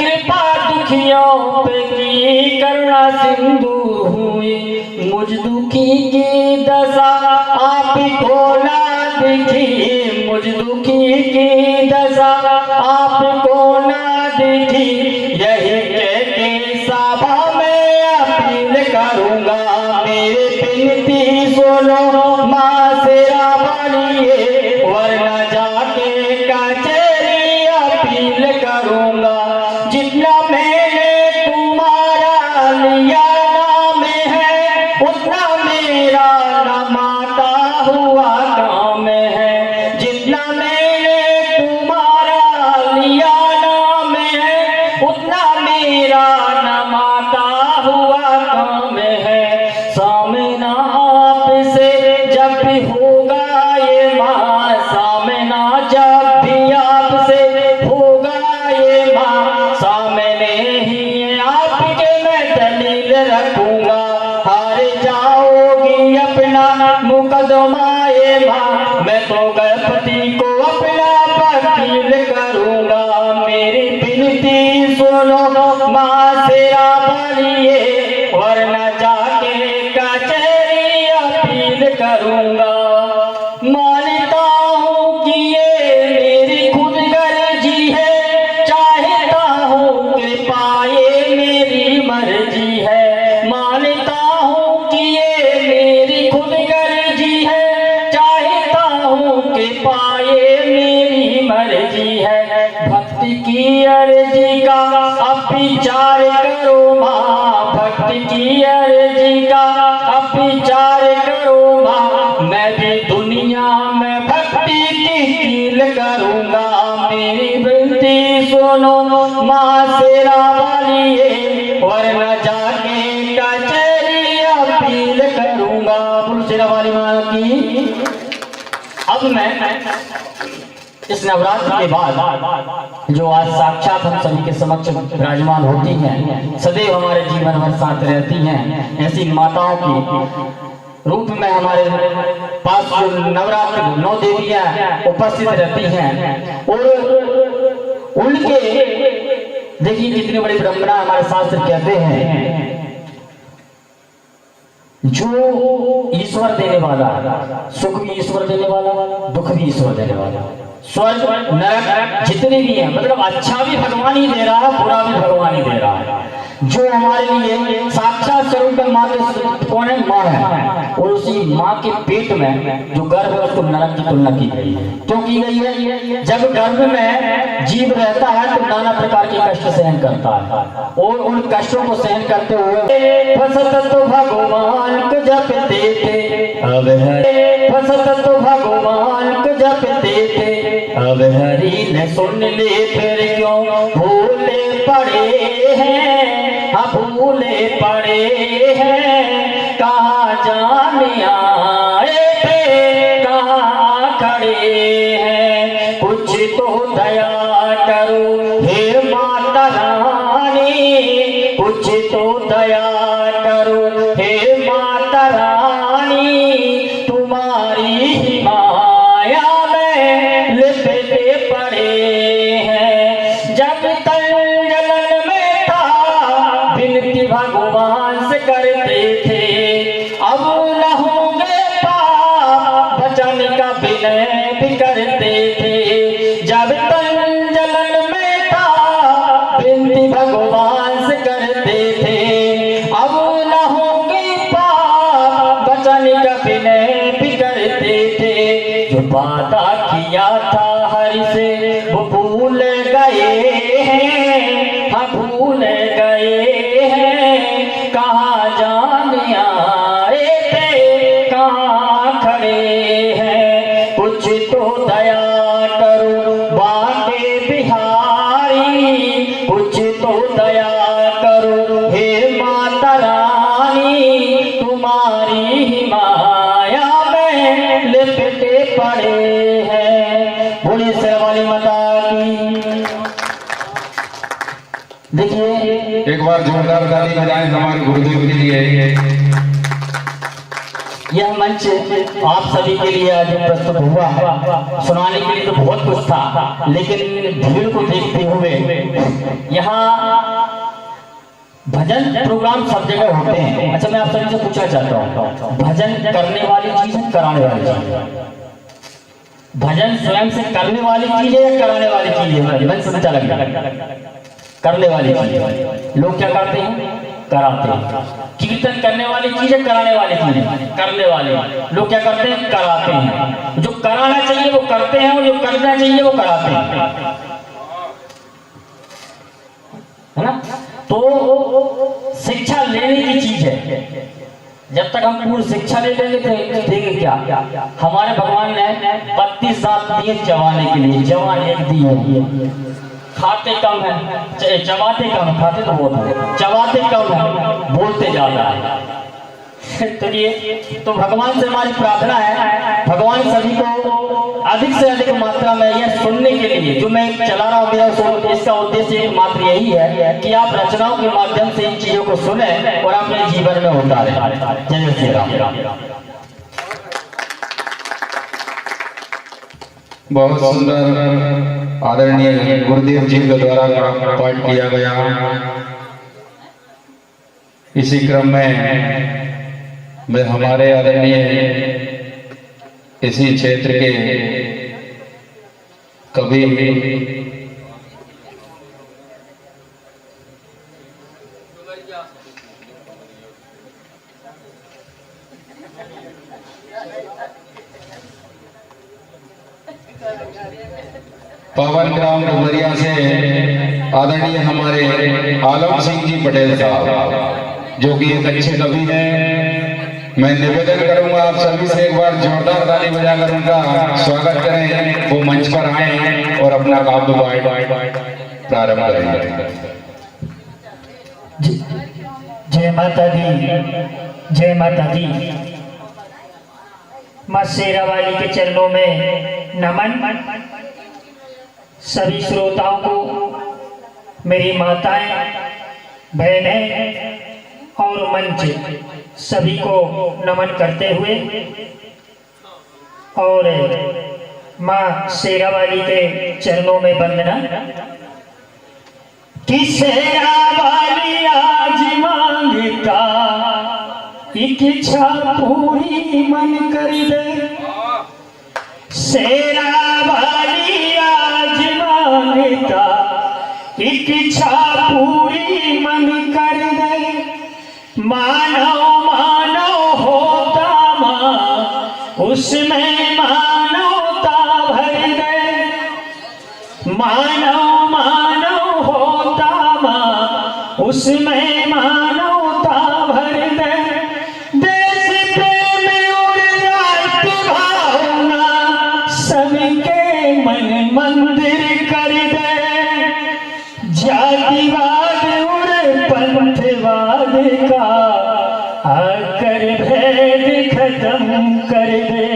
कृपा दुखियों पे की करुणा सिंधु हुई। मुझ दुखी की दशा आपको ना दिखी, मुझ दुखी की दशा आपको ना दिखी, यही कह के सभा में अपील करूंगा, मेरी विनती सुनो माँ शेरा वाली, वरना जाके कचहरी अपील करूंगा। जितना मैंने तुम्हारा लिया नाम है, उतना मेरा न माता हुआ काम है। जितना मैंने तुम्हारा लिया नाम है, उतना मेरा न माता हुआ काम है। सामना आपसे जब भी होगा ये माँ, सामना जब भी आपसे होगा ये माँ, सामने ही आपके मैं दलील रखूंगा। हार जाओगी अपना मुकदमा ये माँ, मैं तो गणपति को अपना वकील करूंगा। मेरी विनती सुनो माँ शेरा वाली, वरना जाके कचहरी अपील करूंगा। मानता हूँ कि ये मेरी खुद गर्जी है, चाहता हूँ कि पाए मेरी मर्जी है। मानता हूँ कि ये मेरी खुद गर्जी है, चाहता हूँ कि पाए मेरी मर्जी है। भक्ति की अर्जी का अब विचार करो माँ, भक्ति की अर्जी का अब विचार करो माँ, मैं भी दुनिया में भक्ति की कील करूंगा। मेरी विनती सुनो माँ शेरा वाली, वरना जाके कचहरी अपील करूंगा। बोलो शेरा वाली माँ की। अब मैं इस नवरात्र के बाद जो आज साक्षात हम सभी के समक्ष विराजमान होती हैं, सदैव हमारे जीवन भर साथ रहती हैं, ऐसी माताओं की रूप में हमारे पास जो नवरात्र 9 देवियां उपस्थित रहती हैं, और उनके देखिए कितनी बड़ी ब्रह्मणा हमारे शास्त्र कहते हैं, जो ईश्वर देने वाला, सुख भी ईश्वर देने वाला, दुख भी ईश्वर देने वाला, स्वर्ग नरक जितने भी हैं, मतलब अच्छा भी भगवान ही दे रहा है, बुरा भी भगवान ही दे रहा है। जो हमारे लिए साक्षात स्वरूप में माँ के कौन है? माँ है, और उसी माँ के पेट में जो गर्भ है उसको नरक की तुलना की गई है। क्यों की गई है? जब गर्भ में जीव रहता है तो नाना प्रकार के कष्ट सहन करता है, और उन कष्टों को सहन करते हुए फसत तो भगवान को जपते थे, अब हरि फसत तो भगवान को जपते थे, अब हरि ने सुन ले फिर क्यों भूले पड़े हैं, भूले पड़े हैं, कहाँ जाने आए थे, कहाँ खड़े हैं, कुछ तो दया करो हे माता रानी, कुछ तो दया करो हे माता रानी, तुम्हारी ही माया में लिपटे पड़े हैं। जब तक जलन में था विनती भगवान से करते थे, अब न होंगे पाप बचन का विनय भी करते थे। जब तक जलन में था विनती भगवान से करते थे, अब न होंगे पाप बचन का विनय भी करते थे। जो वादा किया था हरि से वो भूल गए हैं, हाँ भूल गए हैं, कहाँ जाने आए थे, कहाँ खड़े हैं, कुछ तो दया करो बांके बिहारी, कुछ तो दया करो हे माता रानी, तुम्हारी ही माया में लिपटे पड़े हैं। बोली शेरा वाली माता की। देखिए एक बार जोरदार ताली बजाएं हमारे गुरुदेव के लिए। यह मंच आप सभी के लिए आज प्रस्तुत हुआ है। सुनाने के लिए तो बहुत कुछ था, लेकिन भीड़ को देखते हुए यहाँ भजन प्रोग्राम सब जगह होते हैं। अच्छा, मैं आप सभी से पूछना चाहता हूँ, भजन करने वाली चीज है, कराने वाली चीज है? भजन स्वयं से करने वाली चीज है या कराने वाली चीज है? मैं समझा लग करने वाली चीज है। लोग क्या करते हैं? कराते हैं। कीर्तन करने वाली चीज है, कराने वाली चीज है? करने वाले। लोग क्या करते हैं? कराते हैं। जो कराना चाहिए वो करते हैं और जो करना चाहिए वो कराते हैं, है ना? तो शिक्षा लेने की चीज है। जब तक हम पूर्ण शिक्षा ले लेंगे तो देंगे क्या? हमारे भगवान ने 32 दांत दिए चबाने के लिए, जवान एक दिए। खाते कम है, चबाते कम है, खाते तो बहुत है, चबाते कम है, बोलते ज्यादा है। तो ये तो भगवान से हमारी प्रार्थना है, भगवान सभी को अधिक से अधिक मात्रा में यह सुनने के लिए जो मैं चला रहा हूँ, मेरा इसका उद्देश्य एकमात्र यही है कि आप रचनाओं के माध्यम से इन चीजों को सुने और अपने जीवन में उतारें। जय श्री राम। बहुत सुंदर आदरणीय गुरुदेव जी के द्वारा पाठ किया गया। इसी क्रम में मैं हमारे आदरणीय इसी क्षेत्र के कवि पवन ग्राम डुमरिया से आदरणीय हमारे आलम सिंह जी पटेल साहब, जो कि एक अच्छे कवि हैं। मैं निवेदन करूंगा आप सभी से एक बार जोरदार ताली बजाकर उनका स्वागत करें। वो मंच पर आए और अपना काव्य पाठ प्रारंभ करेंगे। जय माता दी, जय माता दी। माँ शेरावाली के चरणों में नमन। सभी श्रोताओं को, मेरी माताएं, बहनें और मंच सभी को नमन करते हुए और माँ शेरावाली के चरणों में वंदना। कि शेरावाली आज मांगता एक इच्छा पूरी मन कर दे। शेरावाली आज मांगता एक इच्छा पूरी मन कर दे। मानो मानो होता माँ उसमें मानवता भर दे। मानो मानो होता माँ उसमें मानवता भर दे। देश प्रेम और राष्ट्र भावना सबके मन मंदिर कर दे। जातिवाद और पंथवाद का आकर भेद खत्म कर दे।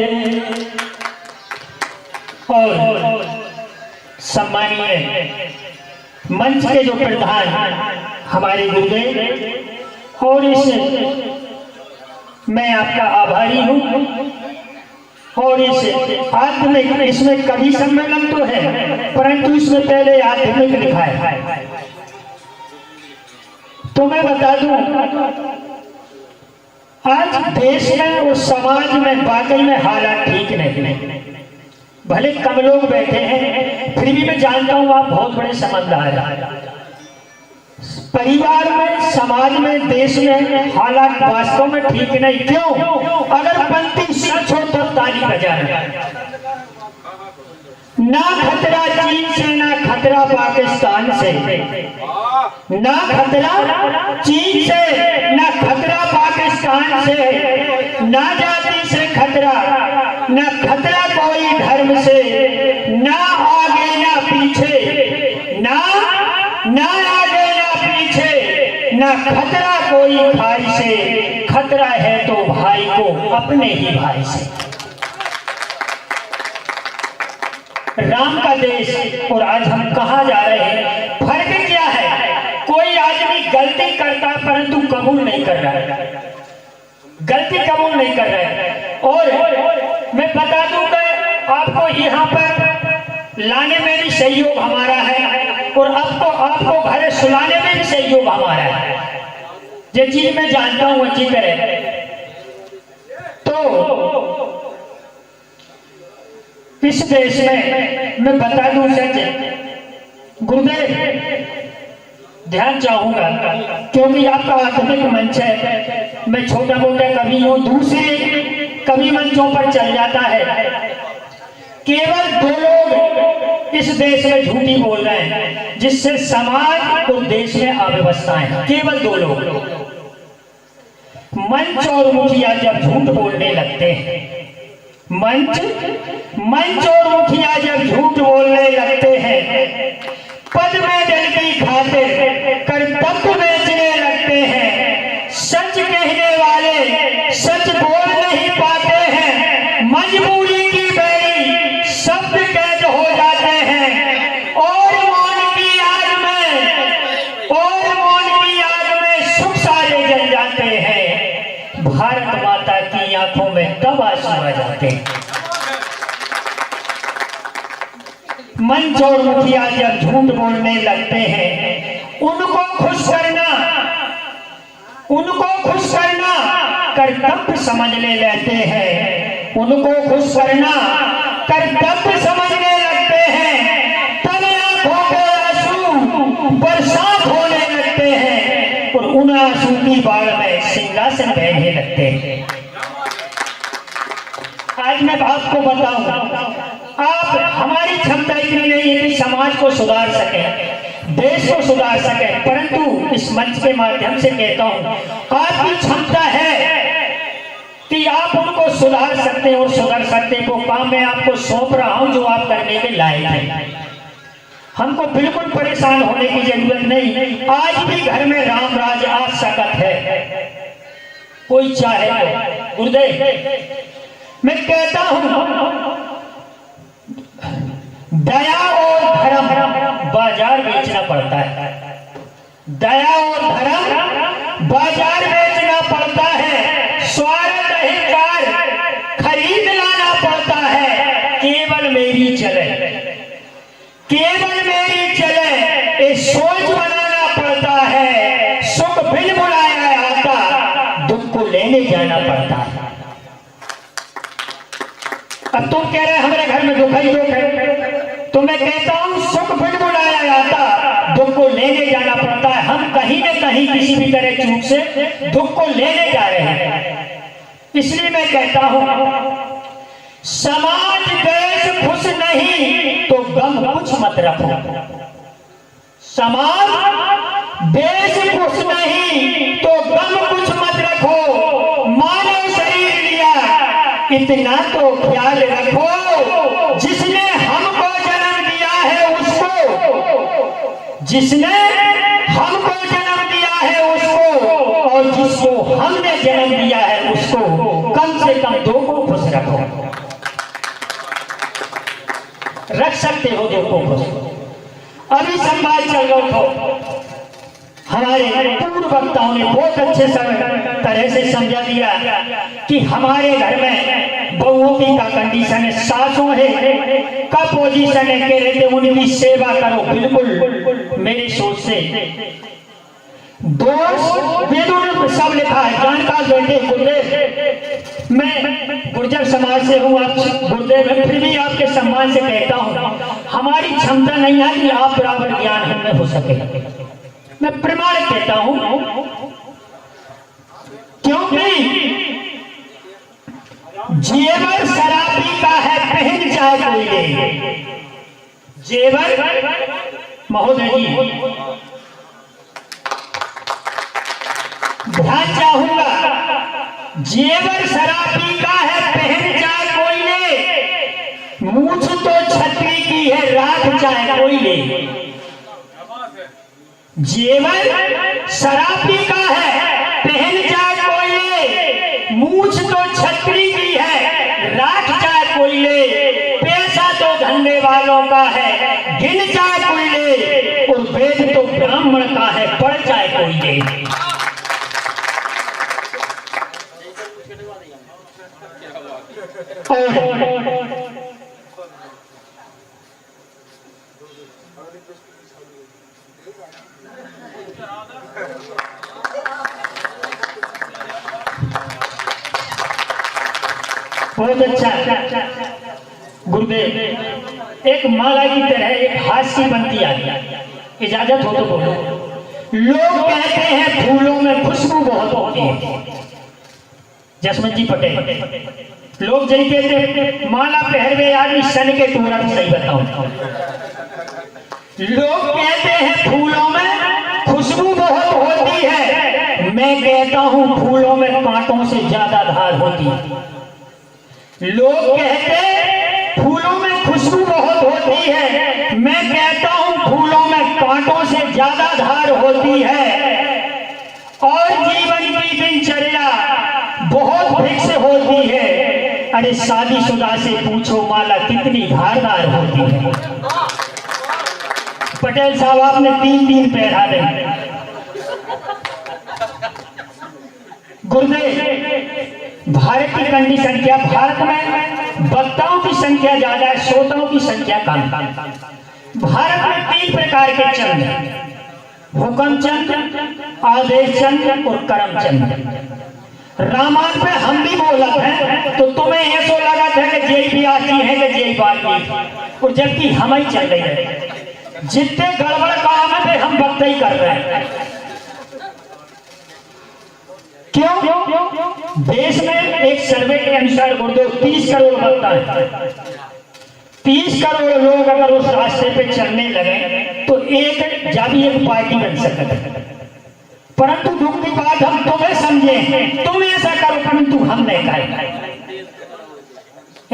और सम्मानीय मंच के जो प्रधान हमारे गुरुदेव, और इस मैं आपका आभारी हूँ। और इस आत्मिक, इसमें कवि सम्मेलन तो है परंतु इसमें पहले आत्मिक लिखा है। तो मैं बता दूं, आज देश में और समाज में वाकई में हालात ठीक नहीं। भले कम लोग बैठे हैं, फिर भी मैं जानता हूं आप बहुत बड़े समझदार हैं। परिवार में, समाज में, देश में हालात वास्तव में ठीक नहीं। क्यों? अगर पंक्ति सच हो तो ताली बजाना। ना खतरा चीन से, ना खतरा पाकिस्तान से, ना खतरा चीन से, ना खतरा पाकिस्तान से, ना जाति से खतरा, ना खतरा कोई धर्म से, ना आगे ना पीछे, ना आगे ना पीछे, ना खतरा कोई खाई से। खतरा है तो भाई को, अपने ही भाई से। राम का देश और आज हम कहाँ जा रहे हैं? फर्क क्या है? कोई आदमी गलती करता परंतु कबूल नहीं कर रहा है, गलती कबूल नहीं कर रहा है। और मैं बता दूंगा आपको, यहाँ पर लाने में भी सहयोग हमारा है और आपको घर सुलाने में भी सहयोग हमारा है। ये चीज मैं जानता हूं अच्छी तरह। तो इस देश में मैं बता दूं सच, गुरुदेव ध्यान चाहूंगा क्योंकि आपका आधुनिक मंच है, मैं छोटा मोटा कवि हूं, दूसरे कवि मंचों पर चल जाता है। केवल 2 लोग इस देश में झूठी बोल रहे हैं जिससे समाज और देश में अव्यवस्थाएं हैं, केवल 2 लोग। मंच और मुखिया जब झूठ बोलने लगते हैं, मंच और मुखिया जब झूठ बोलने लगते हैं, पद में दल की खातिर कर्तव्य बेचने लगते हैं, सच कहने वाले सच बोल नहीं पाते हैं, मजबूरी की बेड़ी शब्द कैद हो जाते हैं, और मौन की आग में सुख सारे जल जाते हैं। भारत माता की आंखों में तब आंसू आ जाते हैं। मंच और मुखिया जब झूठ बोलने लगते हैं, उनको खुश करना कर्तव्य समझने लगते हैं, उनको खुश करना कर्तव्य समझने लगते हैं। तब आंखों के आंसू बरसात होने लगते हैं और उन आंसू की बाढ़ में सिंहासन बहने लगते हैं। आज मैं आपको बताऊं, आप हमारी क्षमता इतनी नहीं है कि समाज को सुधार सके, देश को सुधार सके, परंतु इस मंच के माध्यम से कहता हूं आपकी क्षमता है कि आप उनको सुधार सकते हैं और सुधार सकते हैं। वो काम मैं आपको सौंप रहा हूं जो आप करने के लायक हैं। हमको बिल्कुल परेशान होने की जरूरत नहीं। आज भी घर में राम राज आ सकत है, कोई चाहे तो। गुरुदेव मैं कहता हूं दया और धर्म बाजार बेचना पड़ता है, दया और धर्म बाजार बेचना पड़ता है, स्वार्थ अहंकार खरीद लाना पड़ता है। केवल मेरी चले ये सोच बनाना पड़ता है। सुख बिन बुलाया आता, दुख को लेने जाना पड़ता है। अब तुम कह रहे हमारे घर में दुख ही दुख है, तो मैं कहता हूं सुख बिन बुलाया जाता, दुख को लेने जाना पड़ता है। हम कहीं न कहीं किसी भी तरह चूक से दुख को लेने जा रहे हैं। इसलिए मैं कहता हूं समाज देश खुश नहीं तो गम कुछ मत रखो। समाज देश खुश नहीं तो गम कुछ मत रखो। मानव शरीर लिया इतना तो ख्याल रखो, जिसने हमको जन्म दिया है उसको, जिसने हमको जन्म दिया है उसको, और जिसको हमने जन्म दिया है उसको कम से कम 2 को खुश रखो। रख सकते हो 2 को खुश। अभी संवाद चल रहा था, हमारे पूर्व वक्ताओं ने बहुत अच्छे तरह से समझा दिया कि हमारे घर में बहुओं की का कंडीशन है, सासों है का पोजीशन है, कह रहे थे उनकी सेवा करो। बिल्कुल मेरी सोच से दोस्त वेदों में सब लिखा है, जानकार बैठे। गुरुदेव मैं गुर्जर समाज से हूँ, आप गुरुदेव है, फिर भी आपके सम्मान से कहता हूँ हमारी क्षमता नहीं है कि आप बराबर ज्ञान हमें हो सके। मैं प्रमाण कहता हूं क्योंकि जेवर शराबी का है, पहन चाहे कोई ले। जेवर महोदय जी ध्यान चाहूंगा, जेवर शराबी का है, पहन चाहे कोई ले, मूछ तो छतरी की है, राख चाहे कोई ले। जेवर शराबी का है, पहन चाहे कोई ले, मूछ तो छतरी की है, राख चाहे कोई ले, पैसा तो धंधे वालों का है, गिन चाहे कोई ले, और वेद तो ब्राह्मण का है, पढ़ चाहे कोई ले। बहुत अच्छा गुरुदेव। एक माला की तरह एक हास्य बनती आ गई, इजाजत हो तो बोलो। लोग कहते हैं फूलों में खुशबू बहुत होती है, जसवंत जी पटेल। लोग जब कहते माला पहरवे आदमी सन के तुरंत सही बताऊं। लोग कहते हैं फूलों में खुशबू बहुत होती है, मैं कहता हूं फूलों में कांटों से ज्यादा धार होती है। लोग कहते फूलों में खुशबू बहुत होती है, मैं कहता हूं फूलों में कांटों से ज्यादा धार होती है। और जीवन की दिनचर्या बहुत भिक्ष होती है। अरे शादीशुदा से पूछो माला कितनी धारदार होती है। पटेल साहब आपने 3 पहरा दे। गुरुदेव, भारत की कंडीशन क्या? भारत में वक्ताओं की संख्या ज्यादा है, श्रोताओं की संख्या कम। भारत में 3 प्रकार के चंद हैं, हुक्म चंद, आदेश चंद और करम चंद। रामायण पे हम भी बोलत हैं तो तुम्हें ऐसा लगा था कि जय भी आती है कि जय बात नहीं, और जबकि हम ही चल रहे हैं। जितने गड़बड़ काम है हम वक्त ही कर रहे हैं। क्यों? देश में एक सर्वे के अनुसार गुरुदेव 30 करोड़ वक्ता है। 30 करोड़ लोग अगर उस रास्ते पे चलने लगे तो एक जावी एक पार्टी बन सकती है। परंतु दुख की बात हम तुम्हें समझे, तुम ऐसा करो परंतु हम नहीं करें।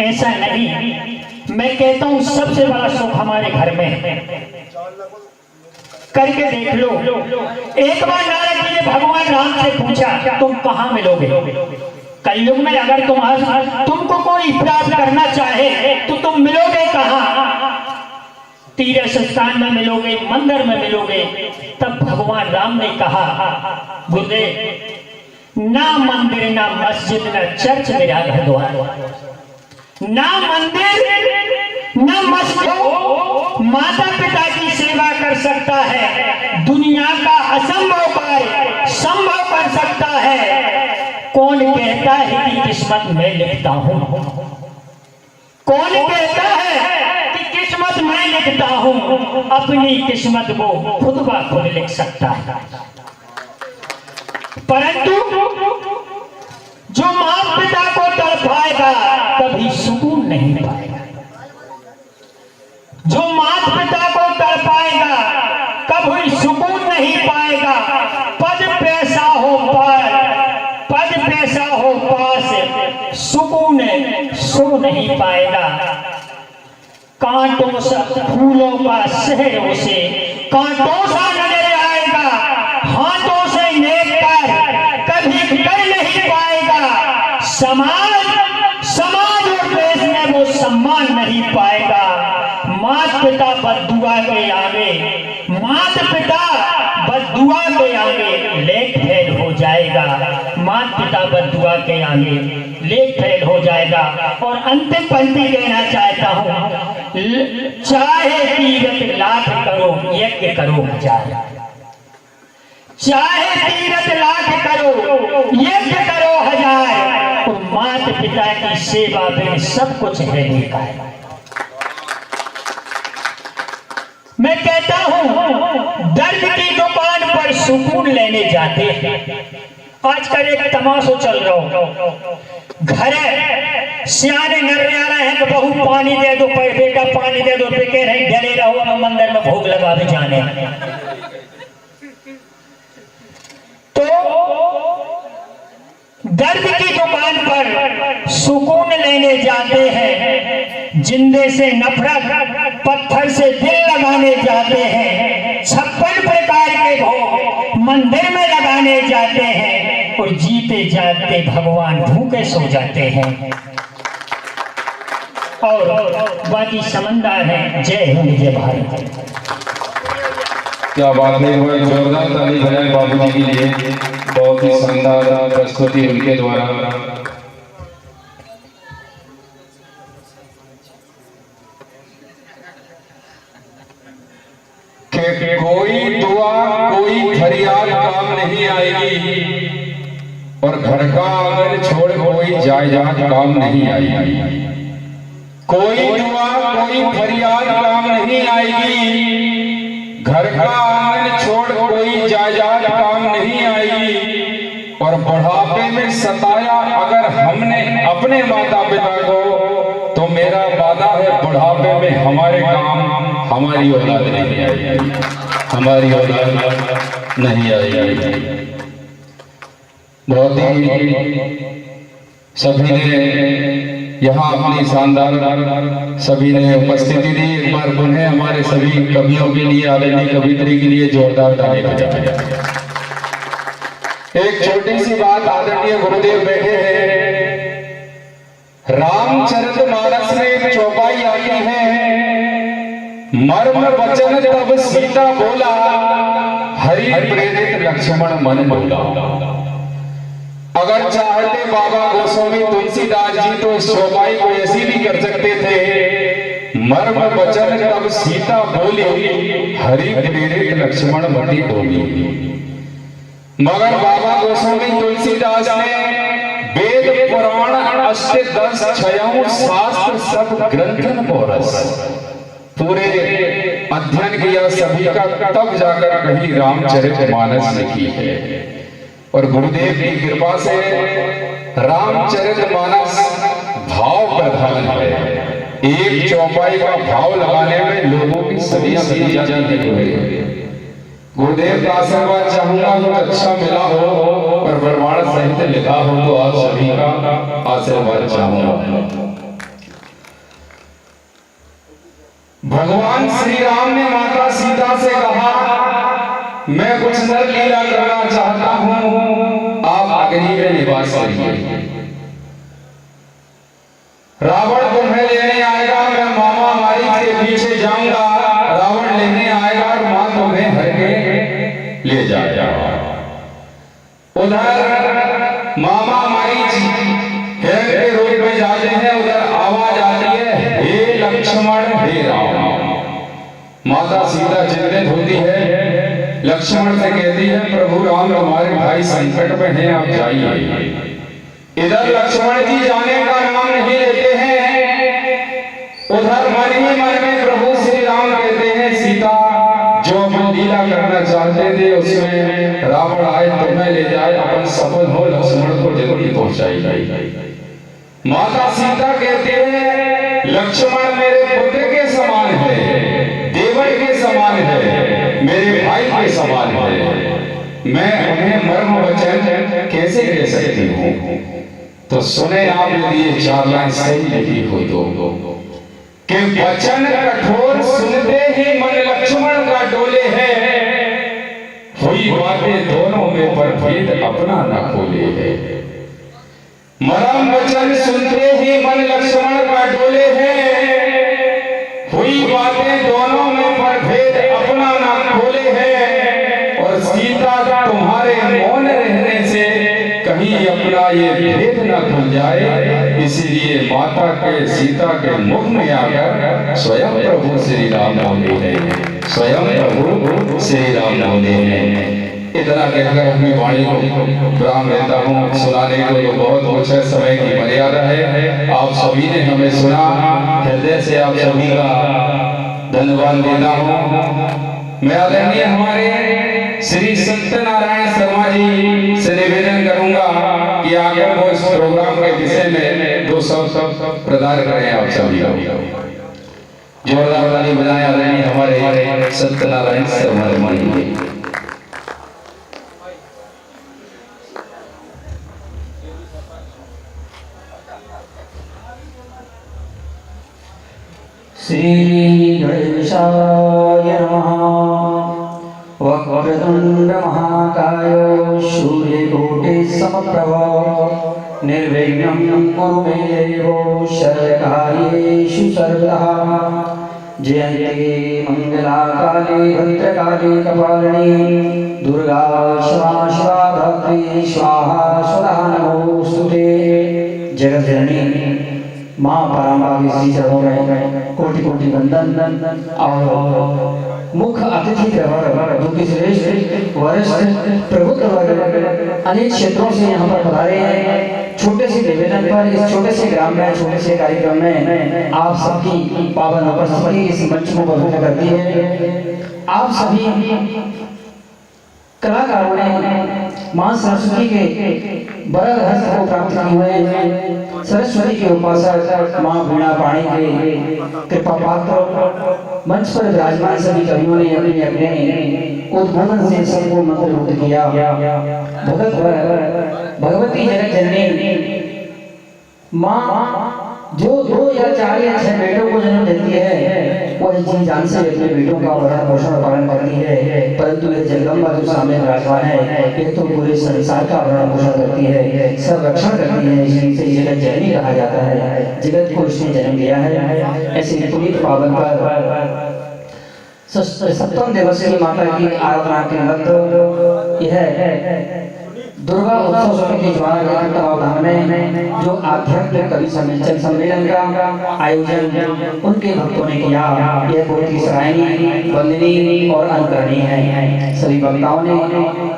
ऐसा नहीं, मैं कहता हूं सबसे बड़ा सुख हमारे घर में है। करके देख लो। एक बार नारद जी ने भगवान राम से पूछा तुम कहां मिलोगे? कलयुग में अगर तुमको कोई प्राप्त करना चाहे तो तुम मिलोगे कहां? तीर्थ स्थान में मिलोगे, मंदिर में मिलोगे? तब भगवान राम ने कहा गुरुदेव, ना मंदिर ना मस्जिद ना चर्च मेरा घर द्वार, ना मंदिर ना मस्जिद माता पिता की सेवा कर सकता है, दुनिया का असंभव कार्य संभव कर सकता है। कौन कहता है कि किस्मत में लिखता हूं? कौन कहता है कि किस्मत में लिखता हूं? अपनी किस्मत को खुद ब खुद लिख सकता है। परंतु जो माता पिता को तड़पाएगा कभी सुकून नहीं पाएगा। जो माता पिता को तड़पाएगा कभी सुकून नहीं पाएगा। पद पैसा हो पार, पद पैसा हो पास, सुकून सो नहीं पाएगा। कांटों से फूलों का शहर उसे कांटों सा नजर आएगा। हाथों से नेक कर कभी कर नहीं पाएगा। समाज और देश में वो सम्मान नहीं पाएगा। माता पिता बद्दुआ के आगे, माता पिता बद्दुआ के आगे लेख फेल हो जाएगा। माता पिता बद्दुआ के आगे लेख फेल हो जाएगा। और अंतिम पंक्ति कहना चाहता हूं, चाहे तीरथ लाख करो यज्ञ करो हजार, चाहे तीरथ लाख करो यज्ञ करो हजार, और माता पिता की सेवा में सब कुछ है बेकार। मैं कहता हूं दर्द की दुकान पर सुकून लेने जाते हैं। आजकल एक तमाशा चल रहा हो, घर सियाने नरियाला है तो बहू पानी दे दो, बेटा पानी दे दो, कह रहे डरे रहो हम मंदिर में भोग लगा भी जाने। तो दर्द की दुकान पर सुकून लेने जाते हैं। जिंदे से नफरत, पत्थर से दिल लगाने जाते हैं। 56 प्रकार के भोग मंदिर में लगाने जाते हैं, और जीते जाते भगवान भूखे सो जाते हैं। और बाकी समझदार है। जय हिंद, जय भारत। क्या बात है, वो जोरदार ताली बजाएं बाबूजी के लिए। बहुत ही शानदार प्रस्तुति उनके द्वारा। कोई दुआ कोई फरियाद काम नहीं आएगी और घर का आंगन छोड़ कोई जायदाद काम नहीं आएगी, कोई दुआ कोई फरियाद काम नहीं आएगी। घर का आंगन छोड़ कोई जायदाद काम नहीं आएगी। और बुढ़ापे में सताया अगर हमने अपने माता पिता को, तो मेरा वादा है बुढ़ापे में हमारे काम हमारी औलाद नहीं आएगी, हमारी औलाद नहीं आएगी। बहुत ही सभी ने यहाँ अपनी शानदार सभी ने उपस्थिति दी। एक बार पुनः हमारे सभी कवियों के लिए, आदरणीय कवित्री के लिए जोरदार ताली बजाएं। एक छोटी सी बात, आदरणीय गुरुदेव बैठे हैं, रामचरितमानस में एक चौपाई आती है, मर्म वचन तब सीता बोला, हरि प्रेरित लक्ष्मण मन बोला। अगर चाहते बाबा गोस्वामी तुलसीदास जी तो इस चौपाई को ऐसी भी कर सकते थे, मर्म वचन तब सीता बोली, हरि प्रेरित लक्ष्मण मति बोली। मगर बाबा गोस्वामी तुलसीदास ने वेद पुराण अष्टदश छयौ शास्त्र सब ग्रंथन पोरस पूरे अध्ययन किया सभी का, तब जाकर कहीं रामचरितमानस लिखी है। और गुरुदेव की कृपा से रामचरितमानस भाव प्रधान है। एक चौपाई का भाव लगाने में लोगों की सदियां बीत जाती है। गुरुदेव का आशीर्वाद चाहूंगा तो अच्छा मिला हो और प्रमाण सहित लिखा हो तो आप सभी का आशीर्वाद चाहूंगा। भगवान श्री राम ने माता सीता से कहा, मैं कुछ नर लीला करना चाहता हूं, आप अग्नि में निवास करिए। रावण तुम्हें लेने आएगा, मैं मामा मारीच के पीछे जाऊंगा, रावण लेने आएगा और मां तुम्हें हर के ले जाएगा। उधर मामा मारीच हिरण के रूप में जाते हैं, उधर आवाज आती है, हे लक्ष्मण हे राम। माता सीता चिंतित होती है, लक्ष्मण से कहती है, प्रभु राम हमारे भाई संकट में हैं, आप जाइए। इधर लक्ष्मण जी जाने का नाम नहीं लेते हैं, उधर मन ही मन में प्रभु श्री राम कहते हैं, सीता जो अपन लीला करना चाहते थे उसमें रावण आए तुम्हें ले जाए, अपन सफल हो, लक्ष्मण को जल्दी पहुंचाई। माता सीता कहते हैं, लक्ष्मण मेरे पुत्र के समान है, देवर के समान है, मेरे भाई के समान है, मैं उन्हें मर्म वचन कैसे कह सकती हूँ। तो सुने आप यदि ये 4 लाइन सही लिखी हो तो, कि वचन कठोर सुनते ही मन लक्ष्मण का डोले है, हुई बातें दोनों में पर भेद अपना न खोले है। मरम वचन सुनते ही मन लक्ष्मण का डोले है, हुई बातें दोनों में पर भेद अपना न खोले है। और सीता तुम्हारे मौन रहने से कहीं अपना ये भेद न खुल जाए, इसीलिए माता के सीता के मुख में आकर स्वयं प्रभु श्री राम बोले हैं, स्वयं प्रभु श्री राम बोले हैं। इतना कहकर अपनी वाणी को विराम लेता हूँ। सुनाने को तो बहुत कुछ है, समय की मर्यादा है। आप सभी ने हमें सुना, हृदय से आप सभी का धन्यवाद देता हूँ। मैं आदरणीय हमारे श्री सत्यनारायण शर्मा जी से निवेदन करूंगा कि आकर वो इस प्रोग्राम के विषय में 2 शब्द प्रदान करें आप सभी का। जोरदार ताली बजाएं आदरणीय हमारे सत्यनारायण शर्मा जी। श्री गणेशाय नमः। वक्रतुंड महाकाय सूर्यकोटि समप्रभ निर्विघ्नं कुरु मे देव सर्वकार्येषु सर्वदा। जयन्ती मंगलाकाली भद्रकाली कपालिनी दुर्गा क्षमा शिवा धात्री स्वाहा स्वधा नमोस्तुते। जगज्जननी माँ पराम्बा के श्री चरणों में कोटि कोटि वंदन और मुख्य अतिथि प्रवर जो कि श्रेष्ठ वरिष्ठ प्रबुद्ध वर्ग अनेक क्षेत्रों से यहाँ पर पधारे हैं। छोटे से निवेदन पर इस छोटे से ग्राम में छोटे से कार्यक्रम में आप सबकी पावन उपस्थिति इस मंच को पवित्र करती है। आप सभी कलाकारों ने मां सरस्वती के वरद हस्त को प्राप्त किए हुए सरस्वती के उपासक मां वीणा पाणी के कृपा पात्र मंच पर विराजमान सभी कवियों ने अपने अपने उद्बोधन से सबको मंत्रमुग्ध किया। भगवती जगत जननी मां जो 2 या 4 या 6 बेटों को जन्म देती है वो जी जान से अपने बेटों का भरण पोषण पालन करती है, परंतु यह जगदम्बा जो सामने विराजमान है ये तो पूरे संसार का भरण पोषण करती है, सब रक्षण करती है, इसलिए इसे जगत जननी कहा जाता है। जगत को इसने जन्म दिया है। ऐसे पुनीत पावन पर 57 दिवस की माता की आराधना के अंतर्गत यह दुर्गा उत्सव समिति द्वारा गठित तत्वावधान में जो आध्यात्मिक कवि सम्मेलन का आयोजन उनके भक्तों ने किया, यह बहुत ही सराहनीय, वंदनीय और अनुकरणीय है। सभी वक्ताओं ने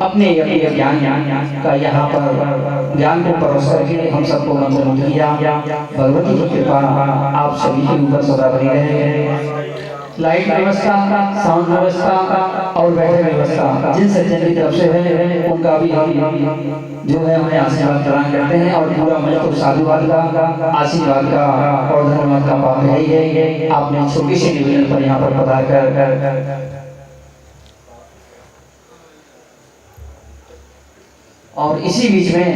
अपने अपने ज्ञान का यहाँ पर ज्ञान को परोस करके हम सबको मंत्रमुग्ध किया। भगवती की कृपा आप सभी के ऊपर सदा बनी रहे। लाइट व्यवस्था, साउंड व्यवस्था और बैठक व्यवस्था जिन सज्जन की तरफ से है उनका भी हम जो है हमें आशीर्वाद प्रदान करते हैं और पूरा मंच तो साधुवाद का, आशीर्वाद का और धन्यवाद का पात्र है। आपने छोटी सी निवेदन पर यहाँ पर पधार कर और इसी बीच में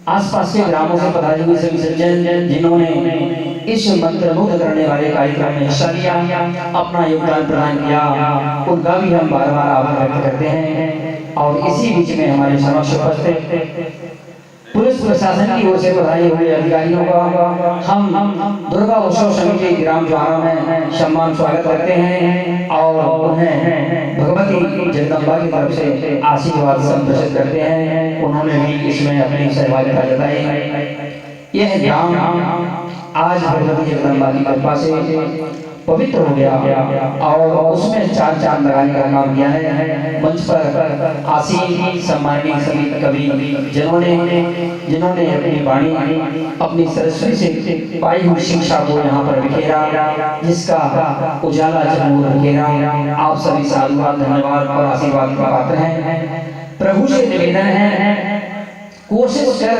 आसपास के ग्रामों से पधारे हुए सभी सज्जन जिन्होंने इस मंत्रमुग्ध करने वाले कार्यक्रम में हिस्सा लिया, अपना योगदान प्रदान किया, उनका भी हम बार बार आभार व्यक्त करते हैं। और इसी बीच में हमारे समक्ष उपस्थित पुलिस प्रशासन की ओर से पधारे हुए अधिकारियों का हम दुर्गा उत्सव समिति ग्राम द्वारा में सम्मान स्वागत करते हैं और उन्हें भगवती जगदम्बा की तरफ से आशीर्वाद संप्रेषित करते हैं। उन्होंने भी इसमें अपनी सहभागिता जताई। यह ग्राम आज भगवती जगदम्बा की कृपा से पवित्र हो गया और उसमें 4 चांद लगाने का काम किया है। मंच पर आसीन सम्मानित सभी कवि जिन्होंने अपनी वाणी अपनी सरस्वती से पाई हुई शिक्षा को यहाँ पर बिखेरा, जिसका उजाला जरूर बिखेरा। आप सभी साधुवाद, धन्यवाद और आशीर्वाद के पात्र हैं। प्रभु से निवेदन है कोशिश कर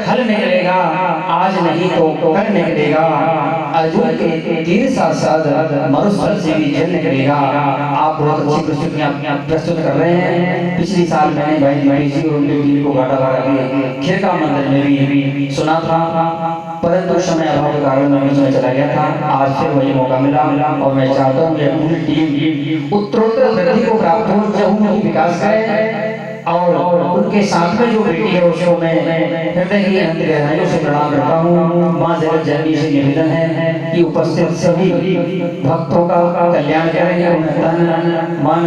हल निकलेगा, आज नहीं तो कल निकलेगा। अर्जुन के तीर साथ साथ मरुस्थल से भी जल निकलेगा। आप बहुत अच्छी प्रस्तुतियां प्रस्तुत कर रहे हैं। पिछली साल मैंने भाई दिनेश जी और उनके टीम को गाटा बाड़ा के खिरका मंदिर में भी सुना था, परंतु समय अभाव के कारण मैं बीच में चला गया था। आज फिर वही मौका मिला और मैं चाहता हूँ कि पूरी टीम उत्तरोत्तर वृद्धि को प्राप्त हो, जब विकास करे और उनके साथ में जो बेटी है उसको मैं हृदय की अनंत गहराइयों से प्रणाम करता हूँ। माँ जगत जननी से निवेदन है कि उपस्थित सभी भक्तों का कल्याण करें, उन्हें तन मन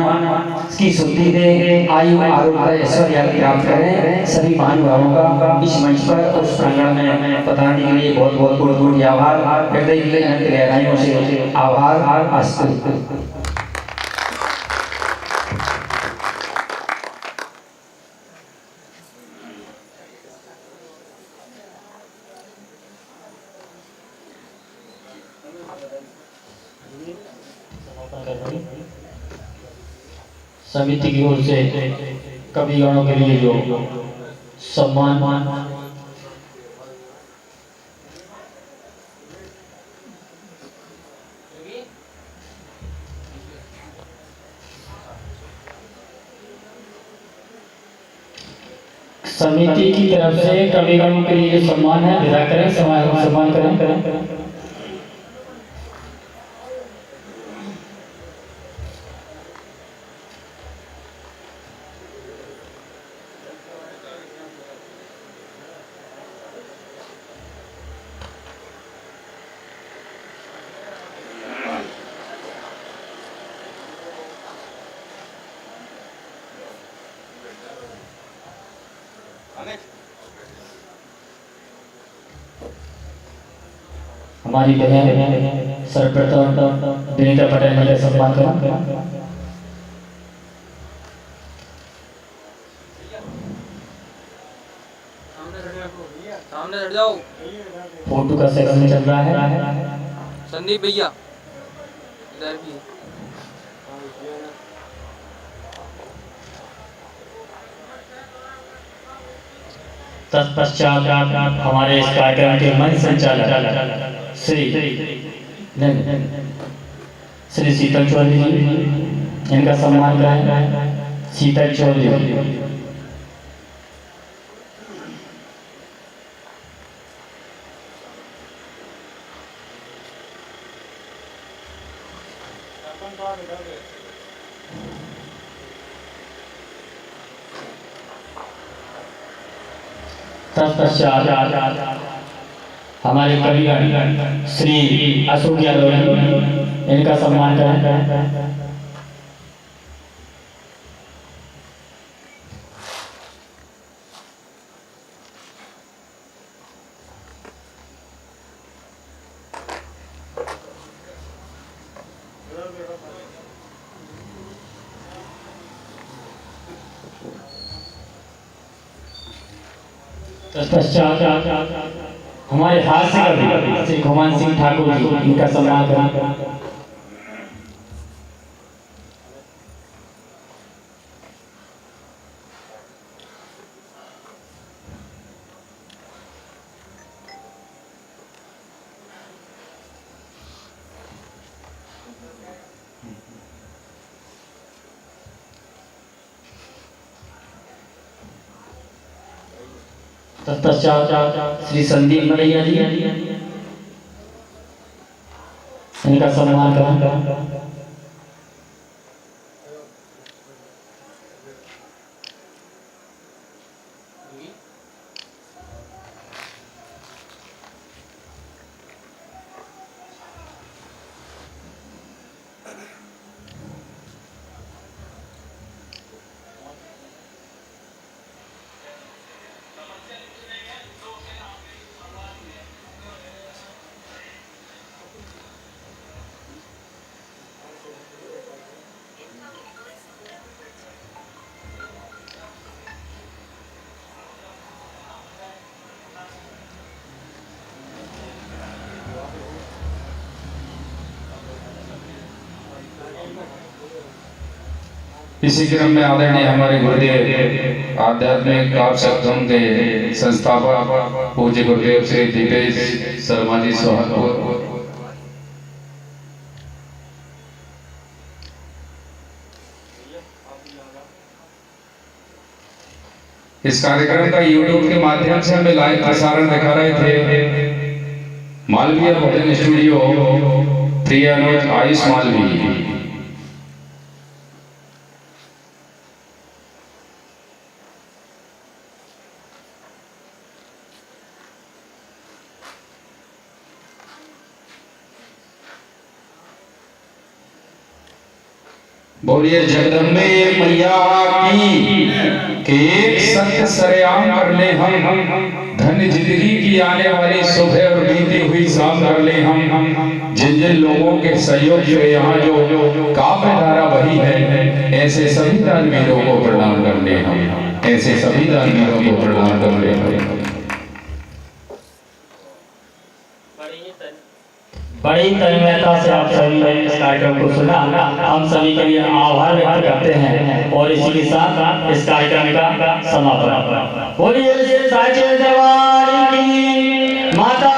की शुद्धि दे, आयु आरोग्य ऐश्वर्य प्राप्त करें। सभी महानुभावों का इस मंच पर उस प्रांगण में पधारने के लिए बहुत बहुत कोटि आभार, हृदय की अनंत गहराइयों से आभार। अस्तु। समिति की ओर से कविगणों के लिए जो सम्मान समिति की तरफ से कविगणों के लिए जो सम्मान है विदा करें, सम्मान करें। हमारी बहन सर्वप्रथम विनीता पटेल जी का सम्मान करें। सामने हट जाओ। फोटो का सेक्शन चल रहा है। संदीप भैया इधर भी। तत्पश्चात हमारे इस कार्यक्रम के मंच संचालक श्री शीतल चौधरी जी, इनका सम्मान करें। शीतल चौधरी। तत्पश्चात हमारे कवि श्री अशोक यादव जी, इनका सम्मान करें। तत्पश्चात हमारे हास्य कवि श्री घुमान सिंह ठाकुर जी, इनका सम्मान करें। तत्पश्चात श्री संदीप मलैया जी, इनका सम्मान करें। इसी क्रम में आदरणीय हमारे गुरुदेव आध्यात्मिक काव्य संगम के संस्थापक पूज्य गुरुदेव श्री दीपेश शर्मा जी सोहागपुर, इस कार्यक्रम का YouTube के माध्यम से हमें लाइव प्रसारण दिखा रहे थे मालवीय भजन स्टूडियो प्रिय अनुज आयुष मालवी। बोलिए जगदम्बे मैया की कि एक सत्य सरेआम कर ले हम, धन जिंदगी की आने वाली सुबह और बीती हुई शाम कर ले हम। जिन जिन लोगों के सहयोग से यहाँ जो काव्य धारा वही है, ऐसे सभी दानवीरों को प्रणाम कर ले हम, ऐसे सभी दानवीरों को प्रणाम कर ले हम। बड़ी तन्मयता से आप सभी ने इस कार्यक्रम को सुना, हम सभी के लिए आभार व्यक्त करते हैं और इसी के साथ इस कार्यक्रम का समापन। बोलिए साचे दरबार की माता